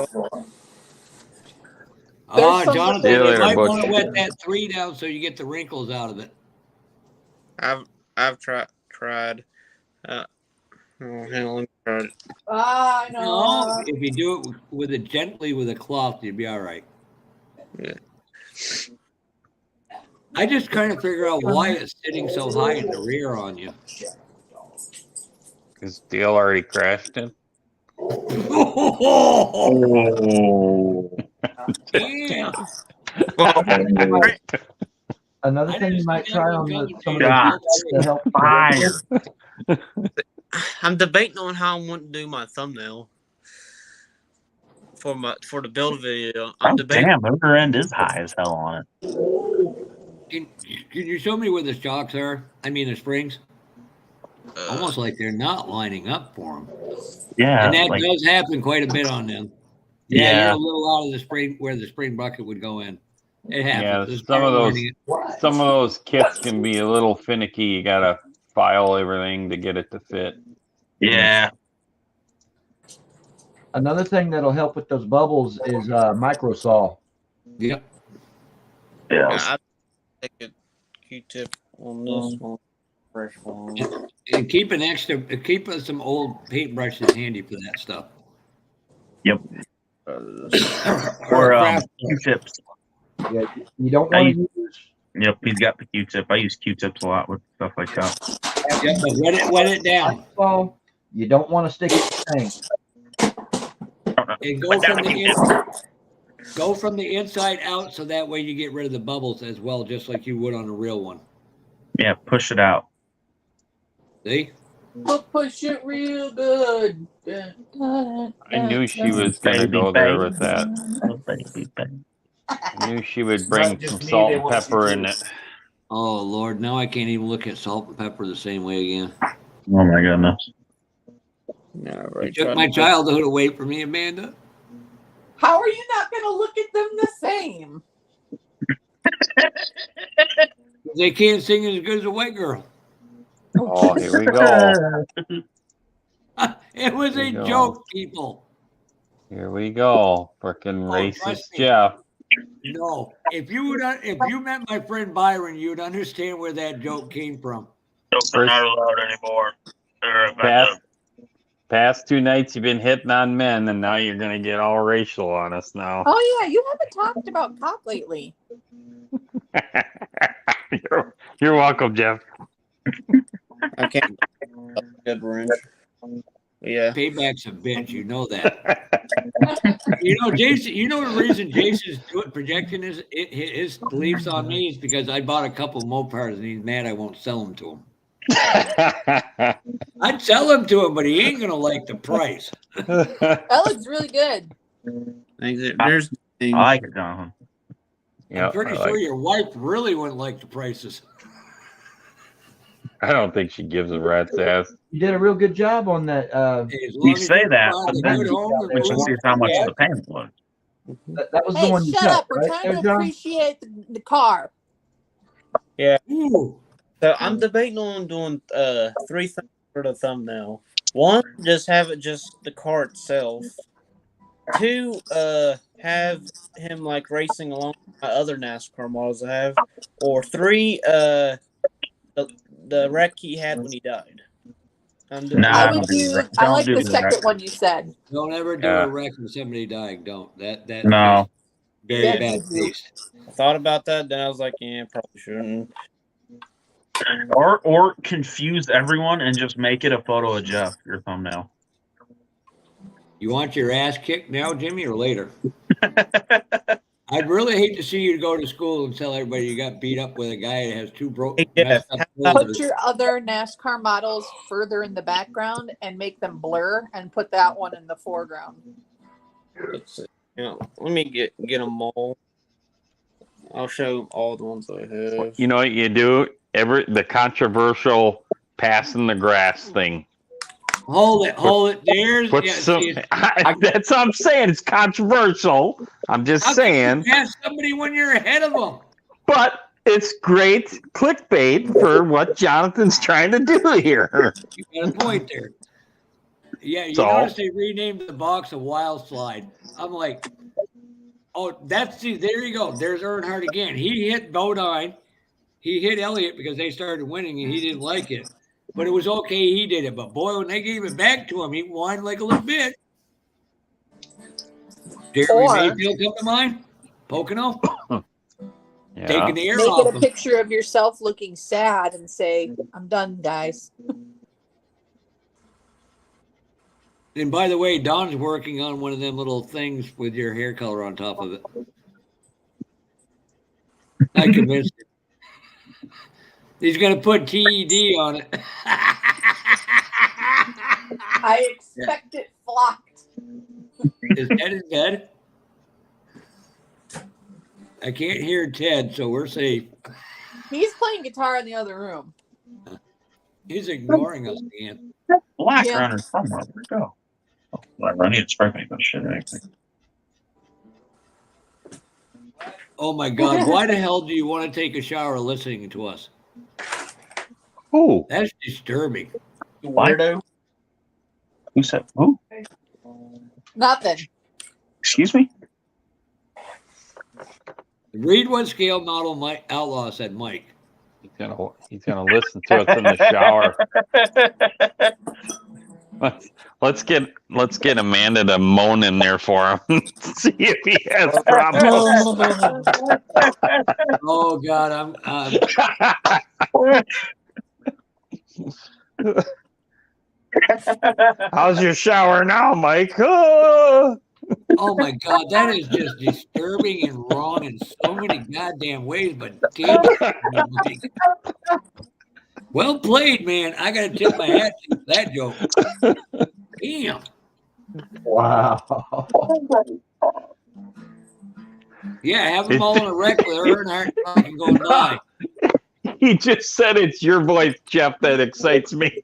Speaker 3: Oh, Jonathan, you
Speaker 15: later,
Speaker 3: might
Speaker 15: Butch.
Speaker 3: want to wet that 3 down so you get the wrinkles out of it.
Speaker 11: I've tried. Oh, hang on, let me try it.
Speaker 12: I know.
Speaker 3: No, if you do it with it gently with a cloth, you'd be all right.
Speaker 11: Yeah.
Speaker 3: I just kind of figure out why it's sitting so high in the rear on you.
Speaker 15: Is Dale already crashed it?
Speaker 2: Oh.
Speaker 3: Damn.
Speaker 9: Another thing you might try on some of those to help
Speaker 2: fire.
Speaker 11: I'm debating on how I want to do my thumbnail for the build video. I'm debating.
Speaker 2: Damn, the other end is high as hell on it.
Speaker 3: Can you show me where the shocks are? I mean, the springs. Almost like they're not lining up for them.
Speaker 2: Yeah,
Speaker 3: and that
Speaker 2: like-
Speaker 3: does happen quite a bit on them. Yeah,
Speaker 2: Yeah.
Speaker 3: you're a little out of the spring where the spring bucket would go in. It happens.
Speaker 15: Yeah,
Speaker 3: Just
Speaker 15: some of
Speaker 3: start
Speaker 15: those
Speaker 3: lining it.
Speaker 15: kits can be a little finicky. You gotta file everything to get it to fit.
Speaker 2: Yeah.
Speaker 9: Another thing that'll help with those bubbles is micro saw.
Speaker 3: Yep.
Speaker 11: Yeah, I take a Q-tip on this one. Fresh one.
Speaker 3: And keep some old paintbrushes handy for that stuff.
Speaker 2: Yep.
Speaker 3: Or
Speaker 2: Q-tips.
Speaker 9: Yeah, you don't want to use.
Speaker 2: Yep, he's got the Q-tip. I use Q-tips a lot with stuff like that.
Speaker 3: Yeah, but wet it down.
Speaker 9: Well, you don't want to stick it in the tank.
Speaker 3: And go from the inside out so that way you get rid of the bubbles as well, just like you would on a real one.
Speaker 2: Yeah, push it out.
Speaker 3: See?
Speaker 12: But push it real good.
Speaker 15: I knew she was gonna go there with that. I knew she would bring some salt and pepper in it.
Speaker 3: Oh Lord, now I can't even look at salt and pepper the same way again.
Speaker 2: Oh my goodness.
Speaker 3: You took my childhood away from me, Amanda.
Speaker 12: How are you not going to look at them the same?
Speaker 3: They can't sing as good as a white girl.
Speaker 15: Oh, here we go.
Speaker 3: It was a joke, people.
Speaker 15: Here we go. Frickin' racist
Speaker 3: trust me.
Speaker 15: Jeff.
Speaker 3: No, if you met my friend Byron, you'd understand where that joke came from.
Speaker 2: Jokes are not allowed anymore.
Speaker 15: Past 2 nights you've been hitting on men, and now you're gonna get all racial on us now.
Speaker 12: Oh yeah, you haven't talked about cock lately.
Speaker 15: You're welcome, Jeff.
Speaker 11: I can't. Good wrench. Yeah.
Speaker 3: Payback's a bitch. You know that. Jason. You know the reason Jason's projecting his beliefs on me is because I bought a couple Mopars and he's mad I won't sell them to him. I'd sell them to him, but he ain't gonna like the price.
Speaker 12: That looks really good.
Speaker 11: There's
Speaker 2: I like it, Jonathan.
Speaker 3: I'm pretty sure your wife really wouldn't like the prices.
Speaker 15: I don't think she gives a rat's ass.
Speaker 9: You did a real good job on that.
Speaker 2: You say that, but then when she sees how much the payment was.
Speaker 9: That was the
Speaker 12: Hey,
Speaker 9: one you
Speaker 12: shut
Speaker 9: cut,
Speaker 12: up. We're
Speaker 9: right
Speaker 12: trying
Speaker 9: there,
Speaker 12: to
Speaker 9: John?
Speaker 12: appreciate the car.
Speaker 11: Yeah.
Speaker 3: Ooh.
Speaker 11: So I'm debating on doing 3 things for the thumbnail. 1, just have it just the car itself. 2, have him like racing along my other NASCAR models I have. Or 3, the wreck he had when he died.
Speaker 12: I would do. I like the second one you said.
Speaker 3: Don't ever do a wreck with somebody dying. Don't. That
Speaker 2: No.
Speaker 3: very
Speaker 12: Yeah,
Speaker 3: bad
Speaker 12: you do.
Speaker 3: taste.
Speaker 11: I thought about that, then I was like, yeah, probably shouldn't.
Speaker 2: Or confuse everyone and just make it a photo of Jeff, your thumbnail.
Speaker 3: You want your ass kicked now, Jimmy, or later? I'd really hate to see you go to school and tell everybody you got beat up with a guy that has 2 messed up
Speaker 12: Put
Speaker 3: shoulders.
Speaker 12: your other NASCAR models further in the background and make them blur, and put that one in the foreground.
Speaker 11: Let's see. Let me get them all. I'll show all the ones I have.
Speaker 15: You know what you do? The controversial passing the grass thing.
Speaker 3: Hold it. There's
Speaker 15: that's what I'm saying. It's controversial. I'm just saying.
Speaker 3: Pass somebody when you're ahead of them.
Speaker 15: But it's great clickbait for what Jonathan's trying to do here.
Speaker 3: You got a point there. Yeah, you notice they renamed the box a Wild Slide. I'm like, oh, there you go. There's Earnhardt again. He hit Bodine. He hit Elliott because they started winning and he didn't like it. But it was okay. He did it. But boy, when they gave it back to him, he whined like a little bit. Jeremy Mayfield come to mind? Pocono?
Speaker 15: Yeah.
Speaker 3: Taking the air
Speaker 12: Make
Speaker 3: off
Speaker 12: it a
Speaker 3: him.
Speaker 12: picture of yourself looking sad and say, "I'm done, guys."
Speaker 3: And by the way, Don's working on one of them little things with your hair color on top of it. I convinced him. He's going to put TED on it.
Speaker 12: I expect it flocked.
Speaker 3: Is dead? I can't hear Ted, so we're safe.
Speaker 12: He's playing guitar in the other room.
Speaker 3: He's ignoring us, man.
Speaker 2: Black runner somewhere. Where'd it go? Oh, I need to spray paint that shit. Actually.
Speaker 3: Oh my God! Why the hell do you want to take a shower listening to us?
Speaker 15: Who?
Speaker 3: That's disturbing.
Speaker 2: Weirdo. Who said who?
Speaker 12: Nothing.
Speaker 2: Excuse me?
Speaker 3: Read what scale model Mike Outlaw said, Mike.
Speaker 15: He's gonna listen to us in the shower. Let's get Amanda to moan in there for him. See if he has problems.
Speaker 3: Oh God,
Speaker 15: How's your shower now, Mike?
Speaker 3: Oh my God, that is just disturbing and wrong in so many goddamn ways. But damn it. Well played, man. I gotta tip my hat to that joke. Damn.
Speaker 9: Wow.
Speaker 3: Yeah, have them all in a wreck with Earnhardt and go die.
Speaker 15: He just said it's your voice, Jeff, that excites me.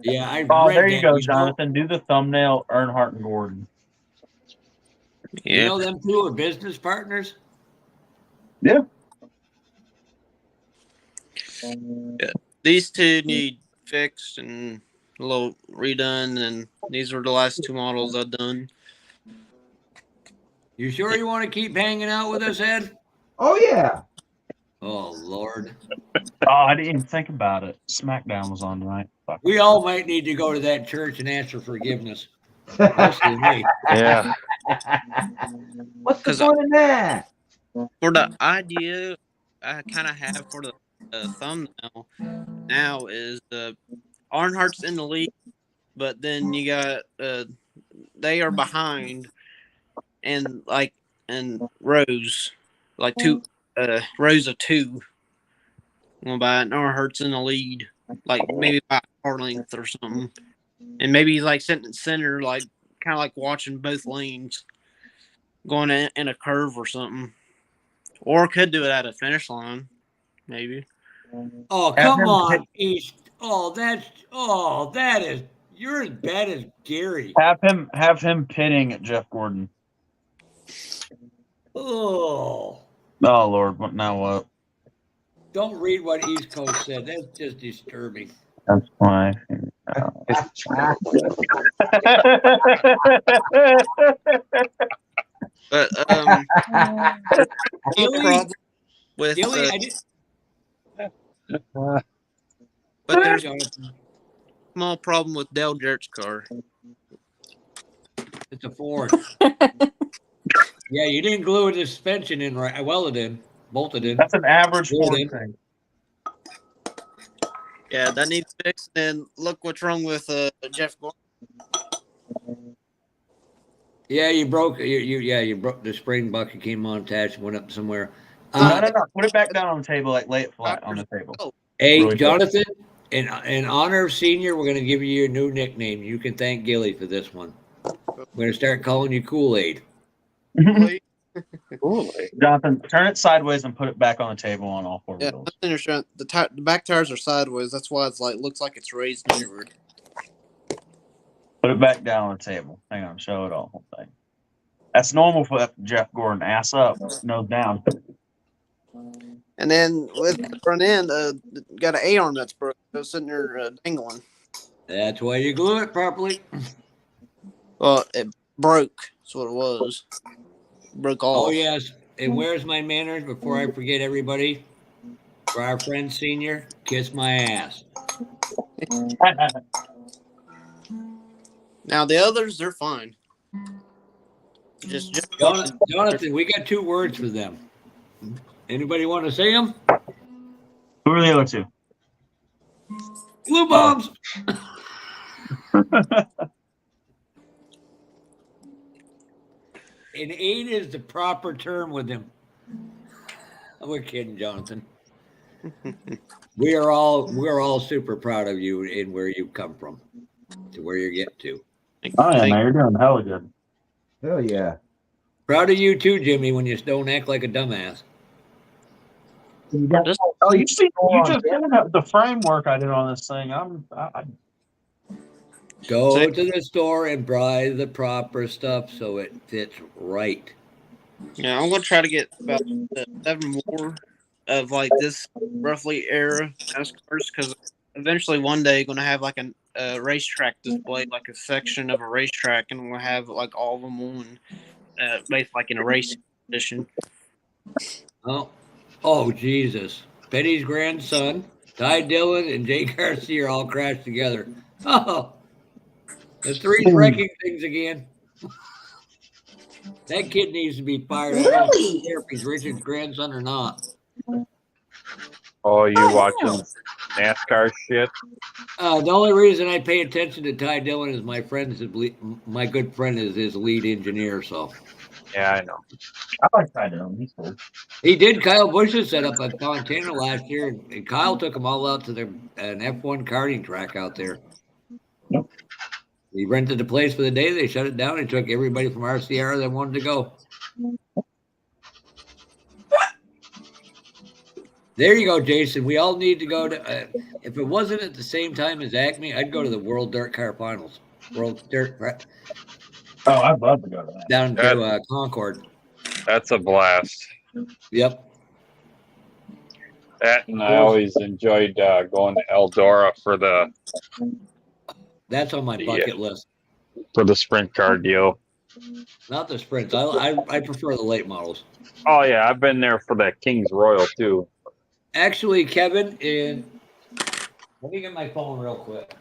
Speaker 3: Yeah, I
Speaker 2: Oh,
Speaker 3: read
Speaker 2: there you
Speaker 3: that.
Speaker 2: go, Jonathan. Do the thumbnail, Earnhardt and Gordon.
Speaker 3: You know them two are business partners?
Speaker 2: Yeah.
Speaker 11: These two need fixed and a little redone, and these were the last 2 models I've done.
Speaker 3: You sure you want to keep hanging out with us, Ed?
Speaker 9: Oh yeah.
Speaker 3: Oh Lord.
Speaker 2: Oh, I didn't even think about it. SmackDown was on tonight. Fuck.
Speaker 3: We all might need to go to that church and ask for forgiveness. Mostly me.
Speaker 15: Yeah.
Speaker 9: What's the
Speaker 11: 'Cause
Speaker 9: point in that?
Speaker 11: for the idea I kind of have for the thumbnail now is Arnhart's in the lead, but then you got they are behind, and like and rows, like two rows of two going by, and Arnhart's in the lead, like maybe by a car length or something, and maybe like sitting in center, like kind of like watching both lanes going in a curve or something, or could do it at a finish line, maybe.
Speaker 3: Oh,
Speaker 2: Have
Speaker 3: come
Speaker 2: him
Speaker 3: on, East. That is, you're as bad as Gary.
Speaker 2: have him pitting at Jeff Gordon.
Speaker 3: Oh,
Speaker 2: Oh Lord, what now? What?
Speaker 3: don't read what East Coast said. That's just disturbing.
Speaker 2: That's why.
Speaker 11: But
Speaker 3: Gilly,
Speaker 11: problem with
Speaker 3: Gilly, I did.
Speaker 11: but there's a small problem with Dale Jarrett's car.
Speaker 3: It's a Ford. Yeah, you didn't glue the suspension in right. Well, it in. Bolted in.
Speaker 2: That's an average
Speaker 3: Glued
Speaker 2: Ford
Speaker 3: in.
Speaker 2: thing.
Speaker 11: Yeah, that needs fixed. And look what's wrong with Jeff Gordon.
Speaker 3: Yeah, you broke. You broke the spring bucket. Came on attached. Went up somewhere.
Speaker 2: No. Put it back down on the table. Like lay it flat on the table.
Speaker 3: Hey,
Speaker 2: Really
Speaker 3: Jonathan, in honor of Senior, we're going to give you your new nickname. You can thank Gilly for this one. We're going to start calling you Kool-Aid.
Speaker 2: Jonathan, turn it sideways and put it back on the table on all four wheels.
Speaker 11: The back tires are sideways. That's why it's like looks like it's raised inward.
Speaker 2: Put it back down on the table. Hang on, show it all. Whole thing. That's normal for Jeff Gordon. Ass up, nose down.
Speaker 11: And then with the front end, got an A arm that's broke. So it's sitting there dangling.
Speaker 3: That's why you glue it properly.
Speaker 11: Well, it broke. That's what it was. Broke off.
Speaker 3: Oh, yes. And where's my manners before I forget everybody? For our friend Senior, kiss my ass.
Speaker 11: Now the others, they're fine. Just
Speaker 3: Jonathan, we got 2 words for them. Anybody want to say them?
Speaker 2: Who are the other 2?
Speaker 3: Glue bombs. And 8 is the proper term with him. We're kidding, Jonathan. We're all super proud of you and where you come from to where you get to.
Speaker 2: Oh yeah, man, you're doing hella good.
Speaker 9: Hell yeah.
Speaker 3: Proud of you too, Jimmy, when you don't act like a dumbass.
Speaker 2: You just the framework I did on this thing.
Speaker 3: Go to the store and buy the proper stuff so it fits right.
Speaker 11: Yeah, I'm gonna try to get about 7 more of like this roughly era NASCARs, because eventually one day gonna have like a racetrack display, like a section of a racetrack, and we'll have like all of them on, based like in a racing edition.
Speaker 3: Oh Jesus! Betty's grandson, Ty Dillon, and Jay Garcia all crashed together. Oh, the 3's wrecking things again. That kid needs to be fired. I don't care if he's Richard's grandson or not.
Speaker 15: Oh, you watching NASCAR shit?
Speaker 3: The only reason I pay attention to Ty Dillon is my good friend is his lead engineer. So
Speaker 15: Yeah, I know.
Speaker 2: I like Ty Dillon. He's cool.
Speaker 3: he did Kyle Busch's setup at Fontana last year, and Kyle took them all out to an F1 karting track out there.
Speaker 2: Yep.
Speaker 3: He rented the place for the day. They shut it down and took everybody from RCR that wanted to go. There you go, Jason. We all need to go to. If it wasn't at the same time as Acme, I'd go to the World Dirt Car Finals. World Dirt.
Speaker 2: Oh, I'd love to go to that.
Speaker 3: Down to Concord.
Speaker 15: That's a blast.
Speaker 3: Yep.
Speaker 15: That, and I always enjoyed going to Eldora for the.
Speaker 3: That's on my bucket list.
Speaker 15: For the sprint car deal.
Speaker 3: Not the sprints. I prefer the late models.
Speaker 15: Oh yeah, I've been there for that King's Royal too.
Speaker 3: Actually, Kevin, let me get my phone real quick.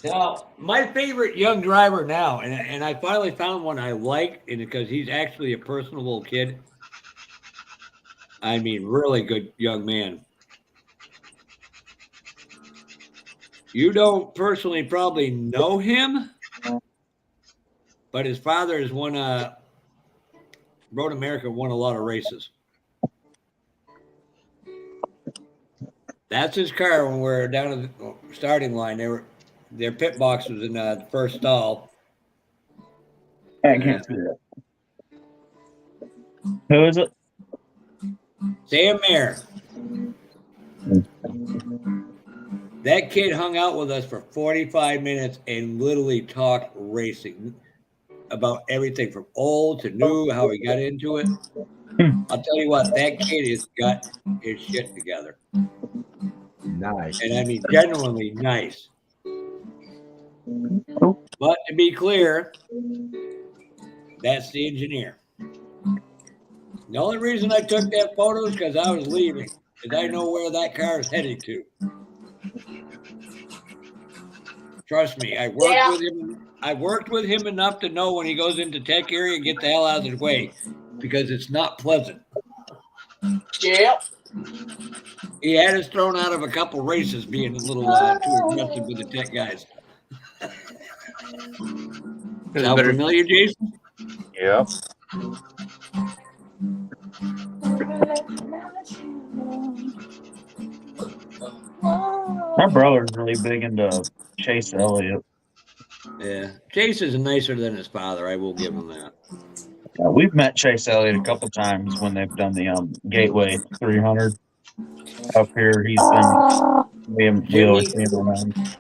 Speaker 3: Now, my favorite young driver now, and I finally found one I like, and because he's actually a personable kid. I mean, really good young man. You don't personally probably know him, but his father has won Road America won a lot of races. That's his car when we're down at the starting line. Their pit box was in the first stall.
Speaker 2: I can't see that. Who is it?
Speaker 3: Sam Mayer. That kid hung out with us for 45 minutes and literally talked racing about everything from old to new, how he got into it. I'll tell you what, that kid has got his shit together.
Speaker 9: Nice.
Speaker 3: And I mean, genuinely nice. But to be clear, that's the engineer. The only reason I took that photo is because I was leaving, because I know where that car is heading to. Trust me, I worked with him enough to know when he goes into tech area, get the hell out of his way, because it's not pleasant.
Speaker 12: Yeah.
Speaker 3: He had us thrown out of a couple races being a little too aggressive with the tech guys. Sound familiar, Jason?
Speaker 15: Yep.
Speaker 2: My brother's really big into Chase Elliott.
Speaker 3: Yeah, Chase is nicer than his father. I will give him that.
Speaker 2: We've met Chase Elliott a couple times when they've done the Gateway 300 up here. He's been we always see him around.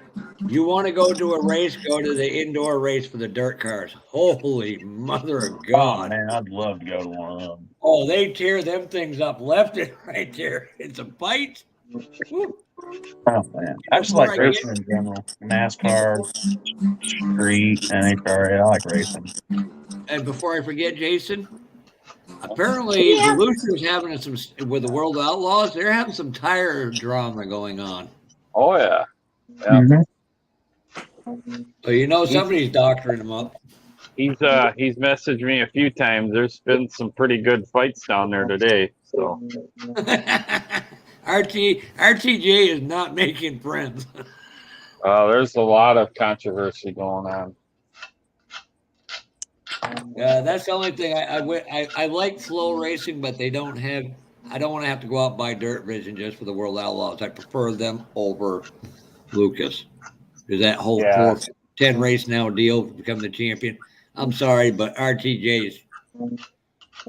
Speaker 3: You want to go to a race? Go to the indoor race for the dirt cars. Holy mother of God!
Speaker 2: Oh man, I'd love to go to one of them.
Speaker 3: Oh, they tear them things up left and right there. It's a fight. Woo.
Speaker 2: Oh man, I just like racing in general. NASCAR, street, NHRA. I like racing.
Speaker 3: And before I forget, Jason, apparently Volusia's having some with the World Outlaws. They're having some tire drama going on.
Speaker 15: Oh yeah.
Speaker 2: Mm-hmm.
Speaker 3: So you know somebody's doctoring them up.
Speaker 15: He's messaged me a few times. There's been some pretty good fights down there today. So
Speaker 3: RTJ is not making friends.
Speaker 15: there's a lot of controversy going on.
Speaker 3: That's the only thing I like flow racing, but they don't have. I don't want to have to go out and buy Dirt Vision just for the World Outlaws. I prefer them over Lucas. Is that whole 10 race now deal to become the champion? I'm sorry, but RTJs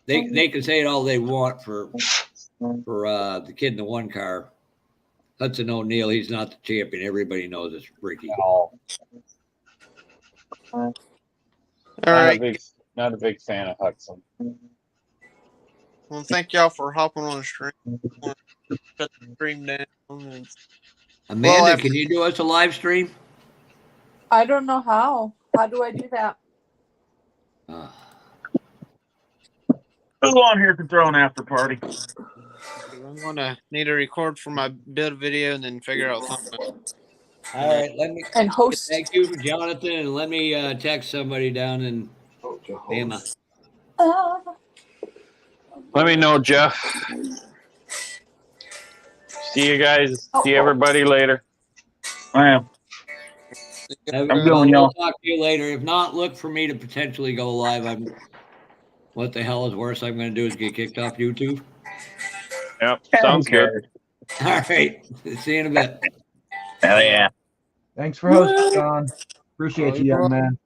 Speaker 3: they can say it all they want for the kid in the one car. Hudson O'Neal, he's not the champion. Everybody knows it's Ricky.
Speaker 15: All
Speaker 11: right.
Speaker 15: Not a big fan of Hudson.
Speaker 11: Well, thank y'all for hopping on the stream. Shut the stream down.
Speaker 3: Amanda, can you do us a live stream?
Speaker 12: I don't know how. How do I do that?
Speaker 2: Who on here can throw an after party?
Speaker 11: I'm gonna need to record for my build video and then figure out something.
Speaker 3: All right, let me
Speaker 12: and host.
Speaker 3: Thank you, Jonathan, and let me text somebody down in Bama.
Speaker 15: Let me know, Jeff. See you guys. See everybody later.
Speaker 2: I am. I'm going,
Speaker 3: I'll
Speaker 2: y'all.
Speaker 3: talk to you later. If not, look for me to potentially go live. What the hell is worse I'm going to do is get kicked off YouTube.
Speaker 15: Yep, sounds good.
Speaker 3: All right, see you in a bit.
Speaker 2: Hell yeah.
Speaker 9: Thanks for hosting, John. Appreciate you, young man.